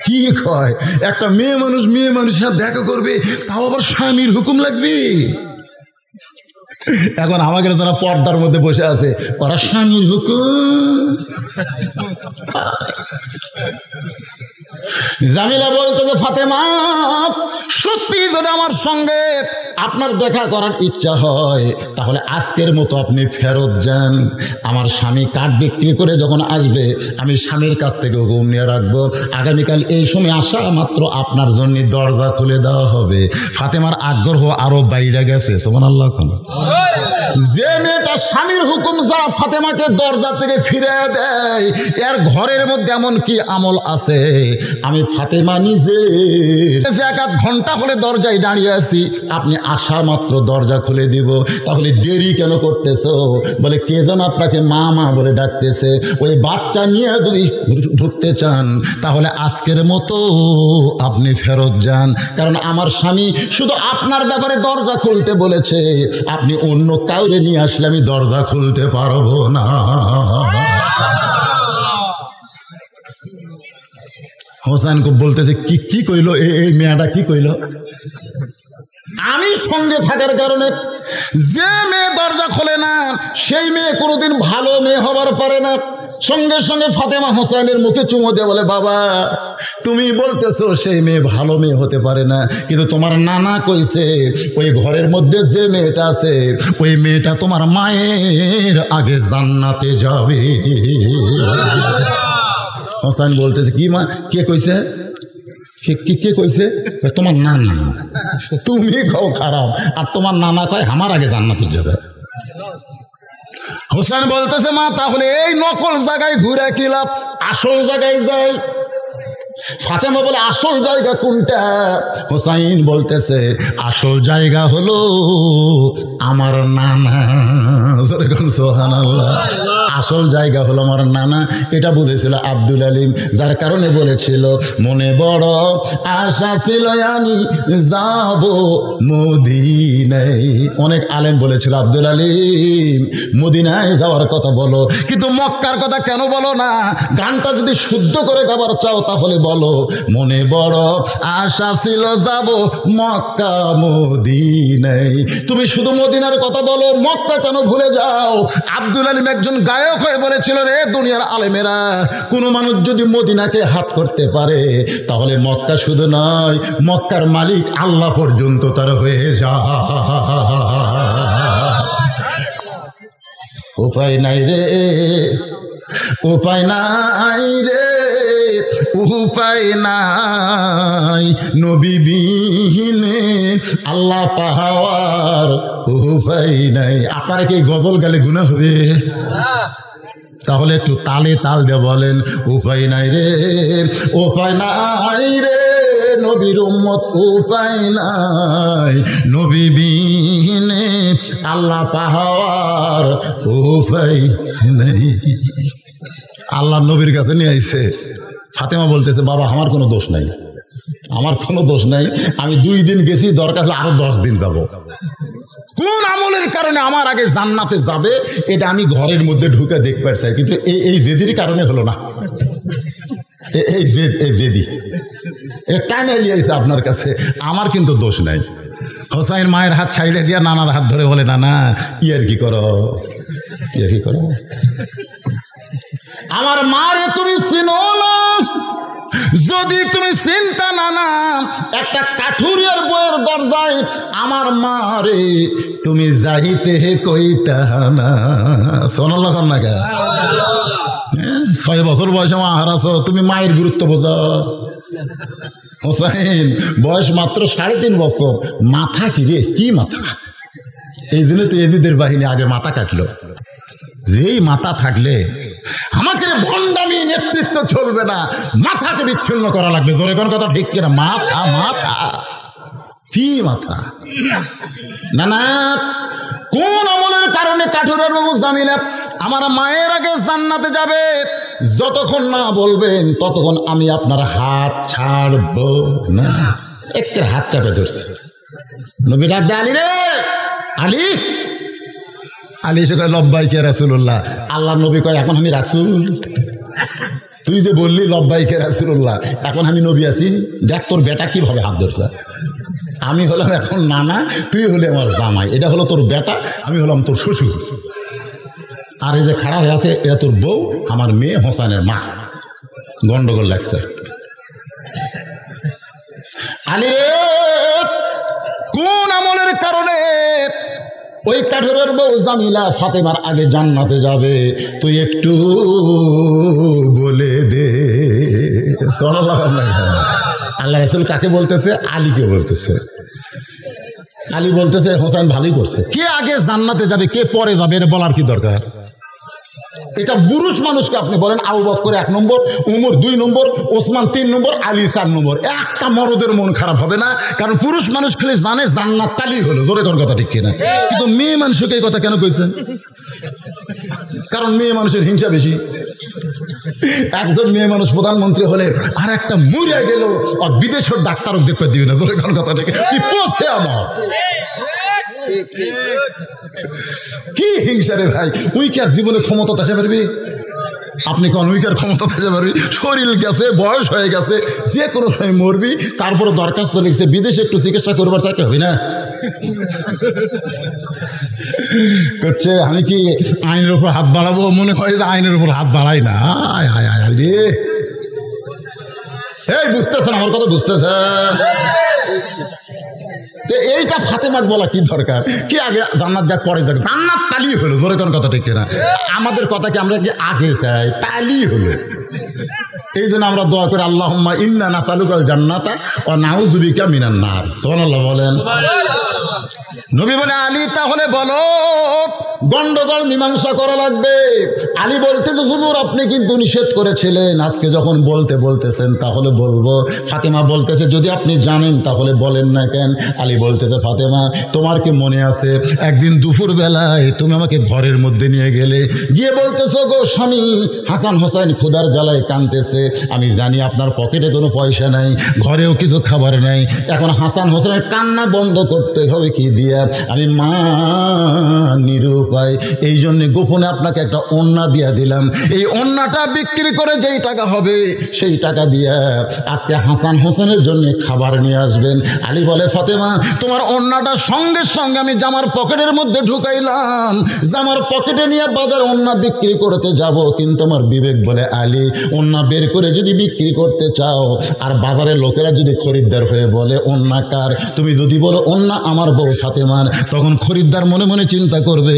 কি কয়? একটা মেয়ে মানুষের সাথে দেখা করবে, তাও আবার স্বামীর হুকুম লাগবে। এখন আমাকে যারা পর্দার মধ্যে বসে আছে, ওরা স্বামীর হুকুম। জামিলা বলতে যে, ফাতেমা, সত্যি যদি আমার সঙ্গে আপনার দেখা করার ইচ্ছা হয় তাহলে আজকের মতো আপনি ফেরত যান। আমার স্বামী কাঠ বিক্রি করে যখন আসবে আমি স্বামীর কাছ থেকে হুকুম নিয়ে রাখবো, আগামীকাল এই সময় আসা মাত্র আপনার জন্য দরজা খুলে দেওয়া হবে। ফাতেমার আগ্রহ আরো বাইরে গেছে। সুবহানাল্লাহ। যে মেয়েটা স্বামীর হুকুম ছাড়া ফাতেমাকে দরজা থেকে ফিরে দেয়, এর ঘরের মধ্যে এমন কি আমল আছে? আমি ফাতেমা নিজে এক আধ ঘন্টা হলে দরজায় দাঁড়িয়ে আছি, আপনি আসা মাত্র দরজা খুলে দিব। তাহলে দেরি কেন করতেছো? বলে, কে যেন আপনাকে মা মা বলে ডাকতেছে। ওই বাচ্চা নিয়ে যদি ঢুকতে চান তাহলে আজকের মতো আপনি ফেরত যান, কারণ আমার স্বামী শুধু আপনার ব্যাপারে দরজা খুলতে বলেছে, আপনি অন্য কাউরে নিয়ে আসলে আমি দরজা খুলতে পারবো না। হোসেন বলতেছে, কি কইলো এই মেয়েটা, কি কইলো? আমি সঙ্গে থাকার কারণে যে মেয়ে দরজা খোলে না সেই মেয়ে কোনোদিন ভালো মেয়ে হবার পারে না। সঙ্গে সঙ্গে ফাতেমা হোসেনের মুখে চুমো দিয়ে বলে, বাবা, তুমি বলতেছো সেই মেয়ে ভালো মেয়ে হতে পারে না, কিন্তু তোমার নানা কইছে ওই ঘরের মধ্যে যে মেয়েটা আছে ওই মেয়েটা তোমার মায়ের আগে জান্নাতে যাবে। হোসেন বলতেছে, কি মা, কে কইছে? কে কইছে? তোমার নানা। তুমি খাও খারাপ, আর তোমার নানা কয় আমার আগে জান্নাতে যাবে। হোসেন বলতেছে, মা, তাহলে এই নকল জায়গায় ঘুরে কি লাভ, আসল জায়গায় যাই। ফাতেমা বলে, আসল জায়গা কোনটা? হোসাইন বলতেছে, আসল জায়গা হলো আমার নানা। সুবহানাল্লাহ। আসল জায়গা হলো আমার নানা। এটা বুঝেছিল আব্দুল আলিম, যার কারণে বলেছিল, মনে বড় আশা ছিল আমি যাব মদিনায়। অনেক আলেম বলেছিল, আব্দুল আলিম মদিনায় যাওয়ার কথা বলো, কিন্তু মক্কার কথা কেন বলো না? গানটা যদি শুদ্ধ করে গাবার চাও তাহলে বলো, মনে বড় আশা ছিল যাব মক্কা মদিনায়। তুমি শুধু মদিনার কথা বলো, মক্কা কেন ভুলে যাও? আব্দুল আলিম একজন গায়ক হয়ে বলেছিল, রে দুনিয়ার আলেমেরা, কোনো মানুষ যদি মদিনাকে হাত করতে পারে তাহলে মক্কা শুধু নয়, মক্কার মালিক আল্লাহ পর্যন্ত তার হয়ে যায়। উপায় নাই রে, উপায় নাই রে, উপায় নাই, নবী বিহীনে আল্লাহ পাওয়ার উপায় নাই। আপনারা কি গজল গালে গুনাহ হবে? তাহলে একটু তালে তাল দিয়ে বলেন, উপায় নাই রে, উপায় নাই রে, নবীর উম্মত উপায় নাই, নবী বিহীনে আল্লাহ পাওয়ার উপায় নাই। আল্লাহ নবীর কাছে নিয়ে আইছে। ফাতেমা বলতেছে, বাবা, আমার কোনো দোষ নাই, আমার কোনো দোষ নাই, আমি 2 দিন গেছি, দরকার হলে আরো 10 দিন যাব। কোন আমলের কারণে আমার আগে জান্নাতে যাবে এটা আমি ঘরের মধ্যে ঢুকে দেখতে চাই, কিন্তু এই জেদির কারণে হলো না। এই জেদি টাইনে লিয়েছে আপনার কাছে, আমার কিন্তু দোষ নাই। হোসাইন মায়ের হাত ছাইড়ে দিয়া নানার হাত ধরে বলে, না ইয়ার কি করো, ইয়ার কি করো, আমার মারে তুমি চিনো না, যদি তুমি চিন্তা না একটা কাঠুরিয়ার বইয়ের দরজায় আমার মারে তুমি যাইতে কইতা না। সোনাল্লাহ না কে 6 বছর বয়সে মা হারাছো, তুমি মায়ের গুরুত্ব বোঝো। হোসাইন বয়স মাত্র 3.5 বছর, মাথা কি রে, কি মাথা! এই জন্য তো এজিদের বাহিনী আগে মাথা কাটলো, যেই মাথা থাকলে আমাকে ভণ্ডামি নেতৃত্ব চলবে না, মাথাকে বিচ্ছিন্ন করা লাগবে। জোরে কোন কথা ঠিক কিনা? মাথা মাথা কি মাথা! না কোন আমলের কারণে কাঠুরের বাবু জামিলা আমার মায়ের আগে জান্নাতে যাবে, যতক্ষণ না বলবেন ততক্ষণ আমি আপনার হাত ছাড়ব না। একটা হাত চাপে ধরছে, নবী ডাক দে, আলী রে, আলী। আলী সে কয়, লব্বাইকে রাসূলুল্লাহ। আল্লাহ নবী কয়, এখন আমি রাসূল? তুই যে বললি লব্বাইকে রাসূলুল্লাহ, এখন আমি নবী আছি? দেখ তোর বেটা কিভাবে হাত ধরছে। আমি হলাম এখন নানা, তুই হলে আমার জামাই, এটা হলো তোর বেটা, আমি হলাম তোর শ্বশুর। আর এই যে খাড়া হয়ে আছে, এটা তোর বউ, আমার মেয়ে হোসেনের মা। গন্ডগোল লাগছে। আলী রে, কোন আমলের কারণে ওই কাঠুরের বউ জামিলা ফাতেমার আগে জান্নাতে যাবে তুই একটু বলে দে। সাল্লাল্লাহু আলাইহি ওয়াসাল্লাম। আল্লাহ রাসূল কাকে বলতেছে? আলীকে বলতেছে। আলী বলতেছে, হোসেন ভালোই করছে। কে আগে জান্নাতে যাবে, কে পরে যাবে, এটা বলার কি দরকার? এটা পুরুষ মানুষকে আপনি বলেন আবু বকর 1 নম্বর, উমর 2 নম্বর, ওসমান 3 নম্বর, আলী 4 নম্বর, একটা মরদের মন খারাপ হবে না, কারণ পুরুষ মানুষ খেলে জানে জান্নাত তালি হলো। জোরে কোন কথা ঠিক কিনা? কিন্তু মেয়ে মানুষকে এই কথা কেন কইছেন? কারণ মেয়ে মানুষের হিংসা বেশি। একজন মেয়ে মানুষ প্রধানমন্ত্রী হলে আর একটা মরিয়া গেল, আর বিদেশের ডাক্তারও দেখতে দিবি না। জোরে কোন কথা ঠিক? তুই পথে আমার কি হিংসা রে ভাই! উই কি আর জীবনে ক্ষমতা থাকতে পারবি? আপনি কোন উইকার ক্ষমতা থাকতে পারবি? শরীর গেছে, বয়স হয়ে গেছে, যে কোনো সময় মরবি। তারপরে দরখাস্ত লিখছে বিদেশে একটু চিকিৎসা করবার চাইতে হবে না। করছে আমি কি আইনের উপর হাত বাড়াবো? মনে হয় যে আইনের উপর হাত বাড়াই না। আয় আয় আয় রে, এই বুঝতেছেন আমার কথা? বুঝতেছে? এইটা ফাতেমার বলা কি দরকার? কি আগে জান্নাত যাক পরে যাক, জান্নাত তালি হলো। জোরে কোন কথা ঠিক কিনা? আমাদের কথা কি আমরা কি আগে চাই? তালি হলো। এই জন্য আমরা দোয়া করি, আল্লাহুম্মা ইন্না নাসালুকাল জান্নাতা ওয়া নাউযু বিকা মিনান নার। সুবহানাল্লাহ বলেন। নবী বলে, আলী তাহলে বলো, গন্ডগোল মীমাংসা করা লাগবে। আলী বলতে তো, হুজুর আপনি কিন্তু নিষেধ করেছিলেন, আজকে যখন বলতেছেন তাহলে বলবো। ফাতেমা বলতেছে, যদি আপনি জানেন তাহলে বলেন না কেন? আলী বলতেছে, ফাতেমা তোমার কি মনে আছে একদিন দুপুর বেলায় তুমি আমাকে ঘরের মধ্যে নিয়ে গেলে, গিয়ে বলতেছো, গো স্বামী, হাসান হোসেন ক্ষুধার জ্বালায় কাঁদতেছে, আমি জানি আপনার পকেটে কোনো পয়সা নাই, ঘরেও কিছু খাবার নাই, এখন হাসান হোসেনের কান্না বন্ধ করতে হবে কি দিয়া? আমি মা নিরুপায়, এই জন্য গোপনে আপনাকে একটা ওন্না দিয়া দিলাম। এই ওন্নাটা বিক্রি করে যেই টাকা হবে সেই টাকা দিয়া আজকে হাসান হোসেনের জন্য খাবার নিয়ে আসবেন। আলী বলে, ফাতেমা তোমার ওন্নাটা সঙ্গে সঙ্গে আমি জামার পকেটের মধ্যে ঢুকাইলাম, জামার পকেটে নিয়ে বাজার ওন্না বিক্রি করতে যাব, কিন্তু আমার বিবেক বলে, আলী ওন্না বের করে যদি বিক্রি করতে চাও আর বাজারের লোকেরা যদি খরিদ্দার হয়ে বলে ওন্না কার, তুমি যদি বলো ওন্না আমার বউ ফাতেমার, তখন খরিদ্দার মনে মনে চিন্তা করবে,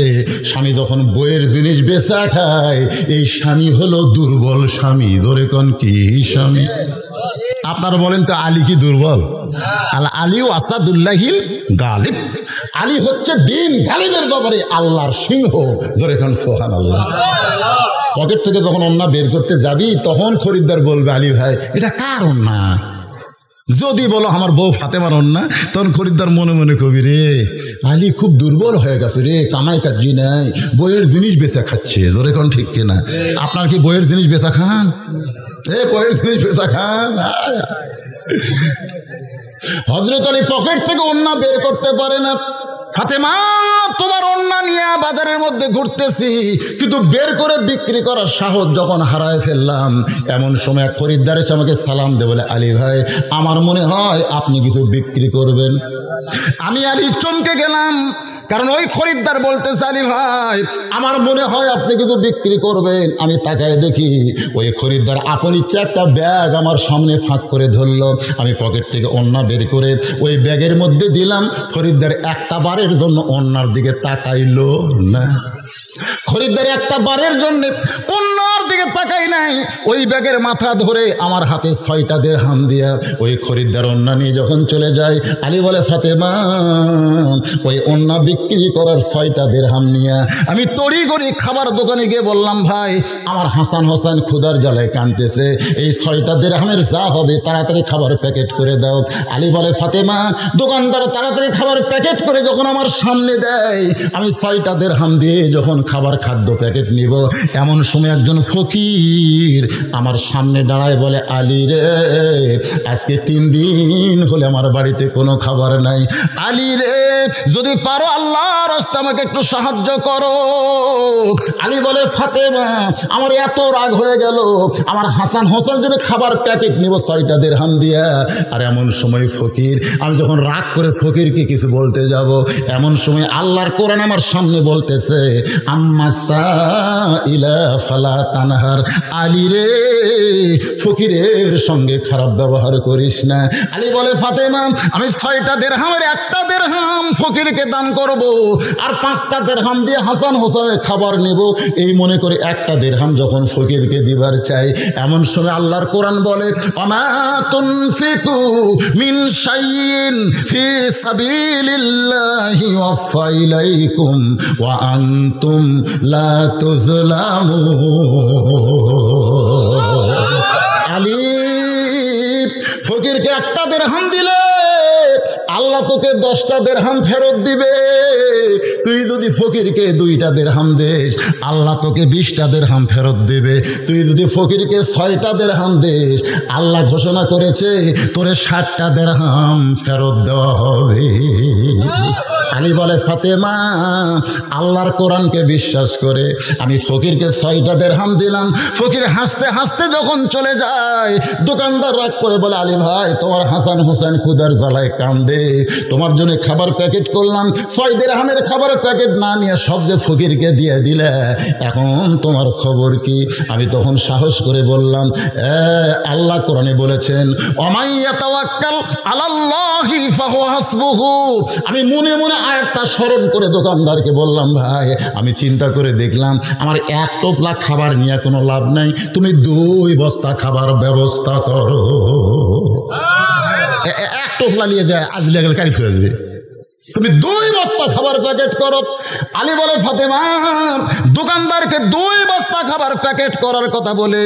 স্বামী যখন বইয়ের জিনিস বেচা খায়, এই স্বামী হলো দুর্বল স্বামী। ধরে কোন কি স্বামী? আপনারা বলেন তো, আলী কি দুর্বল? আলী আসাদুল্লাহিল গালিব। আলী হচ্ছে দিন গালিবের ব্যাপারে আল্লাহর সিংহ। ধরে কোন সুবহানাল্লাহ। পকেট থেকে যখন ওন্না বের করতে যাবি তখন খরিদ্দার বলবে, আলী ভাই এটা কার ওন্না? যদি বলো আমার বউ ফাতেমার ওন্না, তখন খরিদ্দার মনে মনে কবি, রে আলী খুব দুর্বল হয়ে গেছে রে, কামাই কাজি নাই, বইয়ের জিনিস বেচা খাচ্ছে। জোরে কোন ঠিক কিনা? আপনার কি বইয়ের জিনিস বেচা খান? বইয়ের জিনিস বেচা খান? হযরত আলী পকেট থেকে ওন্না বের করতে পারে না। ফাতেমা তোমার ওন্না নিয়ে বাজারের মধ্যে ঘুরতেছি, কিন্তু বের করে বিক্রি করার সাহস যখন হারায় ফেললাম, এমন সময় এক খরিদ্দার এসে আমাকে সালাম দে, বলে আলী ভাই আমার মনে হয় আপনি কিছু বিক্রি করবেন। আমি আলী চমকে গেলাম, কারণ ওই খরিদ্দার বলতেছে আলী ভাই আমার মনে হয় আপনি কিছু বিক্রি করবেন। আমি তাকায় দেখি ওই খরিদ্দার আপন ইচ্ছা একটা ব্যাগ আমার সামনে ফাঁক করে ধরলো। আমি পকেট থেকে ওন্না বের করে ওই ব্যাগের মধ্যে দিলাম। খরিদ্দার একটা বারের জন্য ওন্নার দিকে তাকাইলো না। খরিদ্দার একটা বারের জন্য ওন্নার দিকে তাকাই নাই। ওই ব্যাগের মাথা ধরে আমার হাতে 6টা দিরহাম দিয়া ওই খরিদ্দার ওন্না নিয়ে যখন চলে যায়, আলী বলে ফাতেমা ওই ওন্না বিক্রি করার 6টা দিরহাম নিয়ে আমি তড়িঘড়ি খাবার দোকানে গিয়ে বললাম ভাই আমার হাসান হোসেন ক্ষুধার জ্বালায় কাঁদতেছে, এই 6টা দিরহামের যা হবে তাড়াতাড়ি খাবার প্যাকেট করে দাও। আলী বলে ফাতেমা দোকানদার তাড়াতাড়ি খাবার প্যাকেট করে যখন আমার সামনে দেয়, আমি 6টা দিরহাম দিয়ে যখন খাবার খাদ্য প্যাকেট নিব, এমন সময় একজন ফকির আমার সামনে দাঁড়ায় বলে আলী রে আজকে 3 দিন হলে আমার বাড়িতে কোনো খাবার নাই। আলী রে যদি পারো আল্লাহর রাস্তায় আমাকে একটু সাহায্য করো। আলী বলে ফাতেমা আমার এত রাগ হয়ে গেল, আমার হাসান হোসেন জন্য খাবার প্যাকেট নিব 6টা দিরহাম দিয়া। আর এমন সময় ফকির, আমি যখন রাগ করে ফকিরকে কিছু বলতে যাব, এমন সময় আল্লাহর কোরআন আমার সামনে বলতেছে আম্মা সাইলা ফালা তানহার। আলী রে ফকিরের সঙ্গে খারাপ ব্যবহার করিস না। আলী বলে ফাতেমা আমি 6টা দিরহামের একটা দিরহাম ফকিরকে দান করব, আর 5টা দিরহাম দিয়ে হাসান হোসেনের খাবার নেব। এই মনে করে একটা দিরহাম যখন ফকিরকে দিবার চাই, এমন সময় আল্লাহর কোরআন বলে ওমা তুনফিকু মিন শাইইন ফি সাবিলিল্লাহি ওয়াফা ইলাইকুম ওয়া আনতুম লা তুজলামুন। আলী ফকিরকে একটা দিরহাম দিলে আল্লাহ তোকে 10টা দিরহাম ফেরত দিবে। তুই যদি ফকিরকে 2টা দিরহাম দিস, আল্লাহ তোকে 20টা দিরহাম ফেরত দেবে। তুই যদি ফকিরকে 6টা দিরহাম দিস, আল্লাহ ঘোষণা করেছে তোরে 60টা দিরহাম ফেরত দেওয়া হবে। আলী বলে ফাতেমা আল্লাহর কোরআনকে বিশ্বাস করে আমি ফকিরকে 6টা দিরহাম দিলাম। ফকির হাসতে হাসতে যখন চলে যায়, দোকানদার রাগ করে বলে আলী ভাই তোমার হাসান হোসেন ক্ষুধার জ্বালায় কান্দে, তোমার জন্য খাবার প্যাকেট করলাম, 6 দিরহামের খাবার প্যাকেট না নিয়ে সব যে ফকিরকে দিয়ে দিলে, এখন তোমার খবর কি? আমি তখন সাহস করে বললাম আল্লাহ কোরআনে বলেছেন ওমাই ইয়াতাওয়াক্কাল আলাল্লাহি ফাহুয়া হাসবুহু। আমি মনে মনে আয়াতটা স্মরণ করে দোকানদারকে বললাম ভাই আমি চিন্তা করে দেখলাম আমার 1 টোপলা খাবার নিয়ে কোনো লাভ নাই, তুমি 2 বস্তা খাবার ব্যবস্থা করো। 1 টোপলা নিয়ে যায় আজ লেগে কারি ফেলে দেবে, তুমি 2 বস্তা খাবার প্যাকেট করো। আলী বলে ফাতেমা দোকানদারকে 2 বস্তা খাবার প্যাকেট করার কথা বলে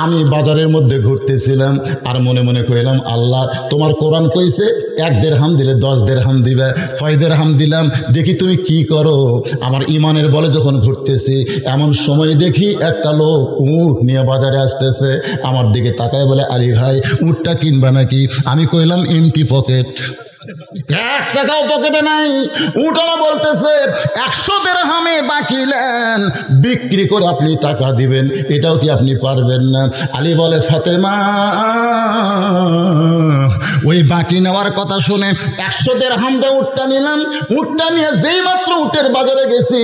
আমি বাজারের মধ্যে ঘুরতেছিলাম, আর মনে মনে কইলাম আল্লাহ তোমার কোরআন কইছে 1 দিরহাম দিলে 10 দিরহাম দিবে, 6 দিরহাম দিলাম, দেখি তুমি কি করো। আমার ইমানের বলে যখন ঘুরতেছি, এমন সময় দেখি একটা লোক উট নিয়ে বাজারে আসতেছে, আমার দিকে তাকায় বলে আলী ভাই উটটা কিনবা নাকি? আমি কইলাম এমটি পকেট, 1 টাকাও পকেটে নাই। উঠানো বলতেছে 100 দিরহামে বাকি নেন, বিক্রি করে আপনি টাকা দিবেন, এটাও কি আপনি পারবেন না? আলী বলে ফাতেমা ওই বাকি নেওয়ার কথা শুনে 100 দিরহাম দিয়ে উটটা নিলাম। উটটা নিয়ে যেই মাত্র উটের বাজারে গেছি,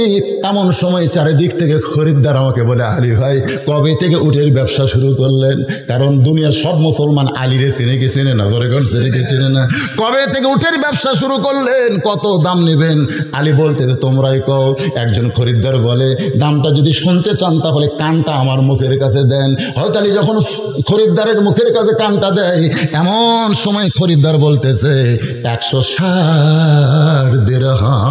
এমন সময় চারিদিক থেকে খরিদ্দার আমাকে বলে আলী ভাই কবে থেকে উটের ব্যবসা শুরু করলেন? কারণ দুনিয়ার সব মুসলমান আলীরে চিনে কি চিনে না, ধরেগণ চিনে কি চিনে না, কবে থেকে উটের ব্যবসা শুরু করলেন, কত দাম নেবেন? আলী বলতে তোমরাই কও। একজন খরিদ্দার বলে দামটা যদি শুনতে চান তাহলে কানটা আমার মুখের কাছে দেন। হয়তো আলী যখন খরিদ্দারের মুখের কাছে কানটা দেয়, এমন সময় খরিদ্দার বলতেছে 160 দিরহাম।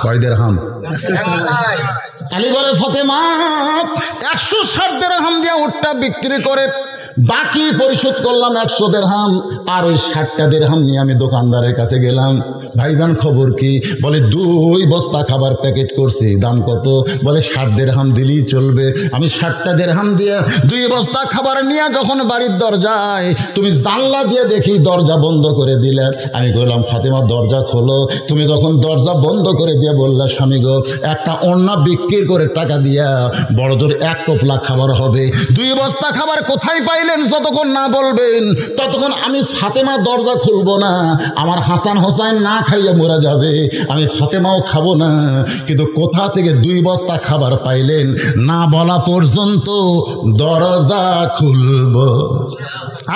কয় দিরহাম? আলী বলে ফাতেমা 160 দিরহাম দিয়ে উটটা বিক্রি করে বাকি পরিশোধ করলাম 100 দিরহাম। আর ওই 60টা দিরহাম নিয়ে আমি দোকানদারের কাছে গেলাম। ভাইজান খবর কি? বলে 2 বস্তা খাবার প্যাকেট করছি, দাম কত? বলে 60 দিরহাম দিলেই চলবে। আমি 60টা দিরহাম দিয়ে 2 বস্তা খাবার নিয়ে যখন বাড়ির দরজায়, তুমি জানলা দিয়ে দেখি দরজা বন্ধ করে দিলে। আমি বললাম ফাতেমা দরজা খোলো। তুমি যখন দরজা বন্ধ করে দিয়ে বললা স্বামী গো একটা ওড়না বিক্রি করে টাকা দিয়া বড় জোর 1 টোপলা খাবার হবে। 2 বস্তা খাবার কোথায় পাইলেন যতক্ষণ না বলবেন ততক্ষণ আমি ফাতেমা দরজা খুলবো না। আমার হাসান হোসাইন না খাইয়া মরা যাবে, আমি ফাতেমাও খাবো না। কিন্তু কোথা থেকে 2 বস্তা খাবার পাইলেন না বলা পর্যন্ত দরজা খুলবো।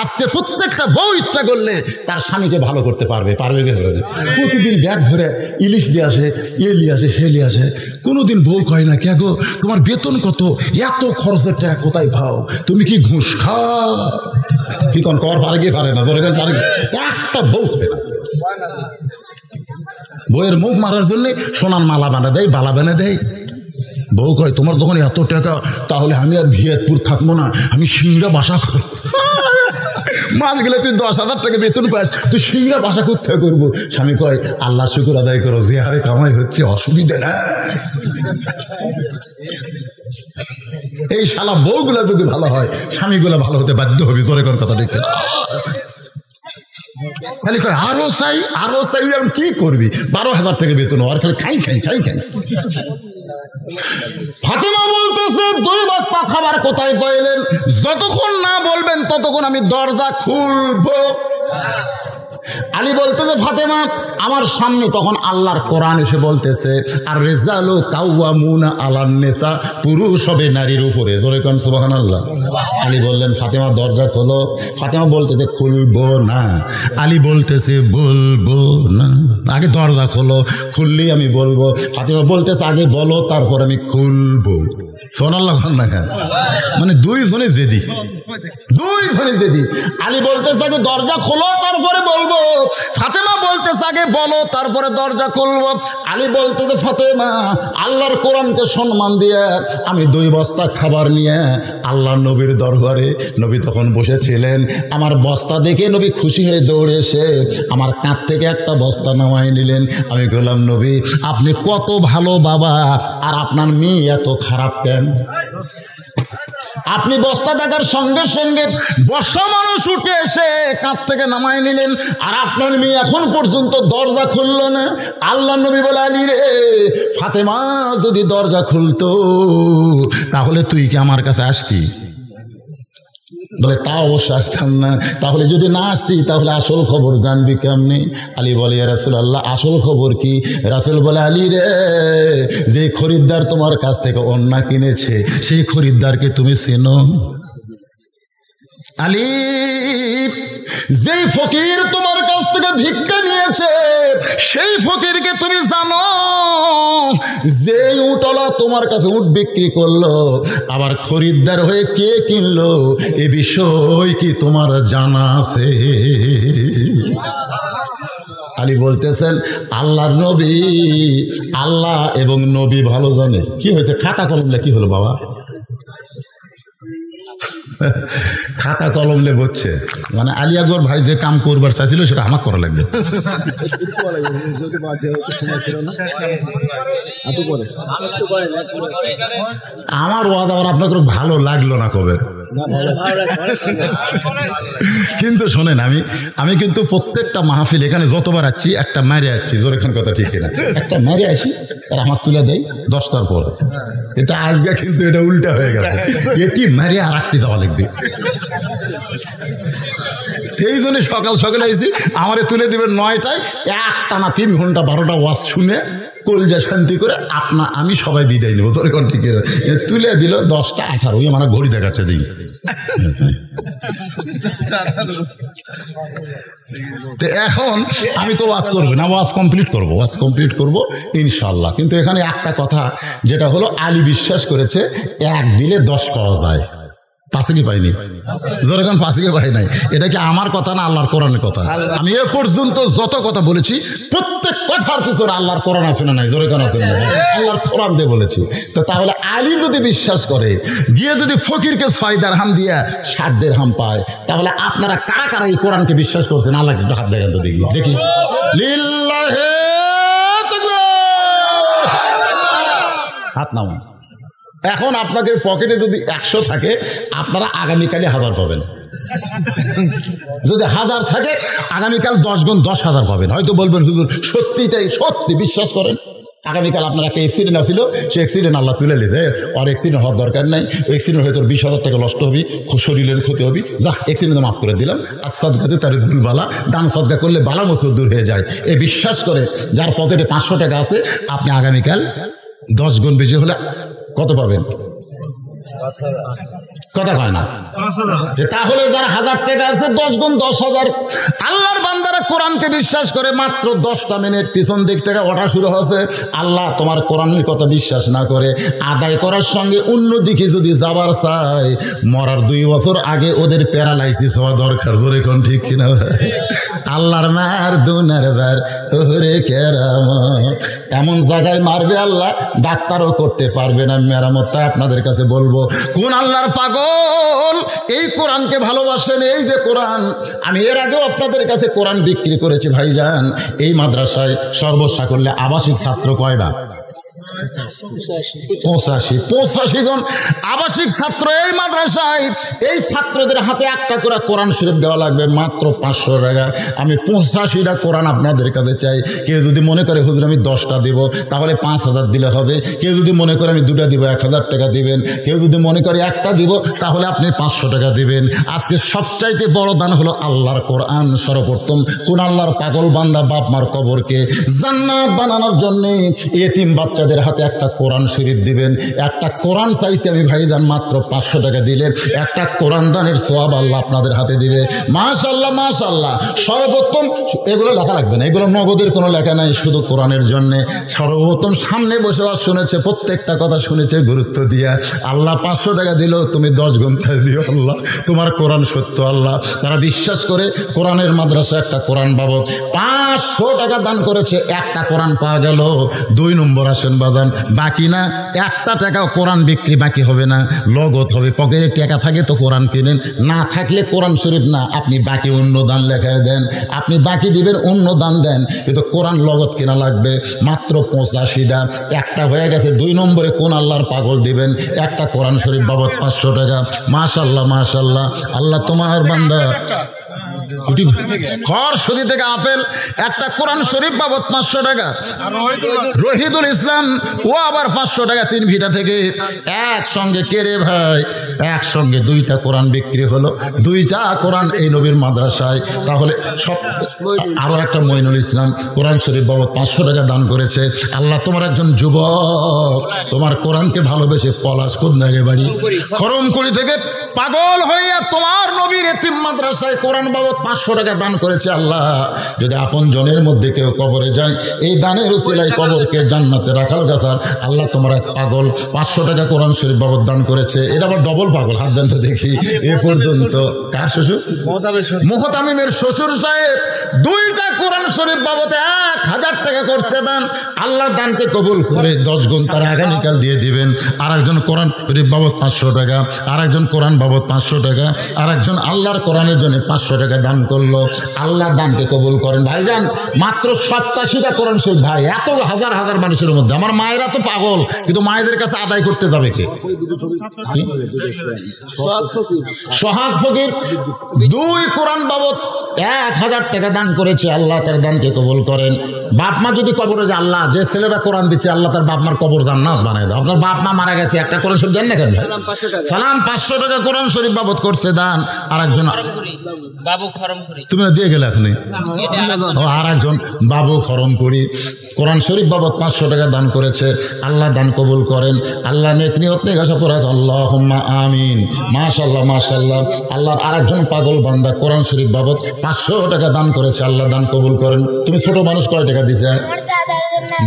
আজকে প্রত্যেকটা বউ ইচ্ছা করলে তার স্বামীকে ভালো করতে পারবে কি পারবে? প্রতিদিন ব্যাগ ভরে ইলিশ দিয়ে আসে, নিয়ে আসে, সে নিয়ে আসে। কোনোদিন বউ কয় না কে গো তোমার বেতন কত, এত খরচের টাকা কোথায় পাও, তুমি কি ঘুষ খাও? কি কোন কর পারে গিয়ে পারে না, ধরে পারে একটা বউ করে না। বউয়ের মুখ মারার জন্য সোনার মালা বানা দেয়, বালা বানা দেয়। বউ কয় তোমার যখন এত টাকা তাহলে আমি আর ভিয়াতপুর থাকবো না, আমি সিংড়া বাসা করবো। মাস গেলে তুই 10,000 টাকা বেতন পাস, তুই সিংড়া বাসা করতে করবো। স্বামী কয় আল্লাহ শুকুর আদায় করো, যে হারে কামাই হচ্ছে অসুবিধা না। এই শালা বউগুলা যদি ভালো হয় স্বামীগুলা ভালো হতে বাধ্য হবে। তোর এখন কথা ঠিক খালি কয় আরো চাই এখন কি করবি? 12,000 টাকা বেতন আর খালি খাই। ফাতেমা বলতেছে 2 বস্তা খাবার কোথায় পাইলেন? যতক্ষণ না বলবেন ততক্ষণ আমি দরজা খুলবো। আলী বলতেছে ফাতেমা আমার সামনে তখন আল্লাহর কোরআন এসে বলতেছে আর রিজালু কাওয়ামুনা আলান নিসা, পুরুষ হবে নারীর উপরে। জোরে কোন সুবহানাল্লাহ। আলী বললেন ফাতেমা দরজা খোলো। ফাতেমা বলতেছে খুলবো না। আলী বলতেছে বলবো না, আগে দরজা খোলো, খুললেই আমি বলবো। ফাতেমা বলতেছে আগে বলো তারপর আমি খুলবো। সোনাল্লাহ না কেন? মানে 2 জনে জেদি। আলী বলতেছে আগে দরজা খোলো তারপরে বলবো। ফাতেমা বলতেছে আগে বলো তারপরে দরজা খুলবো। আলী বলতেছে ফাতেমা আল্লাহর কোরআনকে সম্মান দিয়ে আমি 2 বস্তা খাবার নিয়ে আল্লাহ নবীর দরবারে, নবী তখন বসেছিলেন, আমার বস্তা দেখে নবী খুশি হয়ে দৌড়ে এসে আমার কাঁধ থেকে একটা বস্তা নামাই নিলেন। আমি বললাম নবী আপনি কত ভালো বাবা, আর আপনার মেয়ে এত খারাপ কেন? আপনি বস্তা দেখার সঙ্গে সঙ্গে বসা মানুষ উঠে এসে কাঁধ থেকে নামাই নিলেন, আর আপনার মেয়ে এখন পর্যন্ত দরজা খুলল না। আল্লাহ নবী বলে আলী রে ফাতেমা যদি দরজা খুলতো তাহলে তুই কি আমার কাছে আসতি? বলে তা অবশ্য আসতাম না। তাহলে যদি না আসতি তাহলে আসল খবর জানবি কেমনি? আলী বলে ইয়া রাসূলুল্লাহ আসল খবর কি? রাসূল বলে আলী রে যে খরিদ্দার তোমার কাছ থেকে ওড়না কিনেছে সেই খরিদ্দারকে তুমি চেনো? আলী যেই ফকির তোমার কাছ থেকে ভিক্ষা নিয়েছে সেই ফকিরকে তুমি জানো? যে উটলা তোমার কাছে উট বিক্রি করলো আবার খরিদ্দার হয়ে কে কিনলো এ বিষয় কি তোমার জানা আছে? আলী বলতেছেন আল্লাহর নবী, আল্লাহ এবং নবী ভালো জানে। কি হয়েছে? খাতা কলম কি হলো বাবা? খাতা কলম লে বলছে মানে আলী আকবর ভাই যে কাম করবার চাইছিল সেটা আমার করা লাগবে। আমার ওয়াদ আবার আপনাকে ভালো লাগলো না কবে? কিন্তু শোনেন আমি কিন্তু প্রত্যেকটা মাহফিল এখানে যতবার আসছি একটা মারে আসছি, জোর এখান কথা ঠিক না, একটা মারে আসি আর আমার তুলে দেয় 10টার পর। এটা আজকে কিন্তু এটা উল্টা হয়ে গেছে, এটি মারে আর রাখতে দেওয়া লাগবে। এই জন্য সকাল সকালে আইছি আমারে তুলে দিবেন 9টায়, একটানা 3 ঘন্টা 12টা ওয়াজ শুনে কলজা শান্তি করে আমি সবাই বিদায় নেবো। তোর কোন ঠিক তুলে দিল 10টা 18 আমার ঘড়ি দেখাচ্ছে দিই। এখন আমি তো ওয়াজ করবো না, ওয়াজ কমপ্লিট করবো ইনশাল্লাহ। কিন্তু এখানে একটা কথা যেটা হলো আলী বিশ্বাস করেছে 1 দিলে 10 পাওয়া যায়। পাশে কি পাইনি? যেরকম পাশে কি পাই নাই। এটা কি আমার কথা না আল্লাহর কোরআনের কথা? আমি এ পর্যন্ত যত কথা বলেছি প্রত্যেক কথার পিছনে আল্লাহর কোরআন আছে না নাই? যেরকম আছে না আল্লাহর কোরআন দিয়ে বলেছি। তো তাহলে আলী যদি বিশ্বাস করে গিয়ে যদি ফকিরকে 6 দিরহাম দিয়ে 60 দিরহাম পায়, তাহলে আপনারা কারা কারা এই কোরআনকে বিশ্বাস করছেন? আল্লাহকে একটু হাত দেখেন তো দেখি দেখি। লিল্লাহি তাকবীর, হাত নাও। এখন আপনাদের পকেটে যদি 100 থাকে, আপনারা আগামীকালে 1000 পাবেন। যদি 1000 থাকে, আগামীকাল 10 গুণ 10,000 পাবেন। হয়তো বলবেন হুজুর সত্যিটাই, সত্যি বিশ্বাস করেন। আগামীকাল আপনার একটা অ্যাক্সিডেন্ট আসছিল, সেই অ্যাক্সিডেন্ট আল্লাহ তুলে নিয়েছে। আর অ্যাক্সিডেন্ট হওয়ার দরকার নাই, ওই অ্যাক্সিডেন্ট হয়তো 20,000 টাকা নষ্ট হবে, শরীরের ক্ষতি হবে। যা অ্যাক্সিডেন্ট মাফ করে দিলাম। আর সদকাতে তার দুল বালা, দান সদকা করলে বালা মুসিবত দূর হয়ে যায়। এই বিশ্বাস করে যার পকেটে 500 টাকা আছে, আপনি আগামীকাল 10 গুণ বেশি হলে কত পাবেন? কথা হয় না। তাহলে যার 1000 টাকা আছে 10 গুণ 10,000। আল্লাহর বান্দারা কোরআনকে বিশ্বাস করে মাত্র 10টা মিনিট পিছন দিক থেকে ওঠা শুরু হয়েছে। আল্লাহ তোমার কোরআনের কথা বিশ্বাস না করে আদায় করার সঙ্গে অন্যদিকে যদি যাবার চায়, মরার 2 বছর আগে ওদের প্যারালাইসিস হওয়া দরকার। জোরে কোন ঠিক কিনা? আল্লাহর মার দুনার বার ওরে কেরামত, এমন জায়গায় মারবে আল্লাহ ডাক্তারও করতে পারবে না মেরামত। তাই আপনাদের কাছে বলবো, কোন আল্লাহর পাগল এই কোরআনকে ভালোবাসেন? এই যে কোরআন, আমি এর আগেও আপনাদের কাছে কোরআন বিক্রি করেছি ভাইজান। এই মাদ্রাসায় সর্বসাকল্যে আবাসিক ছাত্র কয়টা? 85 জন আবাসিক ছাত্র এই মাদ্রাসায়। এই ছাত্রদের হাতে একটা করে কোরআন শরীফ দেওয়া লাগবে মাত্র 500 টাকা। আমি 85টা কোরআন আপনাদের কাছে চাই। কেউ যদি মনে করে হুজুর আমি 10টা দিব, তাহলে 5000 দিলে হবে। কেউ যদি মনে করে আমি 2টা দিব, 1000 টাকা দিবেন। কেউ যদি মনে করে একটা দিব, তাহলে আপনি 500 টাকা দিবেন। আজকে সবচাইতে বড় দান হলো আল্লাহর কোরআন। সর্বপ্রথম কোন আল্লাহর পাগল বান্দা বাপ মার কবরকে জান্নাত বানানোর জন্য এতিম বাচ্চাদের হাতে একটা কোরআন শরীফ দিবেন। একটা কোরআন চাইছি আমি ভাইজান, মাত্র 500 টাকা দিলে একটা কোরআন দানের সওয়াব আল্লাহ আপনাদের হাতে দিবে। মাশাআল্লাহ মাশাআল্লাহ। সর্বপ্রথম এগুলো লেখা লাগবে না, এগুলো নগদের কোনো লেখা নাই, শুধু কোরআনের জন্য। সর্বপ্রথম সামনে বসে শুনেছে, প্রত্যেকটা কথা শুনেছে গুরুত্ব দিয়া। আল্লাহ 500 টাকা দিল, তুমি 10 ঘন্টা দিও আল্লাহ, তোমার কোরআন সত্য আল্লাহ। তারা বিশ্বাস করে কোরআনের মাদ্রাসা একটা কোরআন বাবদ 500 টাকা দান করেছে। একটা কোরআন পাওয়া গেল। 2 নম্বর আসেন বাজান, বাকি না একটা টাকা কোরআন বিক্রি বাকি হবে না, লগত হবে। পকেটে টাকা থাকে তো কোরআন কিনেন, না থাকলে কোরআন শরীফ না, আপনি বাকি অন্য দান লেখায় দেন। আপনি বাকি দিবেন, অন্য দান দেন, কিন্তু কোরআন লগত কেনা লাগবে মাত্র 85টা। একটা হয়ে গেছে। 2 নম্বরে কোন আল্লাহর পাগল দিবেন একটা কোরআন শরীফ বাবদ 500 টাকা। মাশাআল্লাহ মাশাআল্লাহ। আল্লাহ তোমার বান্দা খরসদি থেকে আপেল একটা কোরআন শরীফ বাবদ 500 টাকা। রহিদুল ইসলাম ও আবার 500 টাকা 3 ভিটা থেকে। একসঙ্গে কে রে ভাই? একসঙ্গে 2টা কোরআন বিক্রি হলো, 2টা কোরআন এই নবীর মাদ্রাসায়। তাহলে সব আরো একটা মইনুল ইসলাম কোরআন শরীফ বাবদ 500 টাকা দান করেছে। আল্লাহ তোমার একজন যুবক তোমার কোরআনকে ভালোবেসে পলাশ কোদনাগে বাড়ি খরমকুড়ি থেকে পাগল হইয়া তোমার নবীর এতিম মাদ্রাসায় কোরআন বাবদ 500 টাকা দান করেছে। আল্লাহ যদি আপন জনের মধ্যে কেউ কবরে যায়, এই দানের উসিলায় কবরকে জান্নাতে রাখাল গাছার। আল্লাহ তোমার এক পাগল 500 টাকা কোরআন শরীফ বাবদ দান করেছে। এটা আবার ডবল পাগল। হাত দেন তো দেখি। এ পর্যন্ত কার শ্বশুর? মোহতামিমের শ্বশুর সাহেব 2টা কোরআন শরীফ বাবদ 1000 টাকা করছে দান। আল্লাহ দানকে কবুল করে 10 গুণ তারা আগামীকাল দিয়ে দিবেন। আর একজন কোরআন শরীফ বাবদ 500 টাকা, আর একজন কোরআন বাবদ 500 টাকা, আর একজন আল্লাহর কোরআনের জন্য 500 টাকা দান করলো। আল্লাহ দানকে কবুল করেন। ভাইজান মাত্র 87টা কোরআন শরীফ। ভাই এত হাজার হাজার মানুষের মধ্যে আমার মায়েরা তো পাগল, কিন্তু মায়েদের কাছে আদায় করতে যাবে কে? সোহাগ ফকির 2 কোরআন বাবদ 1000 টাকা দান করেছে। আল্লাহ তার দানকে কবুল করেন। বাপ মা যদি কবরে যায়, আল্লাহ যে ছেলেরা কোরআন দিচ্ছে আল্লাহ তার বাপ মার কবর জান্নাত বানায় দাও। আপনার বাপ মা মারা গেছে, একটা কোরআন শরীফ দেন না কেন? সালাম 500 টাকা কোরআন শরীফ বাবদ করছে দান। আর একজন বাবু খরমকুড়ি, তুমি না দিয়ে গেলে এখনই। আর একজন বাবু খরমকুড়ি কোরআন শরীফ বাবদ 500 টাকা দান করেছে। আল্লাহ দান কবুল করেন। আল্লাহ নেক নিয়ত নেক আশা পড়াক। আল্লাহুম্মা আমিন। মাশাআল্লাহ মাশাআল্লাহ। আল্লাহর আরেকজন পাগল বান্দা কোরআন শরীফ বাবদ 500 টাকা দান করেছে। আল্লাহ দান কবুল করেন। তুমি ছোট মানুষ কয় টাকা দিছে?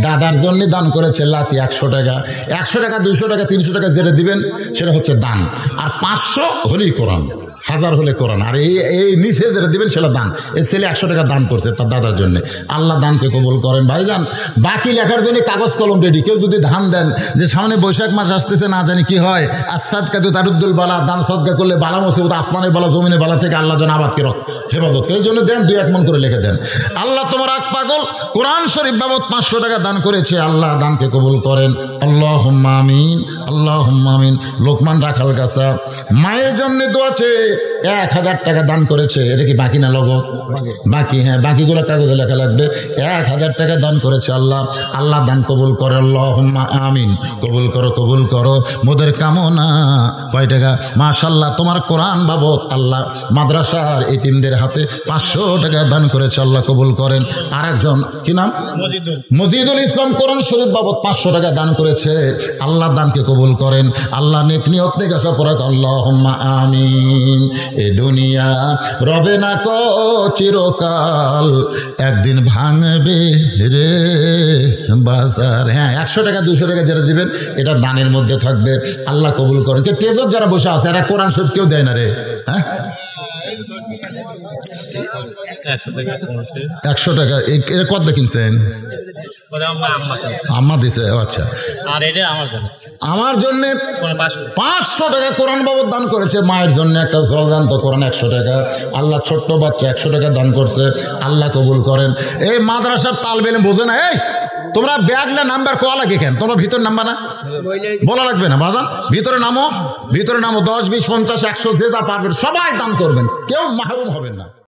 দাদার জন্য দান করেছে লাতি 100 টাকা। 100 টাকা 200 টাকা 300 টাকা যেটা দিবেন সেটা হচ্ছে দান। আর 500 হলেই কোরআন, 1000 হলে কোরআন। আর এই নিচে যেটা দিবেন সেটা দান। এই ছেলে 100 টাকা দান করছে তার দাদার জন্য। আল্লাহ দানকে কবুল করেন। ভাইজান বাকি লেখার জন্য কাগজ কলম রেডি। কেউ যদি ধান দেন যে সামনে বৈশাখ মাস আসতেছে, না জানি কি হয়, আসাদ কাদু তারুদ্দুল বালা, দান সদকা করলে বালা মুসিবত আসমানে বালা জমিনে বালা থেকে আল্লাহ যেন আবাদকে হেফাজত করে, এই জন্য দেন 2-1 মন করে লিখে দেন। আল্লাহ তোমার আক পাগল কোরআন শরীফ বাবদ 500 টাকা দান করেছে, আল্লাহ দানকে কবুল করেন। আল্লাহুম্মা আমিন, আল্লাহুম্মা আমিন। লোকমান রাখাল গাছা মায়ের জন্য দোয়া চেয়ে 1000 টাকা দান করেছে। এটা কি বাকি না লগত? বাকি, হ্যাঁ বাকিগুলো কাগজে লেখা লাগবে। 1000 টাকা দান করেছে। আল্লাহ আল্লাহ দান কবুল করে। আল্লাহুম্মা আমিন। কবুল করো, কবুল করো মোদের কামনা। কয় টাকা? মাশাআল্লাহ তোমার কোরআন বাবদ আল্লাহ মাদ্রাসার এতিমদের হাতে 500 টাকা দান করেছে, আল্লাহ কবুল করেন। আর একজন কি নাম? মজিদুল ইসলাম কোরআন শরীফ বাবদ 500 টাকা দান করেছে, আল্লাহ দানকে কবুল করেন। আল্লাহ নেক নিয়ত থেকে আশা পড়াক। আল্লাহুম্মা আমিন। এ দুনিয়া রবে না কো চিরকাল, একদিন ভাঙবে রে বাজার। হ্যাঁ 100 টাকা 200 টাকা যেটা দিবেন এটা দানের মধ্যে থাকবে, আল্লাহ কবুল করেন। কে ট্রেজার যারা বসে আছে এরা কোরআন শরীফ কেউ দেয় না রে। হ্যাঁ 100 টাকা এটা কত কিনছেন? আম্মা দিছে। আচ্ছা, আর এটা আমার জন্য 500 টাকা কোরআন বাবদ দান করেছে। মায়ের জন্য একটা জলজান্ত কোরআন 100 টাকা। আল্লাহ ছোট্ট বাচ্চা 100 টাকা দান করছে, আল্লাহ কবুল করেন। এই মাদ্রাসার তালবেলে বোঝে না, এই তোমরা ব্যাগলে নাম্বার কোয়া লাগে কেন? তোমরা ভিতর নাম্বার না বলা লাগবে না বাজান, ভিতরে নামো, ভিতরে নামো। 10, 20, 50, 100 যে যা পারবেন সবাই দান করবেন, কেউ মাহরুম হবেন না।